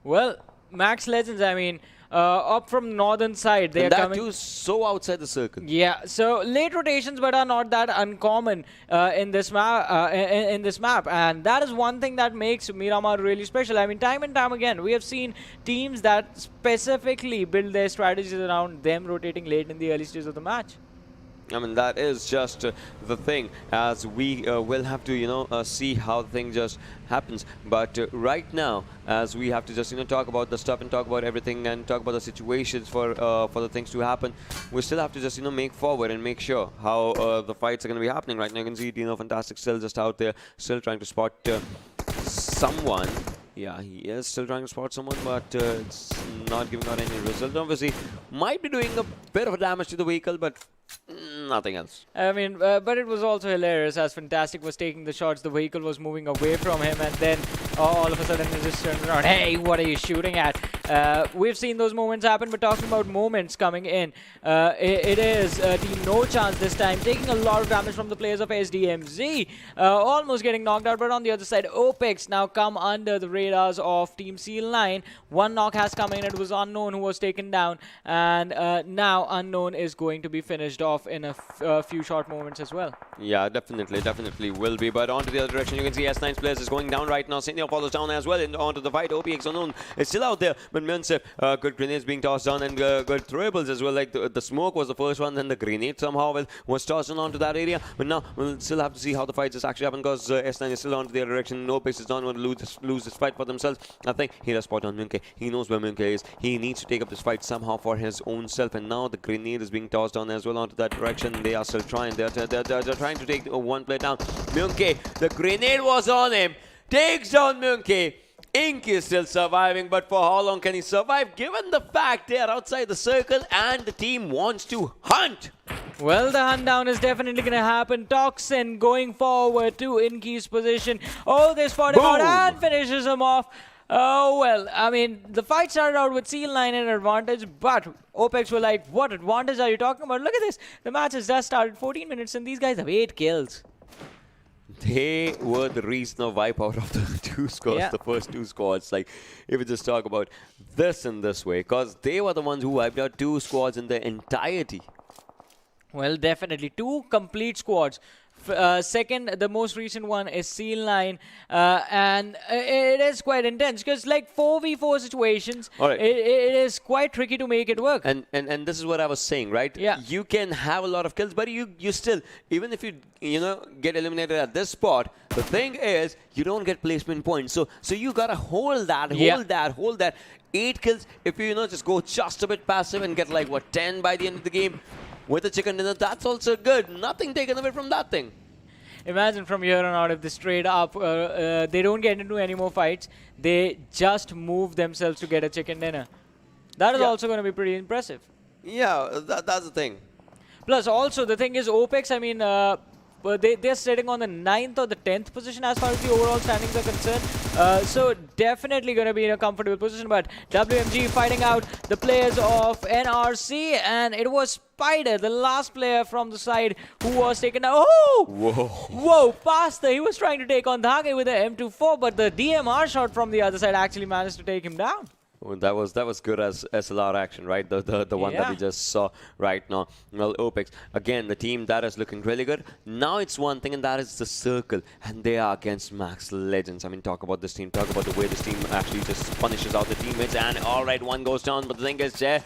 Well, MaxLegends, I mean, up from northern side, they are coming. Too so outside the circle. Yeah, so late rotations, but are not that uncommon in this map. And that is one thing that makes Miramar really special. I mean, time and time again, we have seen teams that specifically build their strategies around them rotating late in the early stages of the match. I mean, that is just the thing, as we will have to, see how the thing just happens. But right now, as we have to just, talk about the stuff and talk about everything and talk about the situations for the things to happen, we still have to just, make forward and make sure how the fights are going to be happening. Right now, you can see DENO Fantastic still just out there, still trying to spot someone. Yeah, he is still trying to spot someone, but it's not giving out any result. Obviously, might be doing a bit of damage to the vehicle, but nothing else. I mean, but it was also hilarious as Fantastic was taking the shots. The vehicle was moving away from him, and then all of a sudden it just turned around. Hey, what are you shooting at? We've seen those moments happen, but talking about moments coming in, it is Team NoChance this time, taking a lot of damage from the players of SDMZ, almost getting knocked out, but on the other side, Opex now come under the radars of Team Seal9. 1 knock has come in. It was Unknown who was taken down, and now Unknown is going to be finished off in a few short moments as well. Yeah, definitely will be. But on to the other direction, you can see S9's players is going down right now. Senior follows down as well onto the fight. OPX Unknown is still out there, but Myunsef, good grenades being tossed down and good throwables as well. Like the smoke was the first one, then the grenade somehow was tossed onto that area. But now we'll still have to see how the fight just actually happen, because S9 is still onto the other direction. OPX is not going to lose this fight for themselves. I think he does spot on Myunke. He knows where Myunke is. He needs to take up this fight somehow for his own self. And now the grenade is being tossed down as well onto that direction. They are still trying. They're trying to take 1 player down. Myunke, the grenade was on him. Takes down Myunke. Ink is still surviving, but for how long can he survive, given the fact they are outside the circle and the team wants to hunt? Well, the hunt down is definitely going to happen. Toxin going forward to Inky's position. Oh, they spot him out and finishes him off. Oh, well, I mean, the fight started out with Seal9 in advantage, but Opex were like, what advantage are you talking about? Look at this. The match has just started 14 minutes and these guys have 8 kills. They were the reason of wipeout of the 2 squads, the first 2 squads. Like, if we just talk about this in this way, because they were the ones who wiped out 2 squads in their entirety. Well, definitely 2 complete squads. Second, the most recent one is Seal9, and it is quite intense because, like 4v4 situations, it is quite tricky to make it work. And this is what I was saying, right? Yeah. You can have a lot of kills, but you still, even if you get eliminated at this spot, the thing is you don't get placement points. So you gotta hold that, hold that. 8 kills. If you just go just a bit passive and get like 10 by the end of the game. With a chicken dinner, that's also good. Nothing taken away from that thing. imagine from here on out if they straight up, they don't get into any more fights, they just move themselves to get a chicken dinner. That is also going to be pretty impressive. Yeah, that's the thing. Plus, also, the thing is, Opex, I mean, they're sitting on the 9th or the 10th position as far as the overall standings are concerned. So, definitely going to be in a comfortable position. But WMG fighting out the players of NRC, and it was Spider, the last player from the side, who was taken out. Oh! Whoa. Whoa, Pasta, he was trying to take on Dhage with an M24, but the DMR shot from the other side actually managed to take him down. Well, that was good as SLR action, right? The one that we just saw right now. Well, Opex, again, the team that is looking really good. Now it's one thing, and that is the circle. And they are against Max Legends. I mean, talk about this team. Talk about the way this team actually just punishes out the teammates. And all right, one goes down. But the thing is, Jay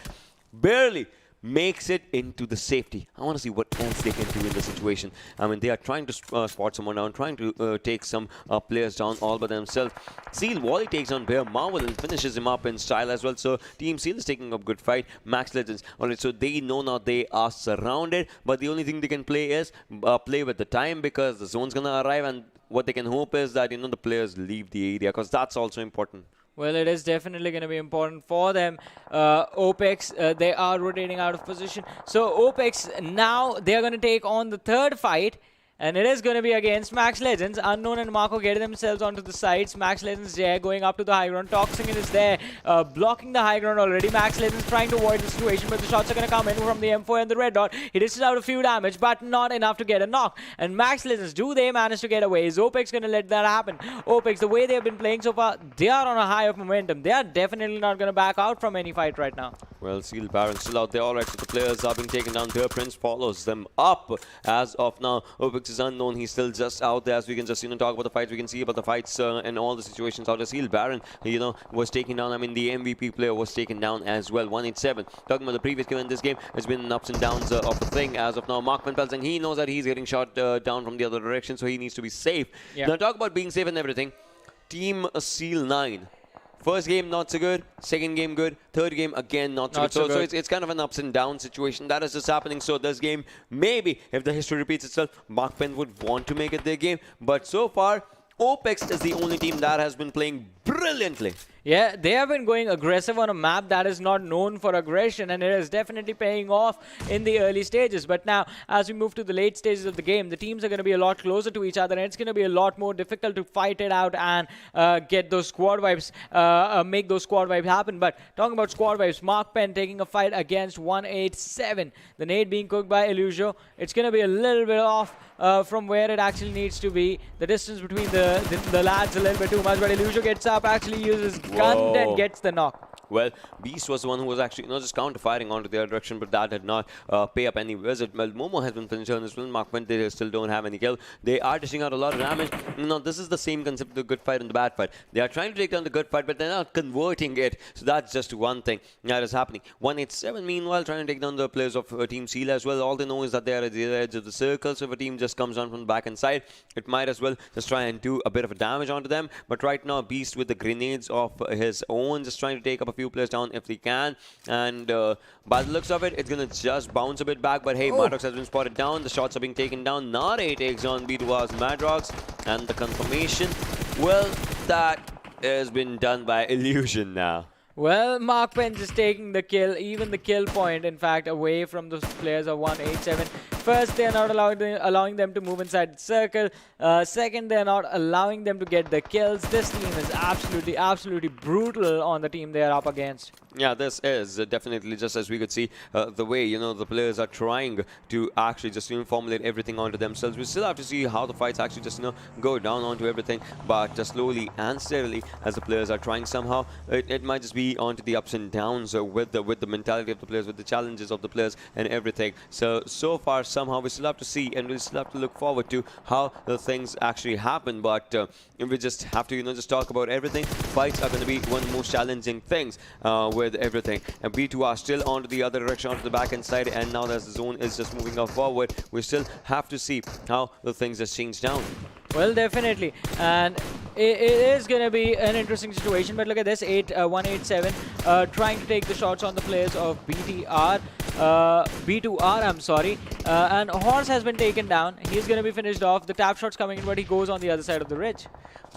barely makes it into the safety. I want to see what else they can do in the situation. I mean, they are trying to spot someone down, trying to take some players down all by themselves. Seal Wally takes on Bear Marvel and finishes him up in style as well. So Team Seal is taking a good fight. Max Legends, alright, so they know now they are surrounded, but the only thing they can play is play with the time, because the zone's gonna arrive, and what they can hope is that, you know, the players leave the area, because that's also important. Well, it is definitely going to be important for them. Opex, they are rotating out of position. So Opex, now they are going to take on the third fight. And it is going to be against Max Legends. Unknown and Marco get themselves onto the sides. Max Legends there going up to the high ground. Toxin is there blocking the high ground already. Max Legends trying to avoid the situation, but the shots are going to come in from the M4 and the red dot. He dishes out a few damage, but not enough to get a knock. And Max Legends, do they manage to get away? Is Opex going to let that happen? Opex, the way they have been playing so far, they are on a high of momentum. They are definitely not going to back out from any fight right now. Well, Seal Baron still out there. Alright, so the players are being taken down. Their Prince follows them up as of now. Opex is unknown. He's still just out there, as we can just, you know, talk about the fights. We can see about the fights and all the situations out there. Seal Baron, you know, was taken down. I mean, the MVP player was taken down as well. 187. Talking about the previous game in this game, it's been ups and downs of the thing as of now. MAKPEN tells him he knows that he's getting shot down from the other direction, so he needs to be safe. Yeah. Now, talk about being safe and everything. Team Seal 9. First game, not so good. Second game, good. Third game, again, not so good. So it's kind of an ups and downs situation. That is just happening. So this game, maybe, if the history repeats itself, MAKPEN would want to make it their game. But so far, Opex is the only team that has been playing brilliantly. Yeah, they have been going aggressive on a map that is not known for aggression, and it is definitely paying off in the early stages. But now, as we move to the late stages of the game, the teams are going to be a lot closer to each other, and it's going to be a lot more difficult to fight it out and get those squad vibes, make those squad vibes happen. But talking about squad vibes, MAKPEN taking a fight against 187. The nade being cooked by Illusio. It's going to be a little bit off from where it actually needs to be. The distance between the lads a little bit too much, but Illusio gets up, actually uses gun and gets the knock. Well, Beast was the one who was actually not just counter-firing onto their direction, but that did not pay up any visit. Well, Momo has been finished on this one. MAKPEN, they still don't have any kill. They are dishing out a lot of damage. Now, this is the same concept of the good fight and the bad fight. They are trying to take down the good fight, but they're not converting it. So that's just one thing that is happening. 187, meanwhile, trying to take down the players of Team Seal as well. All they know is that they are at the edge of the circle. So if a team just comes on from the back and side, it might as well just try and do a bit of a damage onto them. But right now, Beast with the grenades of his own, just trying to take up a few players down if they can, and by the looks of it, it's gonna just bounce a bit back. But hey, Madrox has been spotted down. The shots are being taken down. Nare takes on B2R's Madrox, and the confirmation, well, that has been done by Illusion now. Well, MAKPEN just taking the kill, even the kill point, in fact, away from those players of 187. First, they are not allowing them to move inside the circle. Second, they are not allowing them to get the kills. This team is absolutely brutal on the team they are up against. Yeah, this is definitely, just as we could see, the way, you know, the players are trying to actually just, you know, formulate everything onto themselves. We still have to see how the fights actually just, you know, go down onto everything, but just slowly and steadily, as the players are trying somehow, it might just be onto the ups and downs with the mentality of the players, with the challenges of the players and everything. So far, somehow, we still have to see, and we still have to look forward to how the things actually happen. But we just have to, you know, just talk about everything. Fights are going to be one of the most challenging things with everything. And B2 are still onto the other direction, onto the back end side, and now as the zone is just moving up forward, we still have to see how the things just change down. Well, definitely. And it is going to be an interesting situation. But look at this, 187 trying to take the shots on the players of B2R, I'm sorry. And Horse has been taken down. He's going to be finished off. The tap shot's coming in, but he goes on the other side of the ridge.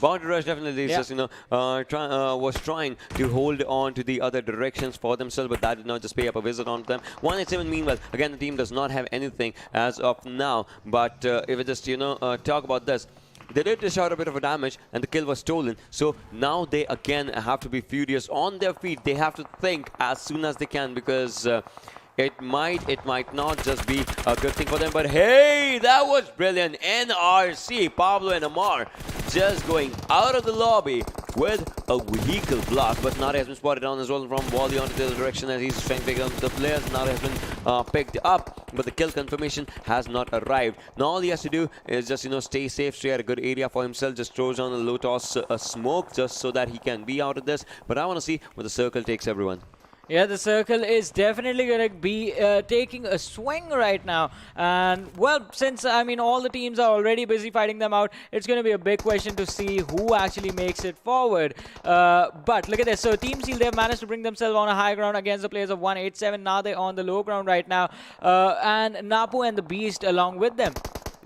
Boundary Rush definitely is just, was trying to hold on to the other directions for themselves, but that did not just pay up a visit on them. 187, meanwhile, again, the team does not have anything as of now, but if we just, talk about this, they did dish out a bit of a damage and the kill was stolen. So now they again have to be furious on their feet. They have to think as soon as they can, because it might not just be a good thing for them. But hey, that was brilliant. NRC, Pablo and Amar, just going out of the lobby with a vehicle block. But Nare has been spotted down as well from Wally onto the other direction as he's trying to pick up the players. Nare has been picked up, but the kill confirmation has not arrived. Now all he has to do is just, stay safe, stay at a good area for himself. Just throws on a low toss smoke just so that he can be out of this. But I want to see where the circle takes everyone. Yeah, the circle is definitely going to be taking a swing right now. And, well, since, all the teams are already busy fighting them out, it's going to be a big question to see who actually makes it forward. But look at this. So, Team Seal, they've managed to bring themselves on a high ground against the players of 187. Now they're on the low ground right now. And Napu and the Beast along with them.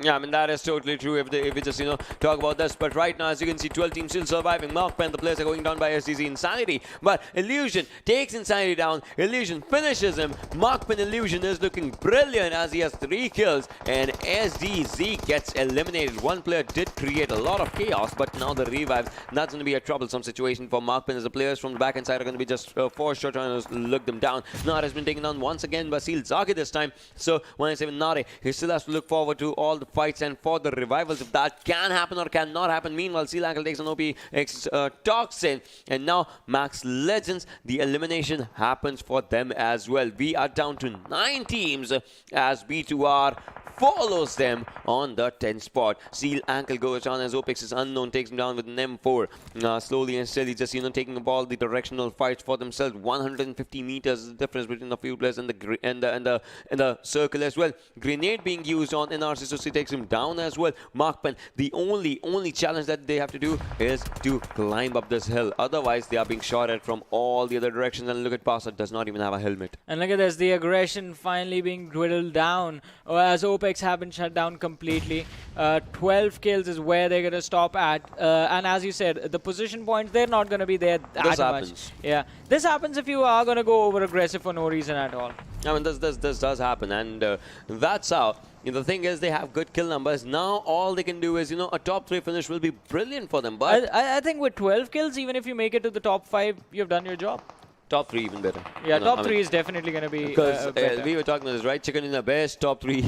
Yeah, that is totally true if we just, talk about this. But right now, as you can see, 12 teams still surviving. MAKPEN, the players are going down by SDZ Insanity. But Illusion takes Insanity down. Illusion finishes him. MAKPEN Illusion is looking brilliant as he has 3 kills. And SDZ gets eliminated. One player did create a lot of chaos, but now the revive. That's going to be a troublesome situation for MAKPEN as the players from the back end side are going to be just for sure trying to look them down. Nare has been taken down once again by Seal Zaki this time. So, 187 Nare, he still has to look forward to all the fights and for the revivals if that can happen or cannot happen. Meanwhile, Erangel takes an OPX Toxin, and now Max Legends, the elimination happens for them as well. We are down to 9 teams as B2R follows them on the 10th spot. Erangel goes down as Opex is unknown, takes him down with an M4. Slowly and steadily, just taking up all the directional fights for themselves. 150 meters is the difference between the few players and the circle as well. Grenade being used on NRC, so she takes him down as well. MAKPEN, the only challenge that they have to do is to climb up this hill. Otherwise, they are being shot at from all the other directions. And look at Pasa, does not even have a helmet. And look at this, the aggression finally being dwindled down as Opex have been shut down completely. 12 kills is where they're going to stop at. And as you said, the position points, they're not going to be there that much. Yeah, this happens if you are going to go over aggressive for no reason at all. This does happen, and that's how. The thing is, they have good kill numbers. Now all they can do is, a top 3 finish will be brilliant for them. But I think with 12 kills, even if you make it to the top 5, you've done your job. Top 3 even better. Yeah, top 3 is definitely going to be because we were talking about this, right? Chicken in the best, top 3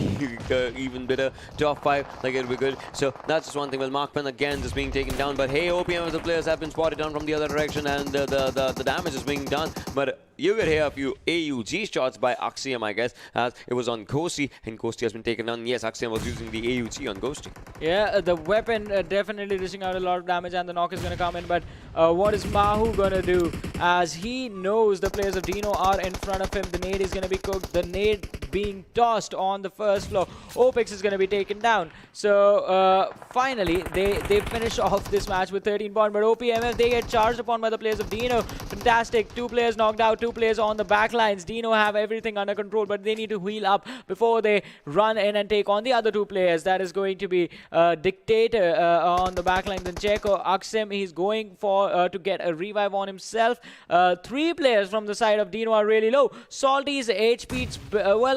even better, top 5, like it'll be good. So that's just one thing. Well, MAKPEN again just being taken down, but hey, OPMF the players have been spotted down from the other direction, and the damage is being done. But you could hear a few AUG shots by Axiom, I guess, as it was on Ghosty, and Ghosty has been taken down. Yes, Axiom was using the AUG on Ghosty. Yeah, the weapon definitely dishing out a lot of damage, and the knock is going to come in. But what is Mahu going to do? As he knows the players of DENO are in front of him, the nade is going to be cooked. The nade being tossed on the first floor. Opex is going to be taken down. So finally, they finish off this match with 13 points. But OPMF, they get charged upon by the players of DENO. Fantastic. 2 players knocked out. 2 players on the back lines. DENO have everything under control, but they need to heal up before they run in and take on the other 2 players. That is going to be Dictator on the back line. Then Checo, Aksim, he's going for to get a revive on himself. 3 players from the side of DENO are really low. Salty's HP,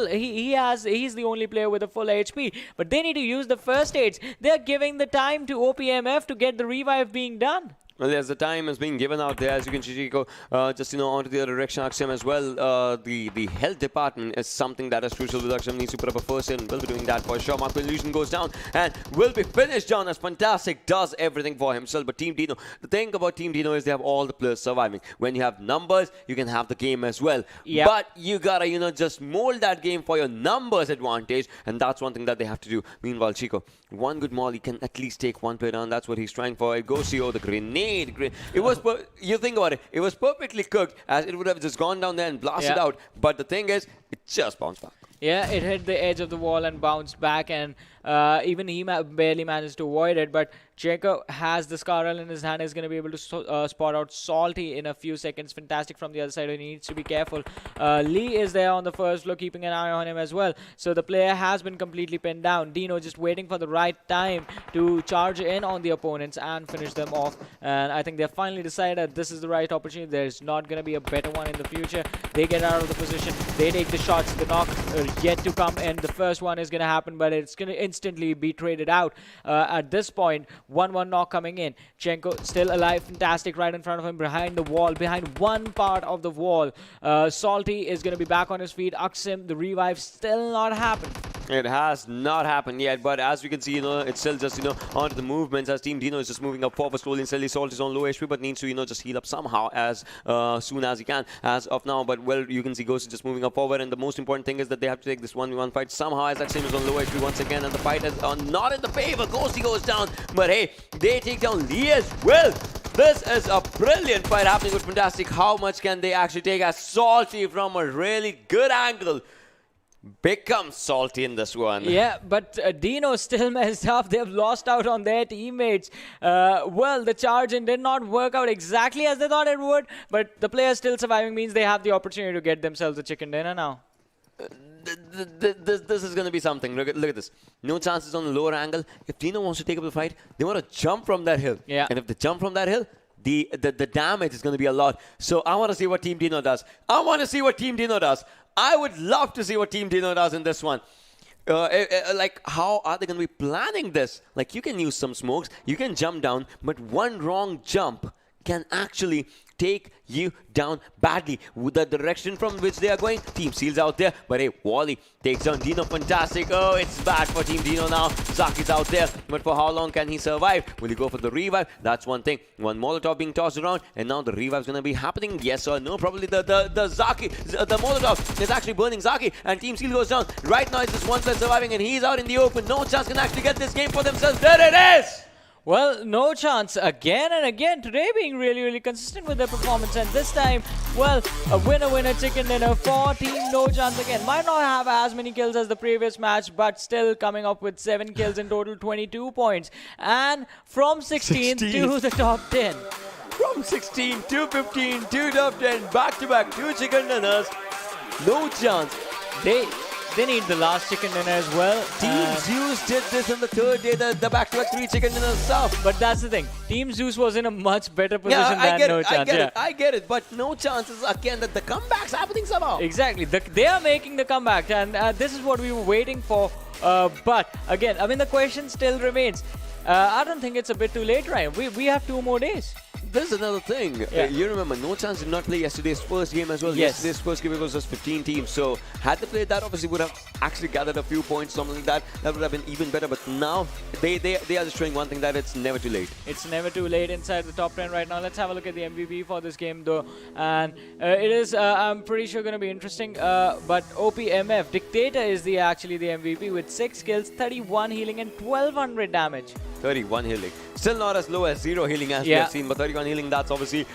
he's the only player with a full HP, but they need to use the first aids. They're giving the time to OPMF to get the revive being done. Well, as the time is being given out there, as you can see, Chico, just, onto the other direction, Akshem as well. The health department is something that is crucial with Akshem. Needs to put up a first in. Will be doing that for sure. MAKPEN Illusion goes down and will be finished down as Fantastic does everything for himself. But Team DENO, the thing about Team DENO is they have all the players surviving. When you have numbers, you can have the game as well. Yep. But you gotta, just mold that game for your numbers advantage, and that's one thing that they have to do. Meanwhile, Chico, one good molly can at least take one player down. That's what he's trying for. It goes to the grenade. It was, you think about it, it was perfectly cooked, as it would have just gone down there and blasted out. But the thing is, it just bounced back. Yeah, it hit the edge of the wall and bounced back, and even he barely managed to avoid it. But Checo has the Scarl in his hand, is going to be able to spot out Salty in a few seconds. Fantastic from the other side, and he needs to be careful. Lee is there on the first floor, keeping an eye on him as well. So the player has been completely pinned down. DENO just waiting for the right time to charge in on the opponents and finish them off. And I think they've finally decided that this is the right opportunity. There's not going to be a better one in the future. They get out of the position. They take the shots. The knock yet to come, and the first one is going to happen, but it's going to instantly be traded out. At this point, 1-1 knock coming in. Chenko still alive. Fantastic right in front of him, behind the wall, behind one part of the wall. Salty is going to be back on his feet. Aksim, the revive still not happened. It has not happened yet, but as we can see, it's still just, onto the movements as Team DENO is just moving up forward slowly and steadily. Salt is on low HP, but needs to, just heal up somehow as soon as he can as of now. But, well, you can see Ghost is just moving up forward, and the most important thing is that they have to take this 1v1 fight somehow, as that same is on low HP once again, and the fight is not in the favor. Ghosty goes down, but hey, they take down Lee as well. This is a brilliant fight happening with Fantastic. How much can they actually take as Salty from a really good angle becomes Salty in this one? Yeah, but DENO still messed up. They've lost out on their teammates. Well, the charge in did not work out exactly as they thought it would, but the players still surviving means they have the opportunity to get themselves a chicken dinner now. This is going to be something. Look at this. No chances on the lower angle. If DENO wants to take up the fight, they want to jump from that hill. Yeah. And if they jump from that hill, the damage is going to be a lot. So I want to see what Team DENO does. I would love to see what Team DENO does in this one. Like, how are they going to be planning this? Like, you can use some smokes, you can jump down, but one wrong jump can actually take you down badly. With the direction from which they are going, Team Seal's out there, but hey, Wally takes down DENO. Fantastic. Oh, it's bad for Team DENO now. Zaki's out there, but for how long can he survive? Will he go for the revive? That's one thing. One Molotov being tossed around, and now the revive's gonna be happening. Yes or no? Probably the Zaki, the Molotov is actually burning Zaki, and Team Seal goes down. Right now, it's just one player surviving, and he's out in the open. NoChance can actually get this game for themselves. There it is! Well, NoChance again and again today being really, really consistent with their performance, and this time, well, a winner chicken dinner for Team NoChance again. Might not have as many kills as the previous match, but still coming up with 7 kills in total, 22 points. And from 16 to the top 10. From 16 to 15 to top 10, back-to-back 2 chicken dinners. NoChance. They need the last chicken dinner as well. Team Zeus did this on the third day, the back-to-back 3 chicken dinner stuff. But that's the thing. Team Zeus was in a much better position than NoChance. I get it. But NoChance is again that the comeback's happening somehow. Exactly. They are making the comeback, and this is what we were waiting for. But again, I mean, the question still remains. I don't think it's a bit too late, Ryan. We have 2 more days. There's another thing. Yeah. You remember, NoChance did not play yesterday's first game as well. Yes. Yesterday's first game was just 15 teams. So had they played that, obviously would have actually gathered a few points, something like that. That would have been even better. But now they are just showing one thing, that it's never too late. It's never too late inside the top 10 right now. Let's have a look at the MVP for this game though. And it is, I'm pretty sure, going to be interesting. But OPMF, Dictator is actually the MVP with 6 kills, 31 healing and 1200 damage. 31 healing. Still not as low as 0 healing as we have seen, but 31 healing, that's obviously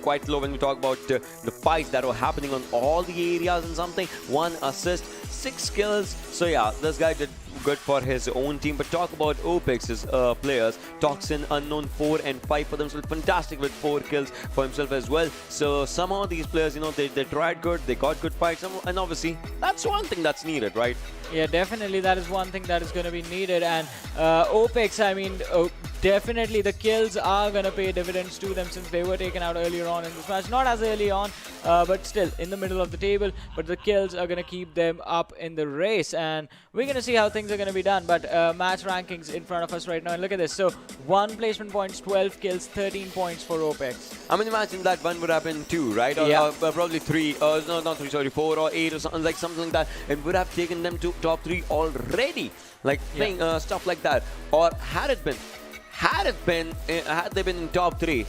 quite low when we talk about the fights that were happening on all the areas and something. 1 assist, 6 kills. So yeah, this guy did good for his own team. But talk about Opex's players. Toxin, Unknown 4 and 5 for themselves. Fantastic with 4 kills for himself as well. So somehow these players, they tried good, they got good fights, and obviously that's one thing that's needed, right? Yeah, definitely that is one thing that is going to be needed. And Opex, I mean, definitely the kills are going to pay dividends to them since they were taken out earlier on in this match. Not as early on, but still in the middle of the table. But the kills are going to keep them up in the race. And we're going to see how things are going to be done. But match rankings in front of us right now. And look at this. So 1 placement points, 12 kills, 13 points for Opex. I mean, imagine that one would have been 2, right? Or, yeah. Probably 3. No, not 3, sorry, 4 or 8 or something like that. And would have taken them to top 3 already. Like stuff like that. Or had they been in top 3,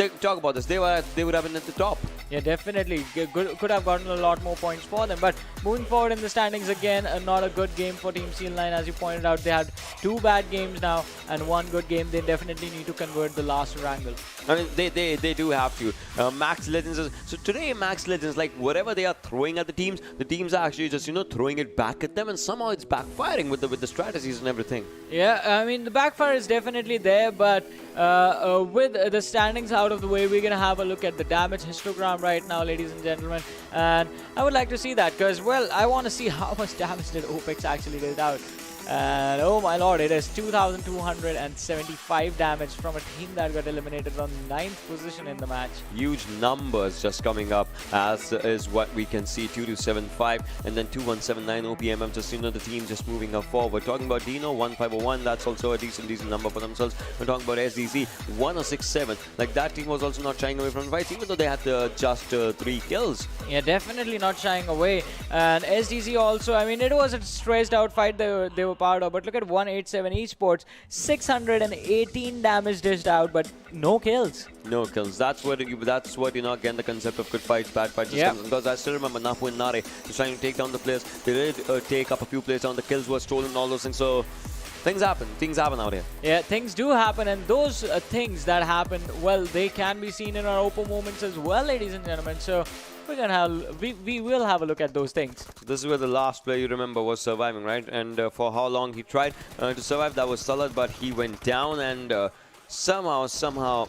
talk about this. They would have been at the top. Yeah, definitely. Could have gotten a lot more points for them. But moving forward in the standings again, not a good game for Team CL9. As you pointed out, they had 2 bad games now and 1 good game. They definitely need to convert the last Erangel. I mean, they do have to. Max Legends so today Max Legends, like whatever they are throwing at the teams are actually just throwing it back at them, and somehow it's backfiring with the strategies and everything. Yeah, I mean the backfire is definitely there, but with the standings out of the way, we're gonna have a look at the damage histogram right now, ladies and gentlemen, and I would like to see that because, well, I want to see how much damage did Opex actually did out. And oh my lord, it is 2,275 damage from a team that got eliminated on 9th position in the match. Huge numbers just coming up, as is what we can see. 2275 and then 2179 OPMM, just the team just moving up forward. Talking about DENO 1501, that's also a decent number for themselves. We're talking about SDZ 1067, like that team was also not shying away from the fights, even though they had just 3 kills. Yeah, definitely not shying away. And SDZ also, I mean, it was a stressed out fight they were part of, but look at 187 Esports, 618 damage dished out, but no kills. No kills. That's what again, the concept of good fights, bad fights. Yep. Because I still remember Napu and Nare was trying to take down the players. They did take up a few players down. The kills were stolen, all those things. So things happen. Things happen out here. Yeah, things do happen, and those things that happen, well, they can be seen in our Oppo moments as well, ladies and gentlemen. So we will have a look at those things. This is where the last player you remember was surviving, right? And for how long he tried to survive, that was Salat, but he went down, and somehow, somehow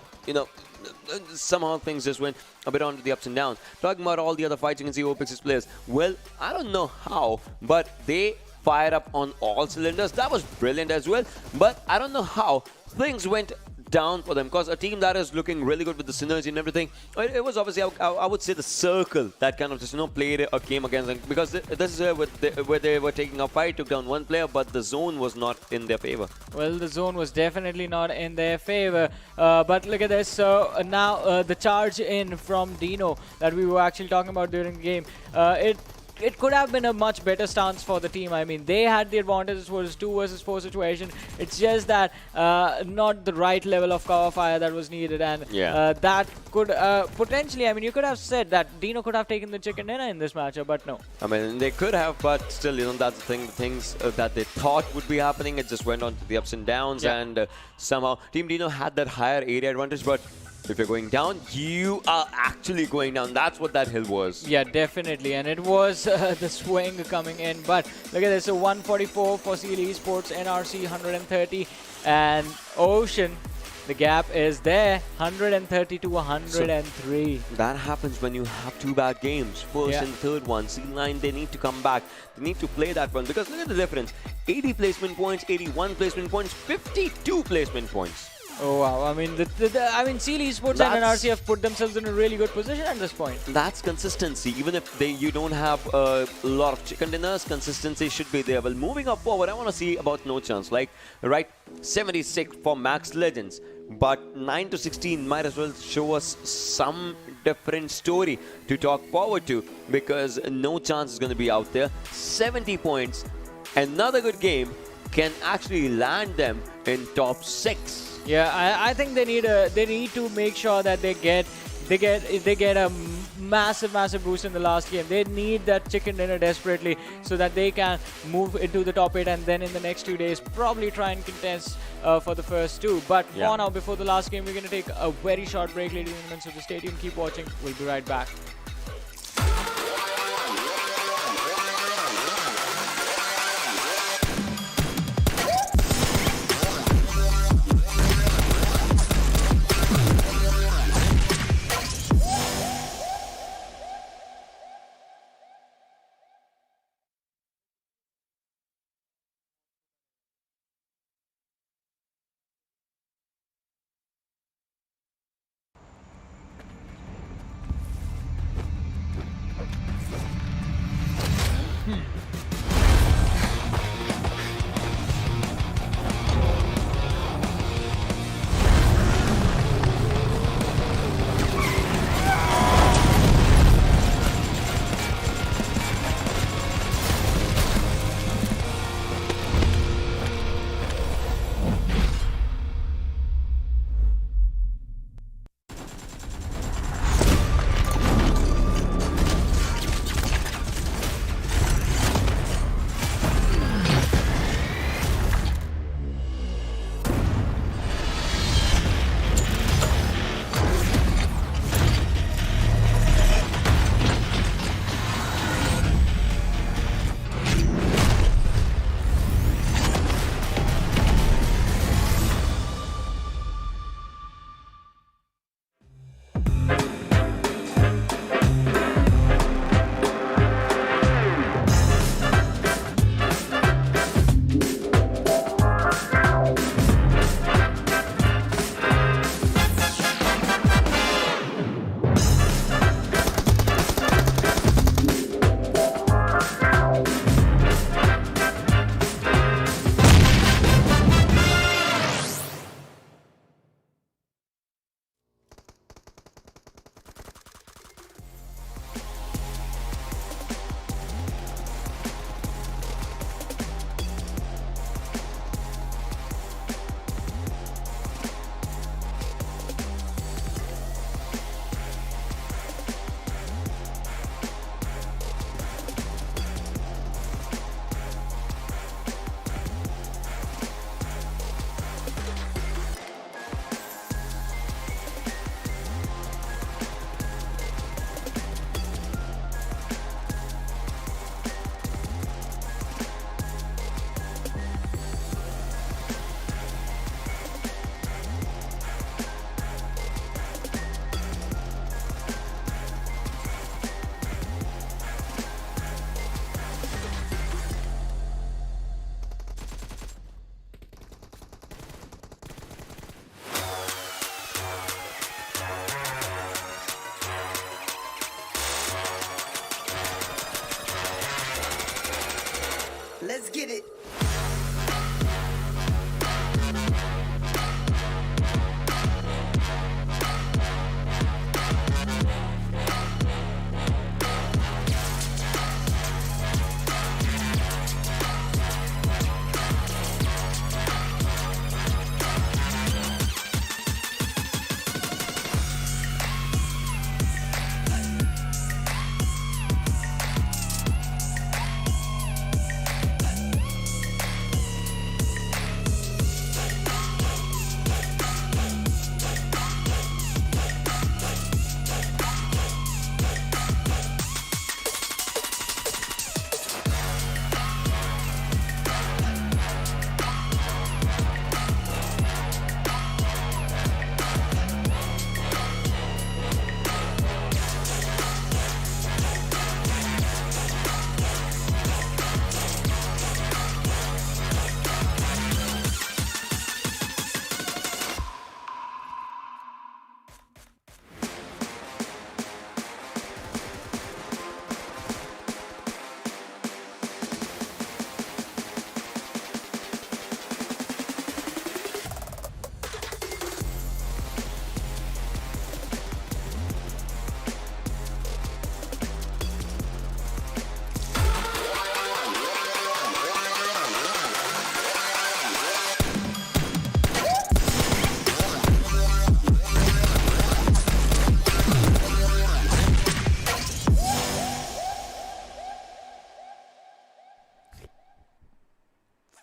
things just went a bit onto the ups and downs. Talking about all the other fights, you can see Opex's players. Well, I don't know how, but they fired up on all cylinders. That was brilliant as well, but I don't know how things went down for them, because a team that is looking really good with the synergy and everything, it was obviously, I would say, the circle that kind of just played a game against them, because this is where they were taking a fight, took down 1 player, but the zone was not in their favor. Well, the zone was definitely not in their favor, but look at this. So now the charge in from DENO that we were actually talking about during the game, it could have been a much better stance for the team. I mean, they had the advantage for this 2 versus 4 situation. It's just that not the right level of cover fire that was needed, and that could potentially, I mean, you could have said that DENO could have taken the chicken dinner in this matchup, but no. I mean, they could have, but still, that's the thing. The things that they thought would be happening, it just went on to the ups and downs, and somehow Team DENO had that higher area advantage, but if you're going down, you are actually going down. That's what that hill was. Yeah, definitely. And it was the swing coming in. But look at this. So 144 for CL Esports, NRC 130. And Ocean, the gap is there. 130 to 103. So that happens when you have 2 bad games. First and third one. CL9, they need to come back. They need to play that one. Because look at the difference. 80 placement points, 81 placement points, 52 placement points. Oh wow! I mean, CL Esports and NRC have put themselves in a really good position at this point. That's consistency. Even if you don't have a lot of chicken dinners, consistency should be there. Well, moving up forward, I want to see about NoChance. Like, right, 76 for Max Legends, but 9 to 16 might as well show us some different story to talk forward to, because NoChance is going to be out there. 70 points, another good game can actually land them in top 6. Yeah, I think they need to make sure that they get a massive boost in the last game. They need that chicken dinner desperately so that they can move into the top 8, and then in the next 2 days probably try and contest for the first 2. But for now, before the last game, we're going to take a very short break, ladies and gentlemen. So just stay tuned, keep watching. We'll be right back.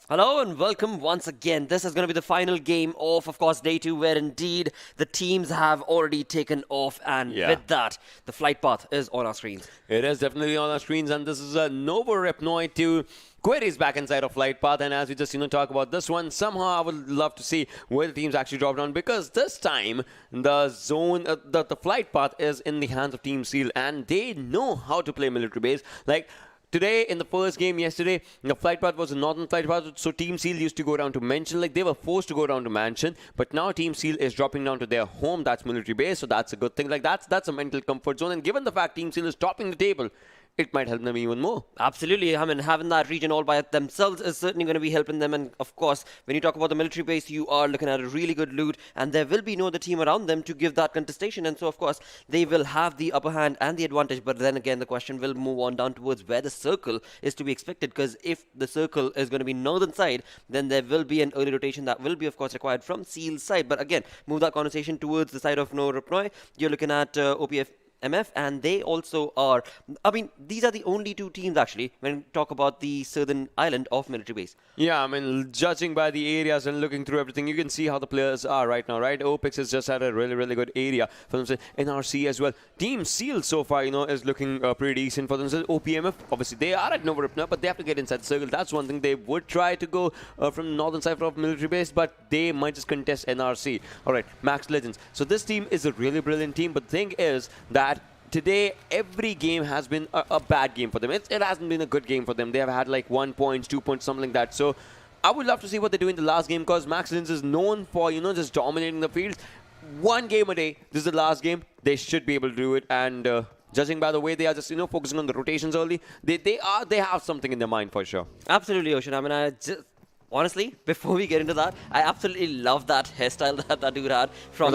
Hello and welcome once again. This is going to be the final game of course, day 2, where indeed the teams have already taken off, and with that, the flight path is on our screens. It is definitely on our screens, and this is a Nova Repnoid to queries back inside of flight path. And as we just talk about this one, somehow I would love to see where the teams actually drop down, because this time the zone, the flight path is in the hands of Team Seal, and they know how to play military base. Like, today, in the first game yesterday, the flight path was a northern flight path, so Team Seal used to go down to Mansion. Like, they were forced to go down to Mansion, but now Team Seal is dropping down to their home. That's military base, so that's a good thing. Like, that's a mental comfort zone, and given the fact Team Seal is topping the table, it might help them even more. Absolutely. I mean, having that region all by themselves is certainly going to be helping them. And of course, when you talk about the military base, you are looking at a really good loot, and there will be no other team around them to give that contestation. And so, of course, they will have the upper hand and the advantage. But then again, the question will move on down towards where the circle is to be expected. Because if the circle is going to be northern side, then there will be an early rotation that will be, of course, required from Seal's side. But again, move that conversation towards the side of No Repnoy. You're looking at OPMF, and they also are, I mean, these are the only two teams actually when we talk about the southern island of military base. Yeah, I mean, judging by the areas and looking through everything, you can see how the players are right now, right? Opex has just had a really good area for themselves. NRC as well. Team Seal so far, is looking pretty decent for themselves. OPMF, obviously, they are at Nova Ripna, but they have to get inside the circle. That's one thing. They would try to go from the northern side of military base, but they might just contest NRC. All right, Max Legends. So this team is a really brilliant team, but the thing is that today, every game has been a bad game for them. It hasn't been a good game for them. They have had like 1 point, 2 points, something like that. So I would love to see what they do in the last game, because Max Legends is known for, just dominating the field. One game a day. This is the last game. They should be able to do it. And judging by the way they are just, focusing on the rotations early, they have something in their mind for sure. Absolutely, Ocean. I mean, honestly, before we get into that, I absolutely love that hairstyle that dude had from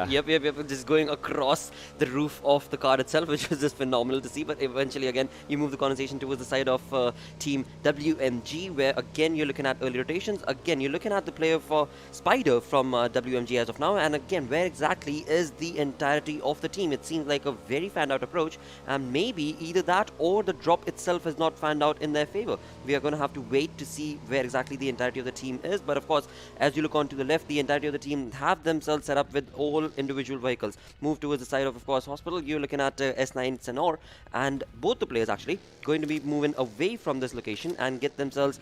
yep, just going across the roof of the car itself, which was just phenomenal to see. But eventually, again, you move the conversation towards the side of Team WMG, where again you're looking at early rotations. Again, you're looking at the player for Spider from WMG as of now. And again, where exactly is the entirety of the team? It seems like a very fanned out approach, and maybe either that or the drop itself is not fanned out in their favor. We are going to have to wait to see where exactly the entirety of the team is. But of course, as you look on to the left, the entirety of the team have themselves set up with all individual vehicles. Move towards the side of course, Hospital. You're looking at S9 Sanhok, and both the players actually going to be moving away from this location and get themselves,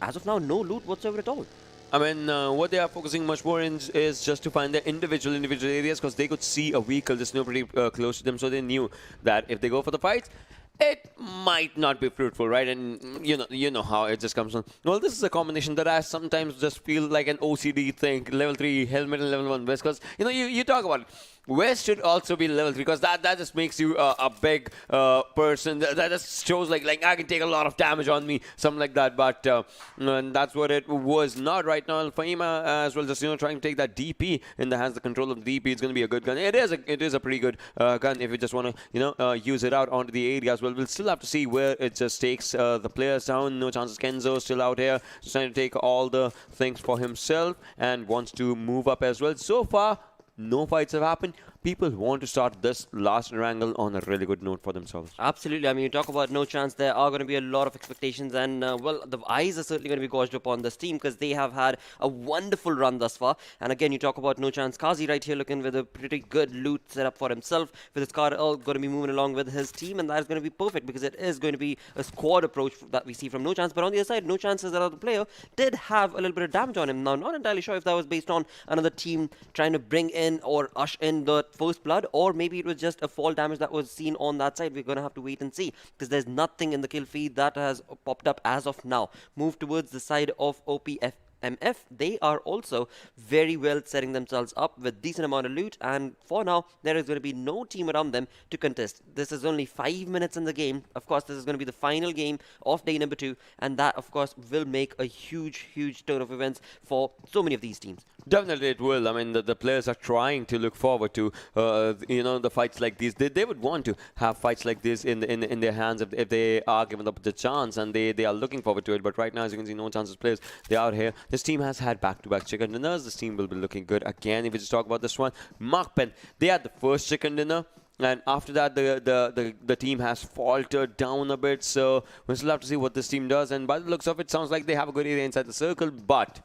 as of now, no loot whatsoever at all. I mean, what they are focusing much more in is just to find their individual areas, because they could see a vehicle just pretty close to them, so they knew that if they go for the fights, it might not be fruitful, right? And you know how it just comes on. Well, this is a combination that I sometimes just feel like an OCD thing. Level 3 helmet and level 1 vest, because you talk about it. Vest should also be level 3, because that just makes you a big person. That just shows like I can take a lot of damage on me, something like that. But and that's what it was not right now. Fahima as well, just trying to take that DP in the hands. The control of the DP, it's going to be a good gun. It is a pretty good gun if you just want to use it out onto the area as well. We'll still have to see where it just takes the players down. No chances. Kenzo still out here, just trying to take all the things for himself and wants to move up as well. So far, no fights have happened. People want to start this last Erangel on a really good note for themselves. Absolutely. I mean, you talk about NoChance, there are going to be a lot of expectations, and well, the eyes are certainly going to be gauged upon this team, because they have had a wonderful run thus far. And again, you talk about NoChance, Kazi right here looking with a pretty good loot set up for himself, with his car all going to be moving along with his team, and that is going to be perfect, because it is going to be a squad approach that we see from NoChance. But on the other side, NoChance as another player did have a little bit of damage on him. Now, not entirely sure if that was based on another team trying to bring in or usher in the first blood, or maybe it was just a fall damage that was seen on that side. We're going to have to wait and see, because there's nothing in the kill feed that has popped up as of now. Move towards the side of OPMF. They are also very well setting themselves up with decent amount of loot, and for now there is going to be no team around them to contest. This is only 5 minutes in the game. Of course, this is going to be the final game of day number 2, and that of course will make a huge turn of events for so many of these teams. Definitely it will. I mean, the players are trying to look forward to the fights like these. They would want to have fights like this in their hands if they are given the chance, and they are looking forward to it. But right now, as you can see, no chances players, they are here. This team has had back-to-back chicken dinners. This team will be looking good again. If we just talk about this one, MAKPEN, they had the first chicken dinner. And after that, the team has faltered down a bit. So we'll still have to see what this team does. And by the looks of it, sounds like they have a good area inside the circle. But,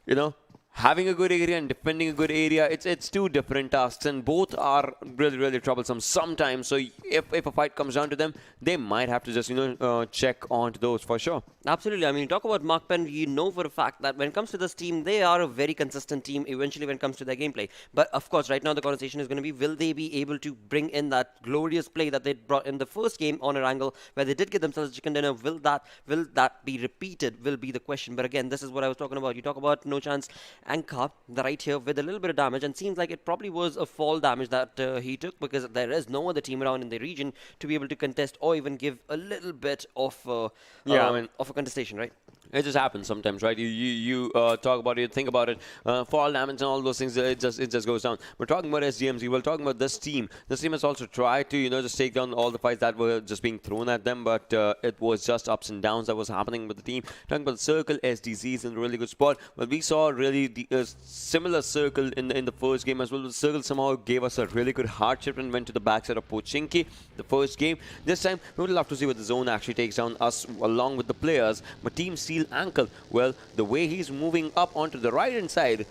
you know, having a good area and defending a good area, it's two different tasks, and both are really troublesome sometimes. So if a fight comes down to them, they might have to just check onto those for sure. Absolutely. I mean, you talk about MAKPEN, you know for a fact that when it comes to this team, they are a very consistent team eventually when it comes to their gameplay. But of course, right now the conversation is going to be, will they be able to bring in that glorious play that they brought in the first game on Erangel, where they did get themselves a chicken dinner? Will that be repeated? Will be the question. But again, this is what I was talking about. You talk about NoChance Anka right here with a little bit of damage, and seems like it probably was a fall damage that he took, because there is no other team around in the region to be able to contest or even give a little bit of of a contestation, right? It just happens sometimes, right? You talk about it, think about it, fall damage and all those things. It just goes down. We're talking about SDMZ. We're talking about this team. This team has also tried to just take down all the fights that were just being thrown at them, but it was just ups and downs that was happening with the team. Talking about the circle, SDZ is in a really good spot. But we saw really similar circle in the first game as well. The circle somehow gave us a really good hardship and went to the backside of Pochinki the first game. This time we would love to see what the zone actually takes down us along with the players. But Team C Ankle, well, the way he's moving up onto the right hand side,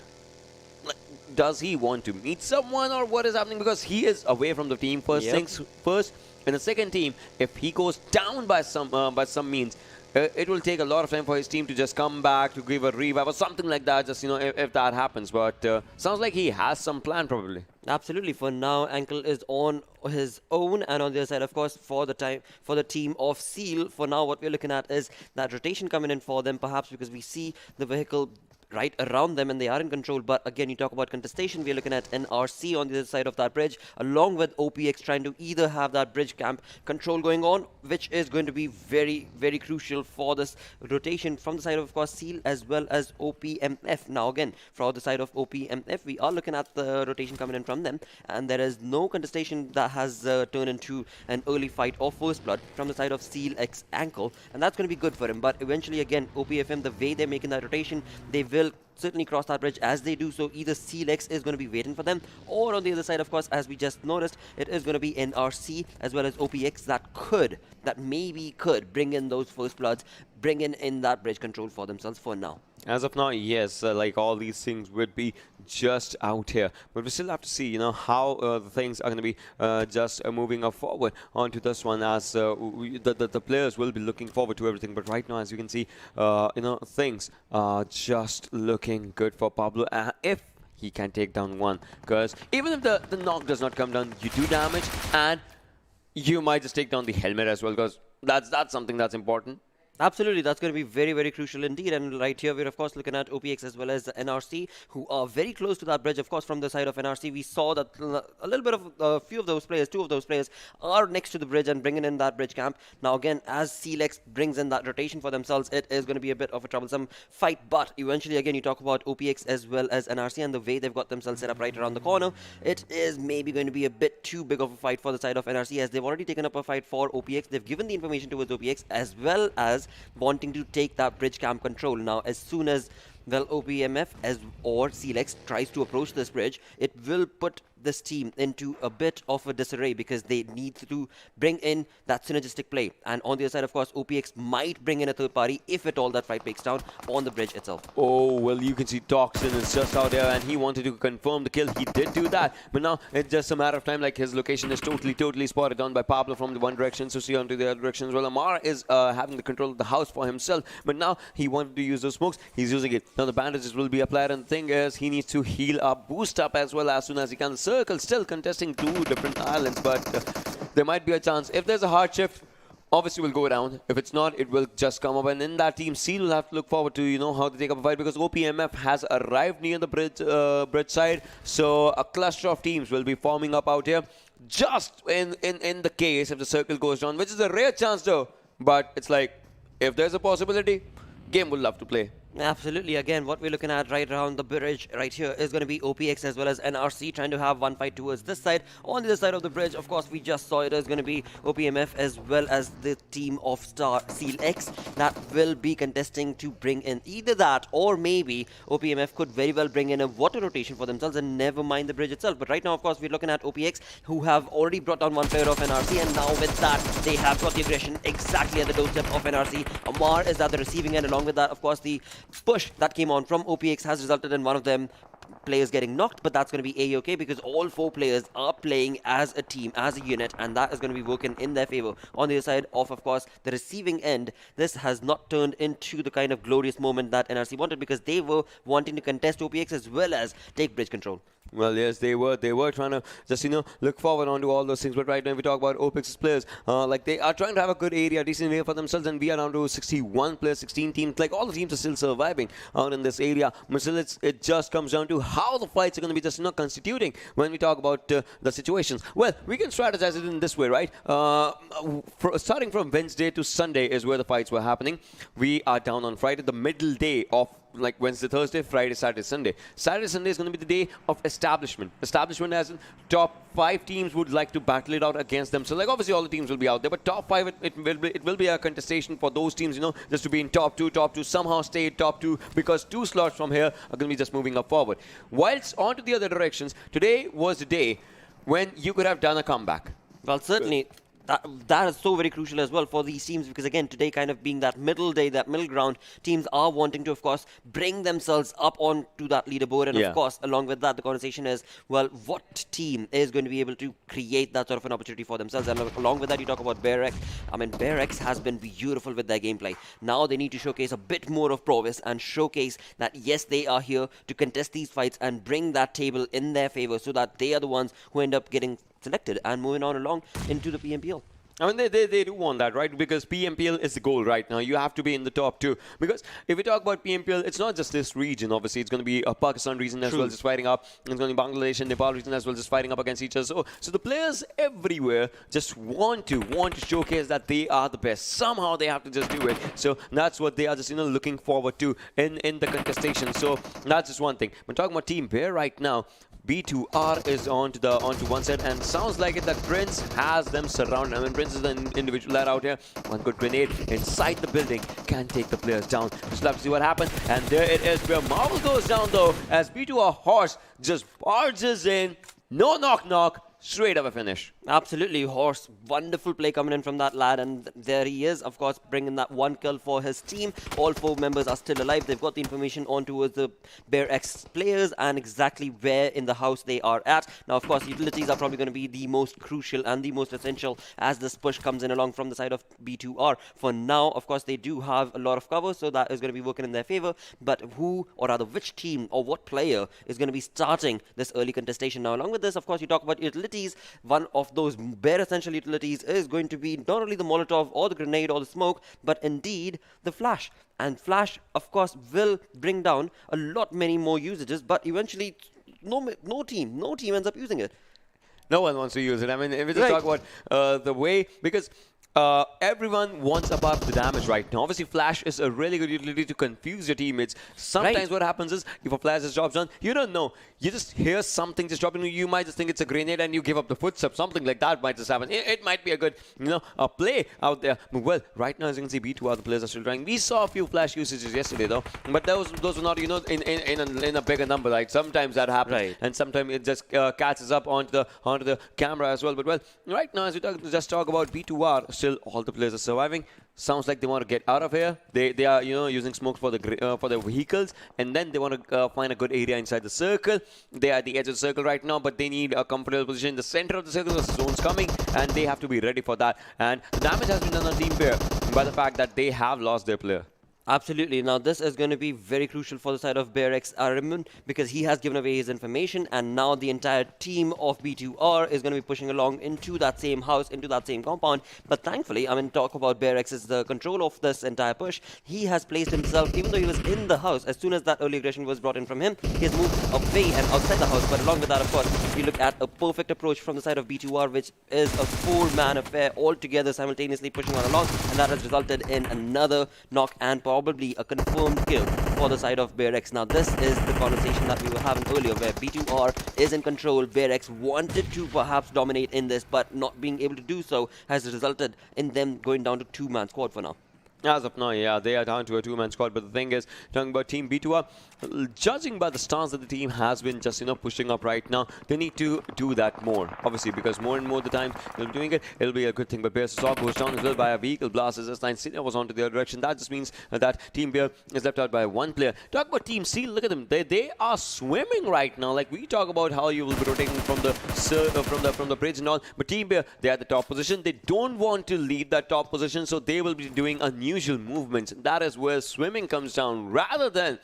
does he want to meet someone or what is happening? Because he is away from the team first things first. In the second team, if he goes down by some means, it will take a lot of time for his team to just come back, to give a revive or something like that, just if that happens. But sounds like he has some plan probably. Absolutely. For now, Ankle is on his own, and on the other side, of course, for the team of Seal, for now, what we're looking at is that rotation coming in for them, perhaps because we see the vehicle right around them and they are in control. But again, you talk about contestation, we're looking at NRC on the other side of that bridge, along with OPX trying to either have that bridge camp control going on, which is going to be very crucial for this rotation from the side of course, Seal as well as OPMF. Now again, from the side of OPMF, we are looking at the rotation coming in from them, and there is no contestation that has turned into an early fight or first blood from the side of Seal X Ankle, and that's going to be good for him. But eventually, again, OPFM, the way they're making that rotation, they will certainly cross that bridge. As they do so, either Clex is going to be waiting for them, or on the other side, of course, as we just noticed, it is going to be NRC as well as OPX that maybe could bring in those first bloods, bring in that bridge control for themselves for now. As of now, yes, like all these things would be just out here. But we still have to see, how the things are going to be just moving up forward onto this one, as the players will be looking forward to everything. But right now, as you can see, things are just looking good for Pablo. If he can take down one, because even if the knock does not come down, you do damage, and you might just take down the helmet as well, because that's something that's important. Absolutely, that's going to be very crucial indeed. And right here, we're of course looking at OPX as well as the NRC, who are very close to that bridge. Of course, from the side of NRC, we saw that a little bit of a few of those players, two of those players, are next to the bridge and bringing in that bridge camp. Now again, as Clex brings in that rotation for themselves, it is going to be a bit of a troublesome fight. But eventually, again, you talk about OPX as well as NRC and the way they've got themselves set up right around the corner. It is maybe going to be a bit too big of a fight for the side of NRC, as they've already taken up a fight for OPX. They've given the information towards OPX as well as wanting to take that bridge camp control. Now, as soon as OPMF or Clex tries to approach this bridge, it will put this team into a bit of a disarray, because they need to bring in that synergistic play. And on the other side, of course, OPX might bring in a third party if at all that fight breaks down on the bridge itself. Oh, well, you can see Toxin is just out there, and he wanted to confirm the kill. He did do that, but now it's just a matter of time. Like, his location is totally spotted on by Pablo from the one direction, so see onto the other direction as well. Amar is having the control of the house for himself, but now he wanted to use those smokes. He's using it. Now the bandages will be applied, and the thing is, he needs to heal up, boost up as well as soon as he can. The circle still contesting two different islands, but there might be a chance. If there's a hard shift, obviously will go down. If it's not, it will just come up, and in that team, Seal will have to look forward to how to take up a fight, because OPMF has arrived near the bridge side, so a cluster of teams will be forming up out here, just in the case if the circle goes down, which is a rare chance though. But it's like, if there's a possibility, game would love to play. Absolutely. Again, what we're looking at right around the bridge right here is going to be OPX as well as NRC trying to have one fight towards this side. On the other side of the bridge, of course, we just saw it is going to be OPMF as well as the team of Star Seal X that will be contesting to bring in either that or maybe OPMF could very well bring in a water rotation for themselves and never mind the bridge itself. But right now, of course, we're looking at OPX who have already brought down one player of NRC, and now with that, they have got the aggression exactly at the doorstep of NRC. Amar is at the receiving end. Along with that, of course, the push that came on from OPX has resulted in one of them players getting knocked, but that's going to be A-okay because all 4 players are playing as a team, as a unit, and that is going to be working in their favor. On the other side of course, the receiving end, this has not turned into the kind of glorious moment that NRC wanted because they were wanting to contest OPX as well as take bridge control. Well, yes, they were trying to just, look forward onto all those things. But right now, if we talk about OPEX's players, like they are trying to have a good area, decent area for themselves, and we are down to 61 players, 16 teams. Like all the teams are still surviving out in this area. But still, it just comes down to how the fights are going to be just, constituting when we talk about the situations. Well, we can strategize it in this way, right? Starting from Wednesday to Sunday is where the fights were happening. We are down on Friday, the middle day of like Wednesday, Thursday, Friday, Saturday, Sunday. Saturday, Sunday is going to be the day of establishment. Establishment as in top 5 teams would like to battle it out against them. So like obviously all the teams will be out there, but top 5 it will be a contestation for those teams, just to be in top 2, somehow stay top 2 because 2 slots from here are going to be just moving up forward. Whilst on to the other directions, today was the day when you could have done a comeback. Well, certainly. That is so very crucial as well for these teams because again today kind of being that middle day, that middle ground, teams are wanting to of course bring themselves up onto that leaderboard, and of course along with that the conversation is, well, what team is going to be able to create that sort of an opportunity for themselves. And along with that you talk about BearX. I mean, BearX has been beautiful with their gameplay. Now they need to showcase a bit more of prowess and showcase that yes, they are here to contest these fights and bring that table in their favor so that they are the ones who end up getting selected and moving on along into the PMPL. I mean, they do want that, right? Because PMPL is the goal right now. You have to be in the top 2. Because if we talk about PMPL, it's not just this region. Obviously, it's going to be a Pakistan region as well, just fighting up. It's going to be Bangladesh and Nepal region as well, just fighting up against each other. So the players everywhere just want to showcase that they are the best. Somehow they have to just do it. So that's what they are just looking forward to in the contestation. So that's just one thing. We're talking about Team Bear right now. B2R is onto one side, and sounds like it that Prince has them surrounded. I mean, Prince is an individual lad out here. One good grenade inside the building can take the players down. Just love to see what happens. And there it is, where Marvel goes down though, as B2R Horse just barges in. No knock, straight up a finish. Absolutely, Horse. Wonderful play coming in from that lad, and there he is, of course, bringing that 1 kill for his team. All 4 members are still alive. They've got the information on towards the BearX players and exactly where in the house they are at. Now, of course, utilities are probably going to be the most crucial and the most essential as this push comes in along from the side of B2R. For now, of course, they do have a lot of cover, so that is going to be working in their favor. But who, or rather which team or what player is going to be starting this early contestation? Now, along with this, of course, you talk about utilities. One of those bare essential utilities is going to be not only the Molotov or the grenade or the smoke, but indeed the flash. And flash, of course, will bring down a lot many more usages, but eventually no team ends up using it. No one wants to use it. I mean, if we just talk about the way, because everyone wants to buff the damage right now. Obviously, Flash is a really good utility to confuse your teammates. Sometimes what happens is, if a Flash just drops down, you don't know. You just hear something just dropping. You might just think it's a grenade and you give up the footstep. Something like that might just happen. It might be a good, a play out there. But well, right now, as you can see, B2 the players are still trying. We saw a few Flash usages yesterday, though. But those were not, in a bigger number. Like, sometimes that happens. And sometimes it just catches up onto the camera as well. But well, right now, as we just talk about B2R, still all the players are surviving. Sounds like they want to get out of here. They are using smoke for the vehicles, and then they want to find a good area inside the circle. They are at the edge of the circle right now, but they need a comfortable position in the center of the circle because the zone's coming, and they have to be ready for that. And the damage has been done on Team Bear by the fact that they have lost their player. Absolutely. Now, this is going to be very crucial for the side of BearX Aramun because he has given away his information, and now the entire team of B2R is going to be pushing along into that same house, into that same compound. But thankfully, I mean, talk about BearX's the control of this entire push. He has placed himself, even though he was in the house, as soon as that early aggression was brought in from him, he has moved away and outside the house. But along with that, of course, you look at a perfect approach from the side of B2R, which is a 4-man affair all together simultaneously pushing on along, and that has resulted in another knock and pop probably a confirmed kill for the side of BearX. Now, this is the conversation that we were having earlier, where B2R is in control. BearX wanted to perhaps dominate in this, but not being able to do so has resulted in them going down to two-man squad for now. As of now, yeah, they are down to a two-man squad. But the thing is, talking about Team B2R, judging by the stance that the team has been just, pushing up right now, they need to do that more. Obviously, because more and more the time they'll be doing it, it'll be a good thing. But PSSR goes down as well by a vehicle blast as S9 Senior was onto the other direction. That just means that Team Bear is left out by one player. Talk about Team C, look at them. They are swimming right now. Like we talk about how you will be rotating from the bridge and all. But Team Bear, they're at the top position. They don't want to leave that top position, so they will be doing unusual movements. That is where swimming comes down rather than,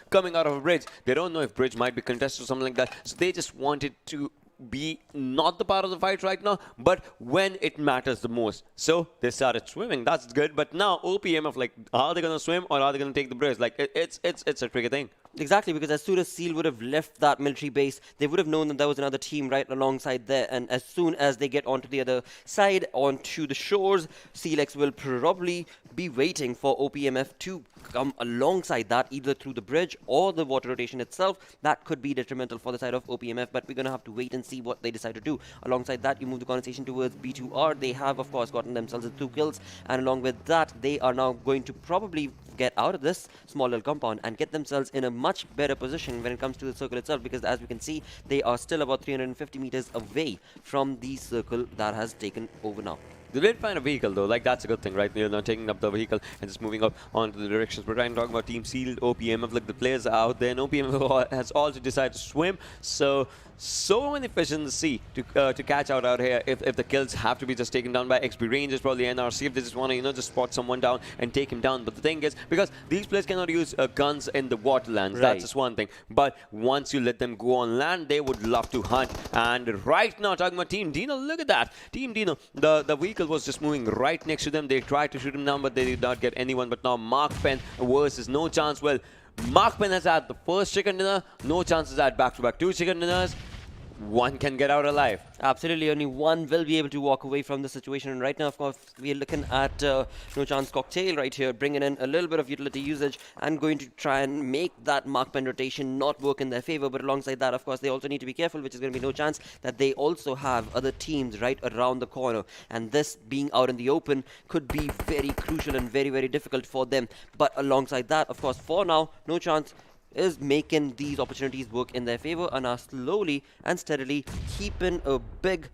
coming out of a bridge. They don't know if bridge might be contested or something like that. So they just wanted to be not the part of the fight right now, but when it matters the most. So they started swimming. That's good. But now OPMF, like, are they going to swim or are they going to take the bridge? Like, it's a tricky thing. Exactly, because as soon as Seal would have left that military base, they would have known that there was another team right alongside there. And as soon as they get onto the other side, onto the shores, SealX will probably be waiting for OPMF to come alongside that, either through the bridge or the water rotation itself. That could be detrimental for the side of OPMF, but we're going to have to wait and see what they decide to do. Alongside that, you move the conversation towards B2R. They have, of course, gotten themselves 2 kills, and along with that, they are now going to probably get out of this small little compound and get themselves in a much better position when it comes to the circle itself, because as we can see, they are still about 350 meters away from the circle that has taken over now. They did find a vehicle though, like that's a good thing, right? They're now taking up the vehicle and just moving up onto the directions. We're trying to talk about Team Sealed, OPMF, like the players are out there, and OPMF has also decided to swim. So many fish in the sea to catch out here if the kills have to be just taken down by XP Rangers, probably NRC, if they just want to, just spot someone down and take him down. But the thing is, because these players cannot use guns in the waterlands, right. That's just one thing. But once you let them go on land, they would love to hunt. And right now, talking about Team DENO, look at that. Team DENO, the vehicle was just moving right next to them. They tried to shoot him down, but they did not get anyone. But now MAKPEN versus NoChance. Well, MAKPEN has had the first chicken dinner. NoChance has had back-to-back 2 chicken dinners. One can get out alive. Absolutely, only one will be able to walk away from the situation. And right now, of course, we are looking at NoChance Cocktail right here, bringing in a little bit of utility usage and going to try and make that MAKPEN rotation not work in their favor. But alongside that, of course, they also need to be careful, which is going to be NoChance, that they also have other teams right around the corner. And this being out in the open could be very crucial and very, very difficult for them. But alongside that, of course, for now, NoChance is making these opportunities work in their favor and are slowly and steadily keeping a big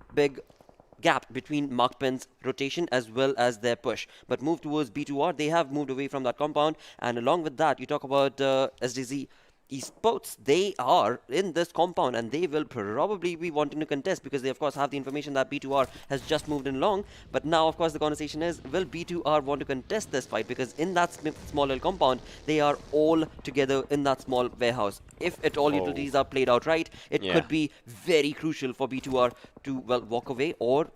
gap between MAKPEN's rotation as well as their push. But move towards B2R, they have moved away from that compound, and along with that, you talk about SDZ Esports, they are in this compound and they will probably be wanting to contest, because they of course have the information that B2R has just moved in long. But now of course the conversation is, will B2R want to contest this fight? Because in that small little compound, they are all together in that small warehouse. If at all utilities are played out right, it could be very crucial for B2R to, well, walk away or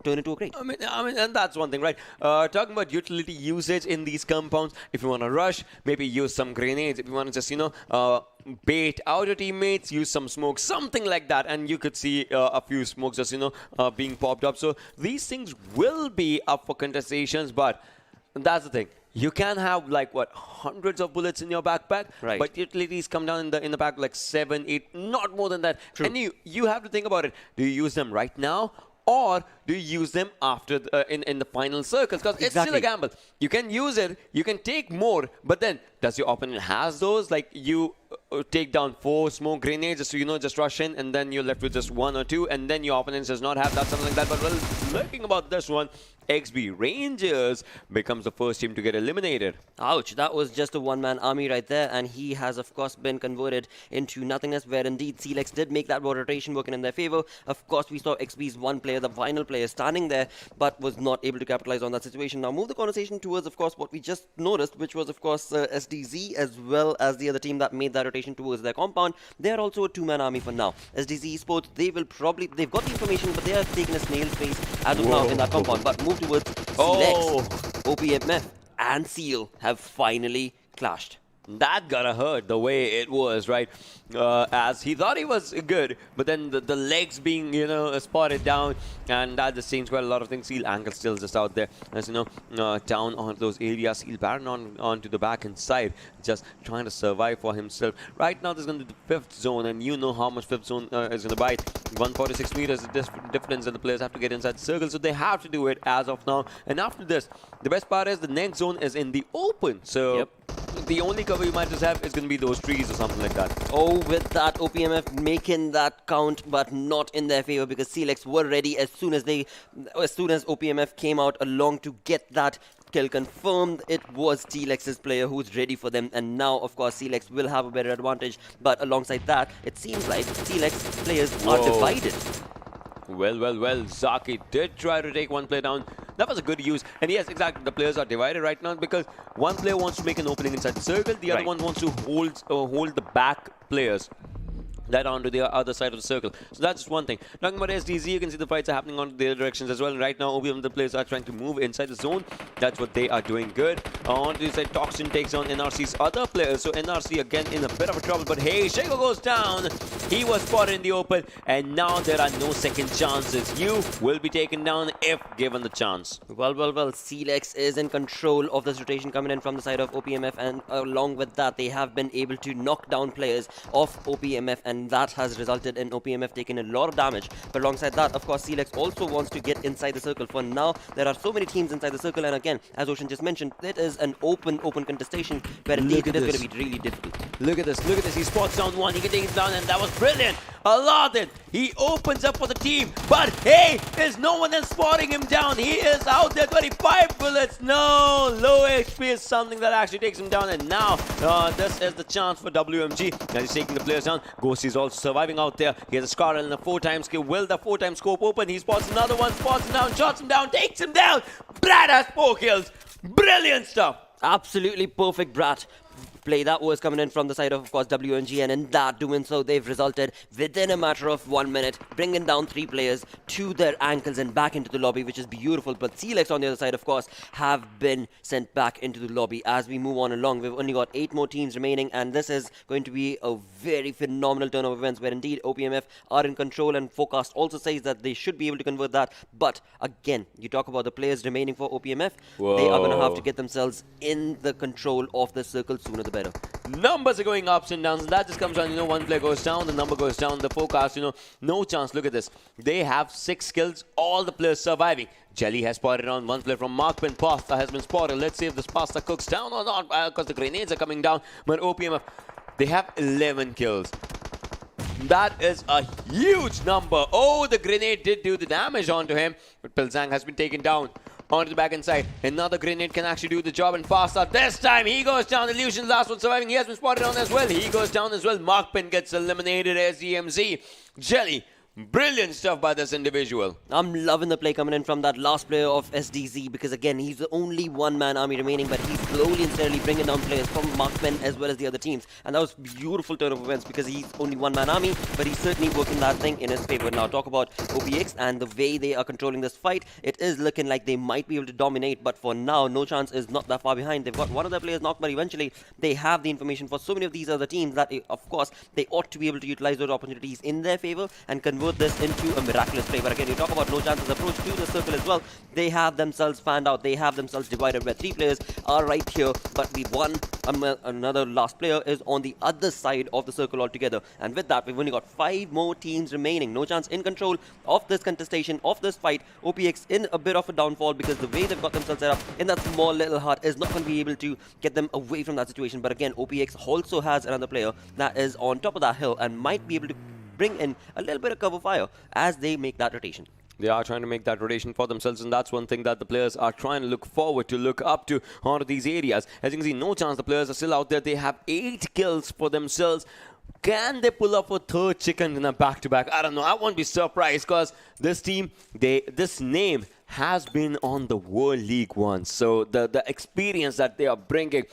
turn into a crate. I mean, and that's one thing, right? Talking about utility usage in these compounds, if you want to rush, maybe use some grenades. If you want to just, bait out your teammates, use some smoke, something like that. And you could see a few smokes just, being popped up. So these things will be up for contestations, but that's the thing. You can have like what, hundreds of bullets in your backpack, right? But utilities come down in the back like 7, 8, not more than that. True. And you have to think about it. Do you use them right now, or do you use them after in the final circles? Because it's still a gamble. You can use it, you can take more, but then does your opponent has those? Like you take down 4 smoke grenades just to, just rush in, and then you're left with just 1 or 2, and then your opponent does not have that, something like that. But well, looking about this one, XB Rangers becomes the first team to get eliminated. Ouch, that was just a one-man army right there, and he has of course been converted into nothingness, where indeed SealX did make that rotation working in their favor. Of course, we saw XB's one player, the final player, standing there, but was not able to capitalize on that situation. Now move the conversation towards, of course, what we just noticed, which was of course SDZ, as well as the other team that made that rotation towards their compound. They are also a 2-man army for now. SDZ Esports, they've got the information, but they are taking a snail's pace as of now in that compound. But move towards SealX, OPMF and Seal have finally clashed. That gotta hurt the way it was, right? As he thought he was good, but then the legs being, spotted down, and that just changed quite a lot of things. Erangel still just out there, as down on those areas. He'll Baron onto the back and side, just trying to survive for himself. Right now, there's going to be the 5th zone, and you know how much 5th zone is going to bite. 146 meters difference, and the players have to get inside the circle, so they have to do it as of now. And after this, the best part is the next zone is in the open, so. Yep. The only cover you might just have is going to be those trees or something like that. Oh, with that, OPMF making that count, but not in their favor, because Celex were ready as soon as OPMF came out along to get that kill confirmed. It was Telex's player who's ready for them, and now, of course, Celex will have a better advantage. But alongside that, it seems like Telex players are divided. Well, Zaki did try to take one player down. That was a good use. And yes, exactly, the players are divided right now because one player wants to make an opening inside the circle, the other one wants to hold the back players that onto the other side of the circle. So that's just one thing. Talking about SDZ, you can see the fights are happening on the other directions as well. Right now, OPM, the players are trying to move inside the zone. That's what they are doing good. On the side, Toxin takes on NRC's other players. So NRC again in a bit of a trouble. But hey, Shago goes down. He was spotted in the open. And now there are no second chances. You will be taken down if given the chance. Well. Celex is in control of this rotation coming in from the side of OPMF. And along with that, they have been able to knock down players of OPMF. And that has resulted in OPMF taking a lot of damage. But alongside that, of course, Celex also wants to get inside the circle. For now, there are so many teams inside the circle, and again, as Ocean just mentioned, it is an open contestation where indeed it is going to be really difficult. Look at this. He spots down one, he can take it down, and that was brilliant. Aladdin, he opens up for the team, but hey, there's no one else spotting him down. He is out there, 25 bullets. No, low HP is something that actually takes him down, and now this is the chance for WMG. Now he's taking the players down. Ghost is also surviving out there. He has a scar and a 4x skill. Will the 4x scope open? He spots another one, spots him down, shots him down, takes him down. Brad has 4 kills. Brilliant stuff. Absolutely perfect, Brat. Play that was coming in from the side of course, WMG, and in that doing so, they've resulted within a matter of 1 minute, bringing down 3 players to their ankles and back into the lobby, which is beautiful. But Celex on the other side, of course, have been sent back into the lobby. As we move on along, we've only got 8 more teams remaining, and this is going to be a very phenomenal turn of events where indeed OPMF are in control, and forecast also says that they should be able to convert that. But again, you talk about the players remaining for OPMF, they are going to have to get themselves in the control of the circle sooner the better. Numbers are going ups and downs. That just comes on, one player goes down, the number goes down, the forecast, no chance. Look at this. They have 6 kills, all the players surviving. Jelly has spotted on one player from MAKPEN. Pasta has been spotted. Let's see if this pasta cooks down or not, because the grenades are coming down. But OPMF, they have 11 kills. That is a huge number. Oh, the grenade did do the damage onto him, but Pilzang has been taken down. Onto the back inside. Another grenade can actually do the job, and Pasta this time he goes down. Illusion's last one surviving. He has been spotted on as well. He goes down as well. MAKPEN gets eliminated. SDMZ. Jelly. Brilliant stuff by this individual. I'm loving the play coming in from that last player of SDZ, because again, he's the only one-man army remaining, but he's slowly and steadily bringing down players from MAKPEN as well as the other teams. And that was beautiful turn of events, because he's only one-man army, but he's certainly working that thing in his favor. Now talk about OPX and the way they are controlling this fight. It is looking like they might be able to dominate, but for now, NoChance is not that far behind. They've got one of their players knocked, but eventually they have the information for so many of these other teams that, of course, they ought to be able to utilize those opportunities in their favor and convert this into a miraculous play. But again, you talk about NoChance's approach to the circle as well. They have themselves fanned out. They have themselves divided, where 3 players are right here, but the another last player is on the other side of the circle altogether. And with that, we've only got 5 more teams remaining. NoChance in control of this contestation, of this fight. OPX in a bit of a downfall, because the way they've got themselves set up in that small little hut is not going to be able to get them away from that situation. But again, OPX also has another player that is on top of that hill and might be able to bring in a little bit of cover fire as they make that rotation. They are trying to make that rotation for themselves, and that's one thing that the players are trying to look forward to, look up to onto these areas. As you can see, NoChance, the players are still out there. They have 8 kills for themselves. Can they pull up a 3rd chicken in a back-to-back? I don't know. I won't be surprised, because this team, this name has been on the World League once. So the experience that they are bringing.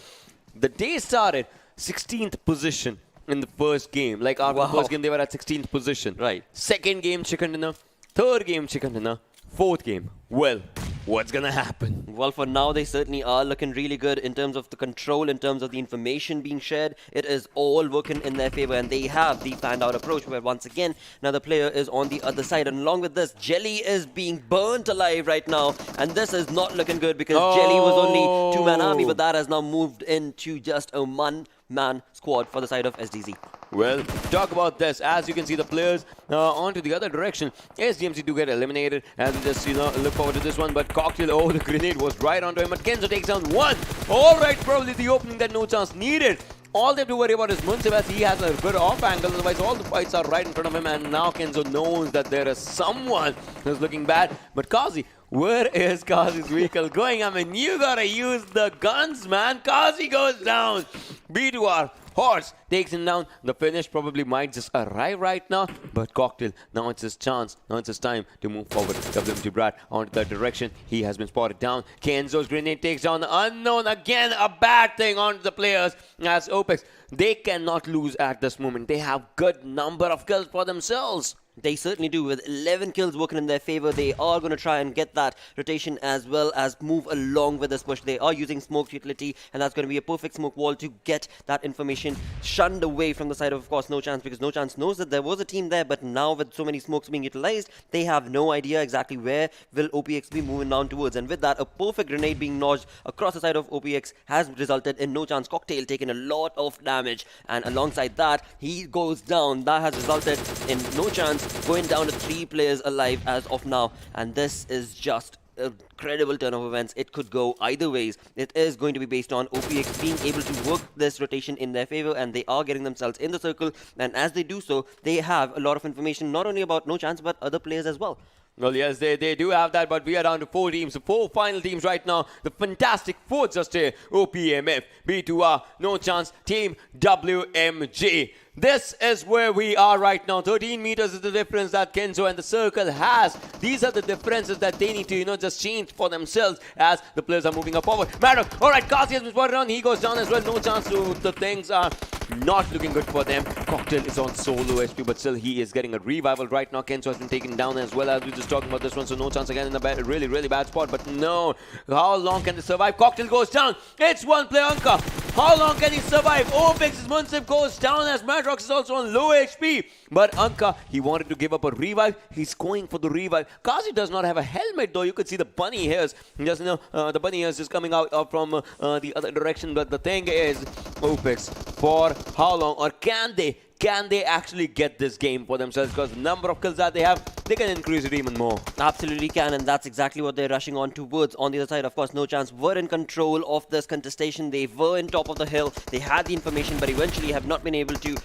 The day started 16th position in the first game. Like after the first game, they were at 16th position. Right. Second game, chicken dinner. Third game, chicken dinner. Fourth game, well, What's gonna happen? Well, for now, they certainly are looking really good in terms of the control, in terms of the information being shared. It is all working in their favor, and they have the planned out approach where once again, another player is on the other side. And along with this, Jelly is being burnt alive right now. And this is not looking good because Jelly was only two-man army, but that has now moved into just a one-man squad for the side of SDZ. Well, talk about this. As you can see, the players onto the other direction. SDMZ do get eliminated, and we just, look forward to this one. But Cocktail, the grenade was right onto him. But Kenzo takes down one. All right, probably the opening that NoChance needed. All they have to worry about is Munsif, as he has a good off angle. Otherwise, all the fights are right in front of him. And now Kenzo knows that there is someone who's looking bad. But Kazi, where is Kazi's vehicle going? I mean, you gotta use the guns, man. Kazi goes down. B2R. Horse takes him down. The finish probably might just arrive right now. But Cocktail, now it's his chance. Now it's his time to move forward. WMG Brad onto that direction. He has been spotted down. Kenzo's grenade takes down the unknown. Again, a bad thing onto the players. As Opex, they cannot lose at this moment. They have good number of kills for themselves. They certainly do. With 11 kills working in their favor, they are going to try and get that rotation as well as move along with this push. They are using smoke utility, and that's going to be a perfect smoke wall to get that information shunned away from the side of course, NoChance, because NoChance knows that there was a team there, but now with so many smokes being utilized, they have no idea exactly where will OPX be moving down towards. And with that, a perfect grenade being launched across the side of OPX has resulted in NoChance Cocktail taking a lot of damage. And alongside that, he goes down. That has resulted in NoChance going down to 3 players alive as of now, and this is just a credible turn of events. It could go either ways. It is going to be based on OPX being able to work this rotation in their favor, and they are getting themselves in the circle, and as they do so, they have a lot of information not only about NoChance but other players as well. Well, yes, they do have that, but we are down to 4 teams, 4 final teams right now. The fantastic 4th just here, OPMF, B2R, NoChance, Team WMG. This is where we are right now. 13 meters is the difference that Kenzo and the circle has. These are the differences that they need to, just change for themselves as the players are moving up forward. Maddox, all right, Kazi has been spotted on. He goes down as well. NoChance, so the things are not looking good for them. Cocktail is on solo HP, but still he is getting a revival right now. Kenzo has been taken down as well, as we just talking about this one. So NoChance again in a really, really bad spot. But no, how long can they survive? Cocktail goes down. It's one player, Anka. How long can he survive? Opex's Munsif goes down as Madrox is also on low HP. But Anka, he wanted to give up a revive. He's going for the revive. Kazi does not have a helmet though. You could see the bunny hairs. Just the bunny hairs just coming out from the other direction. But the thing is, Opex, for how long, or can they actually get this game for themselves? Because the number of kills that they have, they can increase it even more. Absolutely can, and that's exactly what they're rushing on towards. On the other side, of course, NoChance were in control of this contestation. They were in top of the hill. They had the information, but eventually have not been able to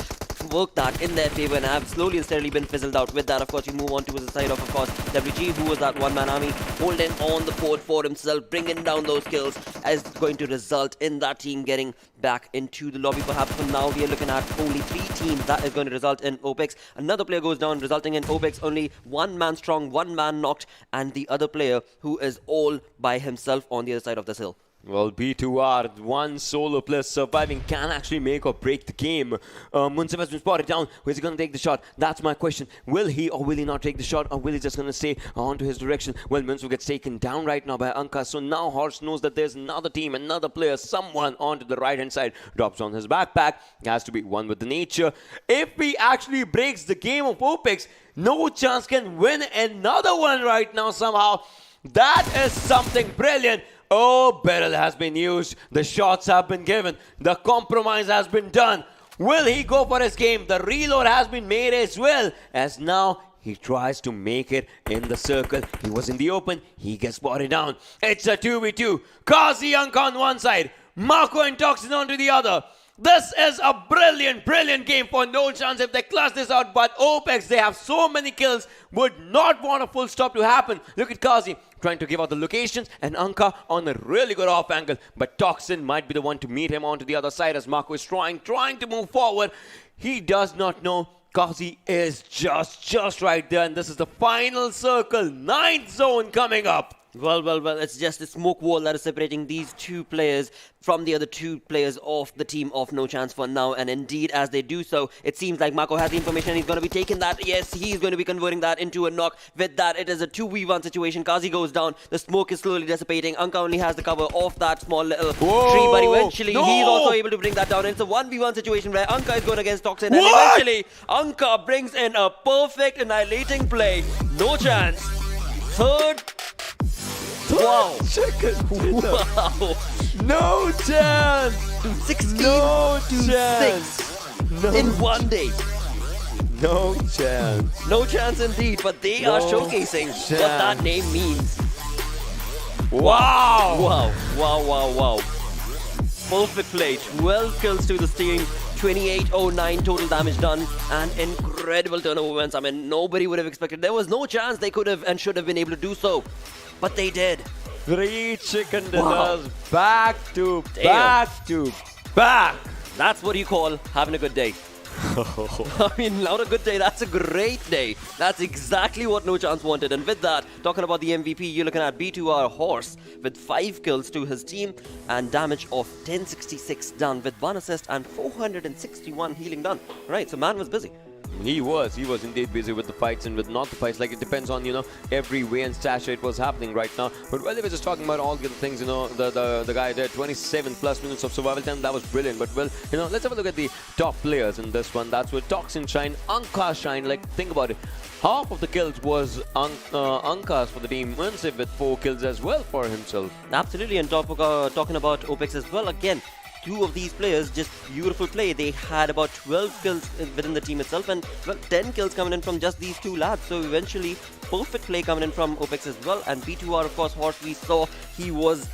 work that in their favor and have slowly and steadily been fizzled out. With that, of course, you move on towards the side of course, WG, who was that one-man army, holding on the fort for himself, bringing down those kills, is going to result in that team getting back into the lobby. Perhaps for now, we are looking at only 3 teams. That is going to result in Opex. Another player goes down, resulting in Opex only 1 man strong, 1 man knocked, and the other player who is all by himself on the other side of this hill. Well, B2R, 1 solo player surviving can actually make or break the game. Munsif has been spotted down. Where's he going to take the shot? That's my question. Will he or will he not take the shot, or will he just going to stay onto his direction? Well, Munsif gets taken down right now by Anka. So now Horse knows that there's another team, another player, someone onto the right-hand side. Drops on his backpack. Has to be one with the nature. If he actually breaks the game of Opex, NoChance can win another one right now somehow. That is something brilliant. Oh, barrel has been used. The shots have been given. The compromise has been done. Will he go for his game? The reload has been made as well, as now he tries to make it in the circle. He was in the open. He gets spotted down. It's a 2v2. Kazi Anka on one side. Marco and Toxin on to the other. This is a brilliant, brilliant game for NoChance if they clutch this out. But Opex, they have so many kills, would not want a full stop to happen. Look at Kazi trying to give out the locations, and Anka on a really good off angle. But Toxin might be the one to meet him onto the other side as Marco is trying to move forward. He does not know. Kazi is just right there, and this is the final circle, 9th zone coming up. Well, it's just a smoke wall that is separating these two players from the other two players of the team of NoChance for now. And indeed, as they do so, it seems like Mako has the information. He's going to be taking that. Yes, he's going to be converting that into a knock. With that, it is a 2v1 situation. Kazi goes down. The smoke is slowly dissipating. Anka only has the cover of that small little tree, but eventually he's also able to bring that down. And it's a 1v1 situation where Anka is going against Toxin. And eventually, Anka brings in a perfect annihilating play. NoChance. Third. Wow. Wow. No chance. 16 No to chance. 6 No in one day. No chance. No chance indeed, but they are showcasing what that name means. Wow. Wow. Perfect play. 12 kills to this team. 2809 total damage done, and incredible turnover wins. I mean, nobody would have expected. There was no chance they could have and should have been able to do so, but they did. 3 chicken dinners back to Damn. back. That's what you call having a good day. I mean, not a good day, that's a great day. That's exactly what NoChance wanted. And with that, talking about the MVP, you're looking at B2R Horse with 5 kills to his team and damage of 1066 done with 1 assist and 461 healing done. Right, so man was busy. He was indeed busy with the fights and with not the fights. Like, it depends on, every way and stash it was happening right now. But while they were just talking about all the other things, the guy did 27 plus minutes of survival time. That was brilliant. But, let's have a look at the top players in this one. That's where Toxin shine, Anka shine. Like, think about it. Half of the kills was Anka's for the team. Munsiv with 4 kills as well for himself. Absolutely, and talking about Opex as well, again, 2 of these players, just beautiful play. They had about 12 kills within the team itself, and 10 kills coming in from just these 2 lads. So eventually, perfect play coming in from Opex as well. And B2R, of course, Horse, we saw he was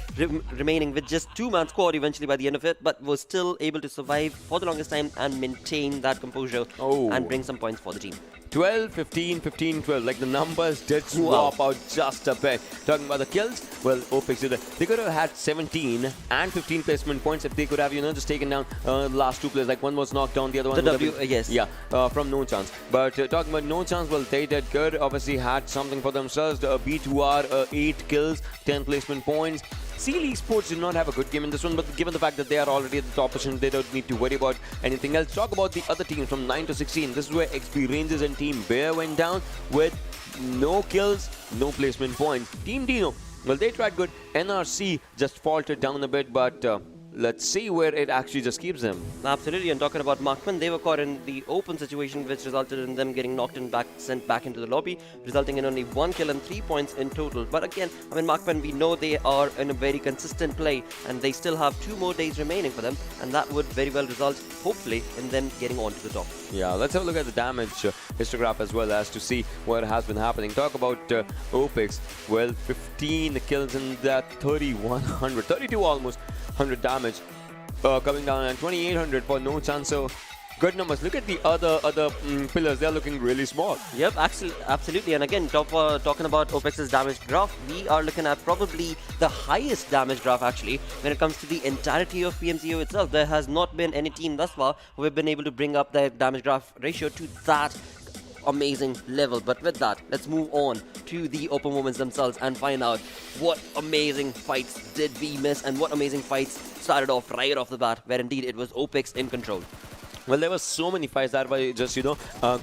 remaining with just 2-man squad eventually by the end of it, but was still able to survive for the longest time and maintain that composure and bring some points for the team. 12, 15, 15, 12. Like, the numbers did swap out just a bit. Talking about the kills, well, Opex did. They could have had 17 and 15 placement points if they could have, just taken down the last 2 players. Like, one was knocked down, the other one was yes. Yeah, from NoChance. But talking about NoChance, well, they did good. Obviously, had something for themselves. B2R, 8 kills, 10 placement points. Seal Esports did not have a good game in this one, but given the fact that they are already at the top position, they don't need to worry about anything else. Talk about the other teams from 9 to 16. This is where XP Rangers and Team Bear went down with no kills, no placement points. Team DENO, well, they tried good. NRC just faltered down a bit, but let's see where it actually just keeps them. Absolutely, and talking about MAKPEN, they were caught in the open situation, which resulted in them getting knocked and sent back into the lobby, resulting in only 1 kill and 3 points in total. But again, I mean, MAKPEN, we know they are in a very consistent play, and they still have 2 more days remaining for them, and that would very well result, hopefully, in them getting on to the top. Yeah, let's have a look at the damage histograph as well as to see what has been happening. Talk about Opex. Well, 15 kills in that 3100, 32 almost 100 damage coming down, and 2800 for NoChance. So good numbers. Look at the other pillars. They're looking really small. Yep, absolutely. And again, talking about Opex's damage graph, we are looking at probably the highest damage graph actually when it comes to the entirety of PMCO itself. There has not been any team thus far who have been able to bring up their damage graph ratio to that amazing level. But with that, let's move on to the open moments themselves and find out what amazing fights did we miss and what amazing fights started off right off the bat, where indeed it was Opex in control. Well, there were so many fights that were just,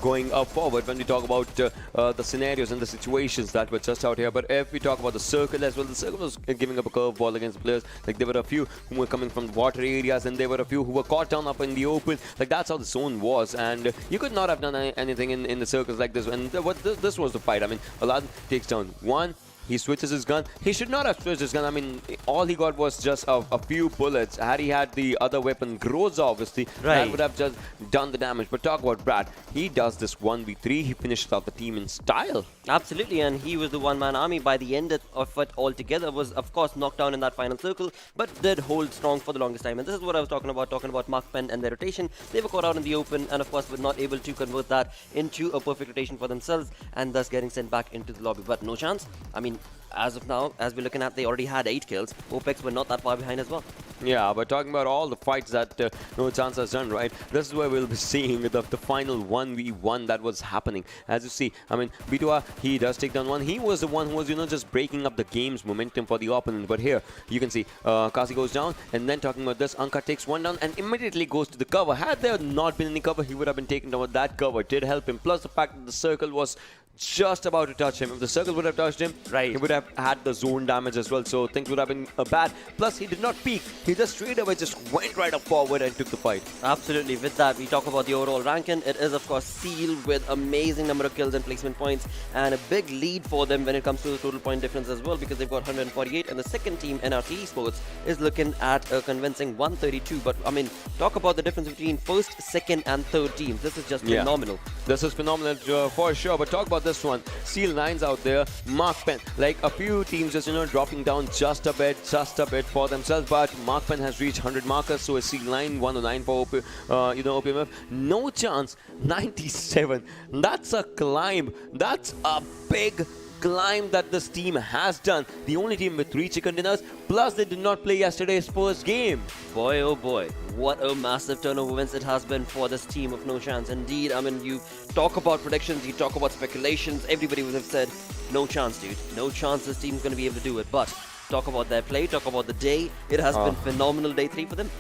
going forward when we talk about the scenarios and the situations that were just out here. But if we talk about the circle as well, the circle was giving up a curveball against the players. Like, there were a few who were coming from the water areas, and there were a few who were caught down up in the open. Like, that's how the zone was. And you could not have done anything in the circles like this. And this was the fight. I mean, Aladdin takes down 1. He switches his gun. He should not have switched his gun. I mean, all he got was just a few bullets. Had he had the other weapon, Groza, obviously, that would have just done the damage. But talk about Brad. He does this 1v3. He finishes out the team in style. Absolutely, and he was the one-man army by the end of it altogether. Was, of course, knocked down in that final circle, but did hold strong for the longest time. And this is what I was talking about MAKPEN and their rotation. They were caught out in the open, and of course, were not able to convert that into a perfect rotation for themselves, and thus getting sent back into the lobby. But NoChance, I mean, mean, as of now, as we're looking at, they already had 8 kills. Opex were not that far behind as well. Yeah, but talking about all the fights that NoChance has done, right? This is where we'll be seeing the final 1v1 that was happening. As you see, I mean, B2R, he does take down one. He was the one who was, just breaking up the game's momentum for the opponent. But here, you can see, Kasi goes down. And then talking about this, Anka takes one down and immediately goes to the cover. Had there not been any cover, he would have been taken down. But that cover did help him. Plus the fact that the circle was just about to touch him. If the circle would have touched him, right, he would have had the zone damage as well, so things would have been bad. Plus, he did not peek. He just straight away just went right up forward and took the fight. Absolutely. With that, we talk about the overall ranking. It is, of course, Seal with amazing number of kills and placement points, and a big lead for them when it comes to the total point difference as well, because they've got 148, and the second team, NRC Esports, is looking at a convincing 132. But, I mean, talk about the difference between first, second, and third teams. This is just phenomenal. This is phenomenal for sure, but talk about this one. Seal 9's out there, MAKPEN, like a few teams just, dropping down just a bit for themselves, but MAKPEN has reached 100 markers, so is Seal 9, 109 for OPMF. NoChance, 97. That's a climb. That's a big climb that this team has done. The only team with 3 chicken dinners, plus they did not play yesterday's first game. Boy, oh boy, what a massive turn of events it has been for this team of NoChance. Indeed, I mean, you talk about predictions, you talk about speculations, everybody would have said, no chance, dude. No chance this team's going to be able to do it. But talk about their play, talk about the day. It has been phenomenal day 3 for them.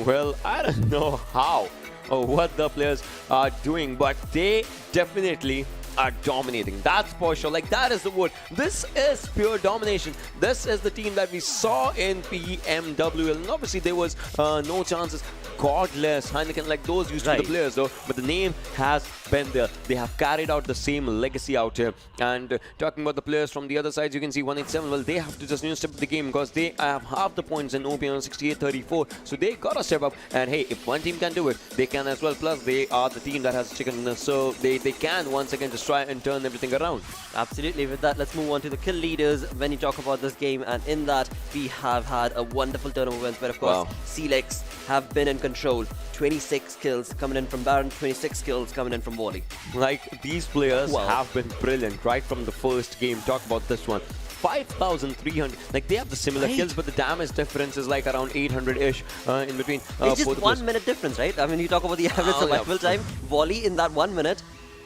Well, I don't know how or what the players are doing, but they definitely are dominating. That's for sure. Like, that is the word. This is pure domination. This is the team that we saw in PMWL. And obviously, there was no chances. Godless, Heineken, like those used to be the players though. But the name has been there. They have carried out the same legacy out here. And talking about the players from the other side, you can see 187. Well, they have to just step up the game because they have half the points in OPM 68-34. So they gotta step up. And hey, if one team can do it, they can as well. Plus, they are the team that has chicken, so they can once again just try and turn everything around. Absolutely. With that, let's move on to the kill leaders when you talk about this game. And in that, we have had a wonderful turn of events where, of course, Celex have been in control. 26 kills coming in from Baron, 26 kills coming in from Wally. Like, these players have been brilliant right from the first game. Talk about this one. 5,300. Like, they have the similar kills, but the damage difference is like around 800-ish in between. It's just 1 minute difference, right? I mean, you talk about the average survival time. Wally in that 1 minute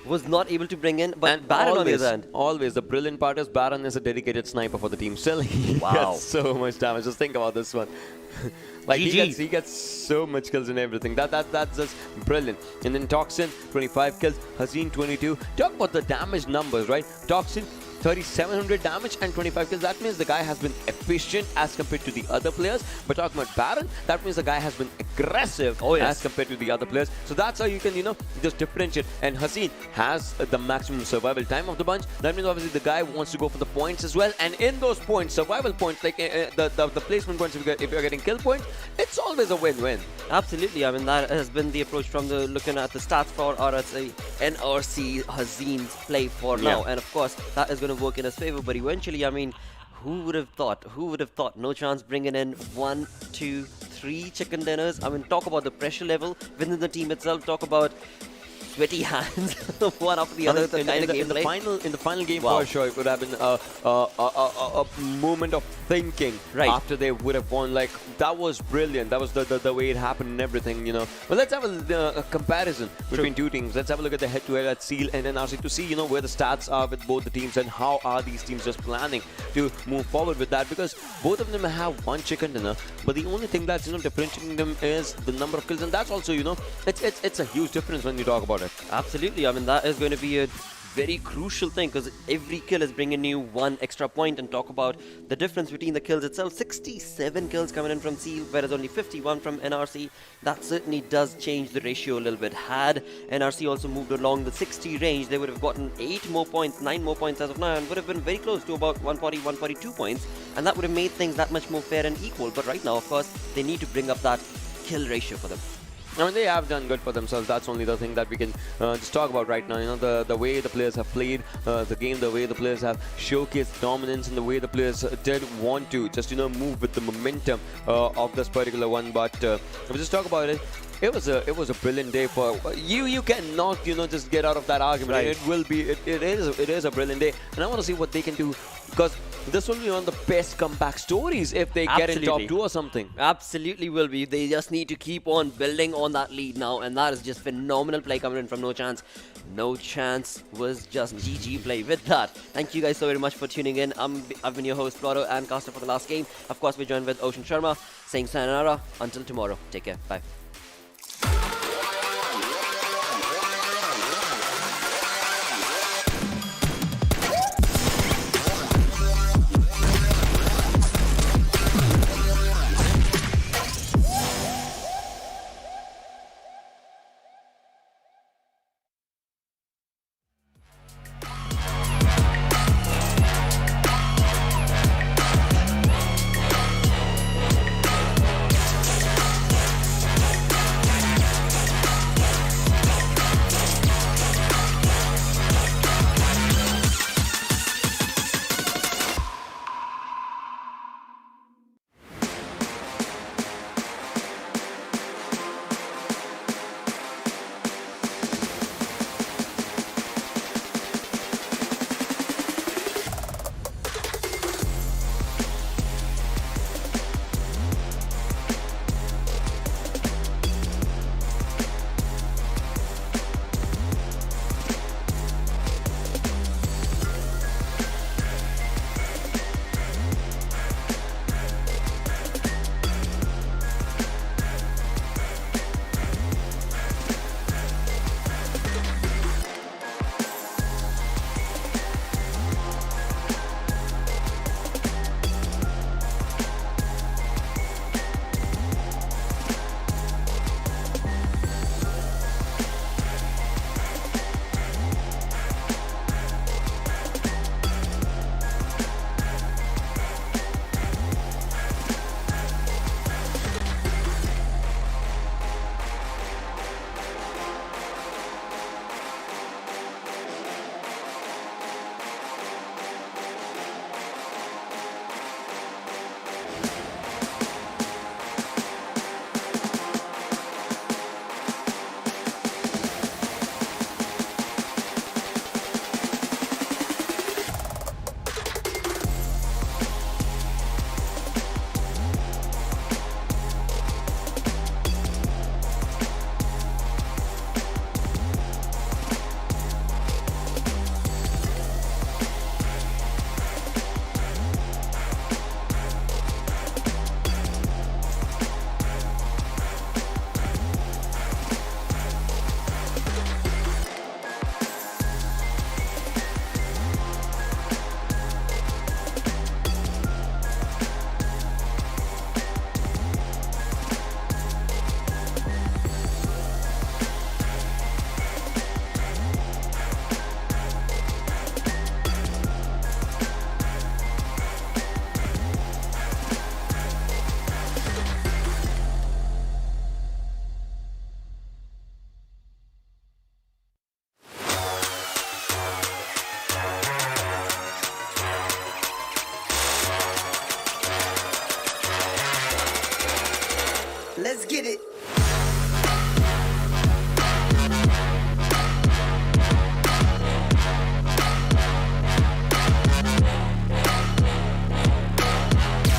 was not able to bring in, but Baron on the other end. Always, the brilliant part is Baron is a dedicated sniper for the team. Still, he gets so much damage. Just think about this one. Like, he gets so much kills and everything. That's just brilliant. And then Toxin, 25 kills. Hazeen, 22. Talk about the damage numbers, right? Toxin, 3,700 damage and 25 kills. That means the guy has been efficient as compared to the other players. But talking about Baron, that means the guy has been aggressive as compared to the other players. So that's how you can, just differentiate. And Hazeen has the maximum survival time of the bunch. That means obviously the guy wants to go for the points as well. And in those points, survival points, like the placement points, if you're getting kill points, it's always a win-win. Absolutely. I mean, that has been the approach from looking at the stats for RSA, NRC, Hazeen's play for now. And of course, that is going to work in his favor. But eventually, I mean, who would have thought? NoChance bringing in 1, 2, 3 chicken dinners. I mean, talk about the pressure level within the team itself. Talk about sweaty hands, one after the other. In the final game, for sure, it would have been a moment of thinking after they would have won. Like, that was brilliant. That was the way it happened and everything, Well, let's have a comparison between two teams. Let's have a look at the head-to-head at Seal and NRC to see, where the stats are with both the teams and how are these teams just planning to move forward with that, because both of them have one chicken dinner, but the only thing that's differentiating them is the number of kills, and that's also it's a huge difference when you talk about it. Absolutely. I mean, that is going to be a very crucial thing, because every kill is bringing you 1 extra point. And talk about the difference between the kills itself. 67 kills coming in from Seal, whereas only 51 from NRC. That certainly does change the ratio a little bit. Had NRC also moved along the 60 range, they would have gotten 8 more points, 9 more points as of now, and would have been very close to about 140, 142 points. And that would have made things that much more fair and equal. But right now, of course, they need to bring up that kill ratio for them. I mean, they have done good for themselves. That's only the thing that we can just talk about right now. The way the players have played the game, the way the players have showcased dominance, and the way the players did want to just move with the momentum of this particular one. But if we just talk about it, It was a brilliant day for you. You cannot just get out of that argument. Right. It is a brilliant day, and I want to see what they can do, because this will be one of the best comeback stories if they get in top 2 or something. Absolutely will be. They just need to keep on building on that lead now, and that is just phenomenal play coming in from NoChance. NoChance was just GG play with that. Thank you guys so very much for tuning in. I've been your host, Floro, and caster for the last game. Of course, we're joined with Ocean Sharma, saying sayonara. Until tomorrow. Take care. Bye.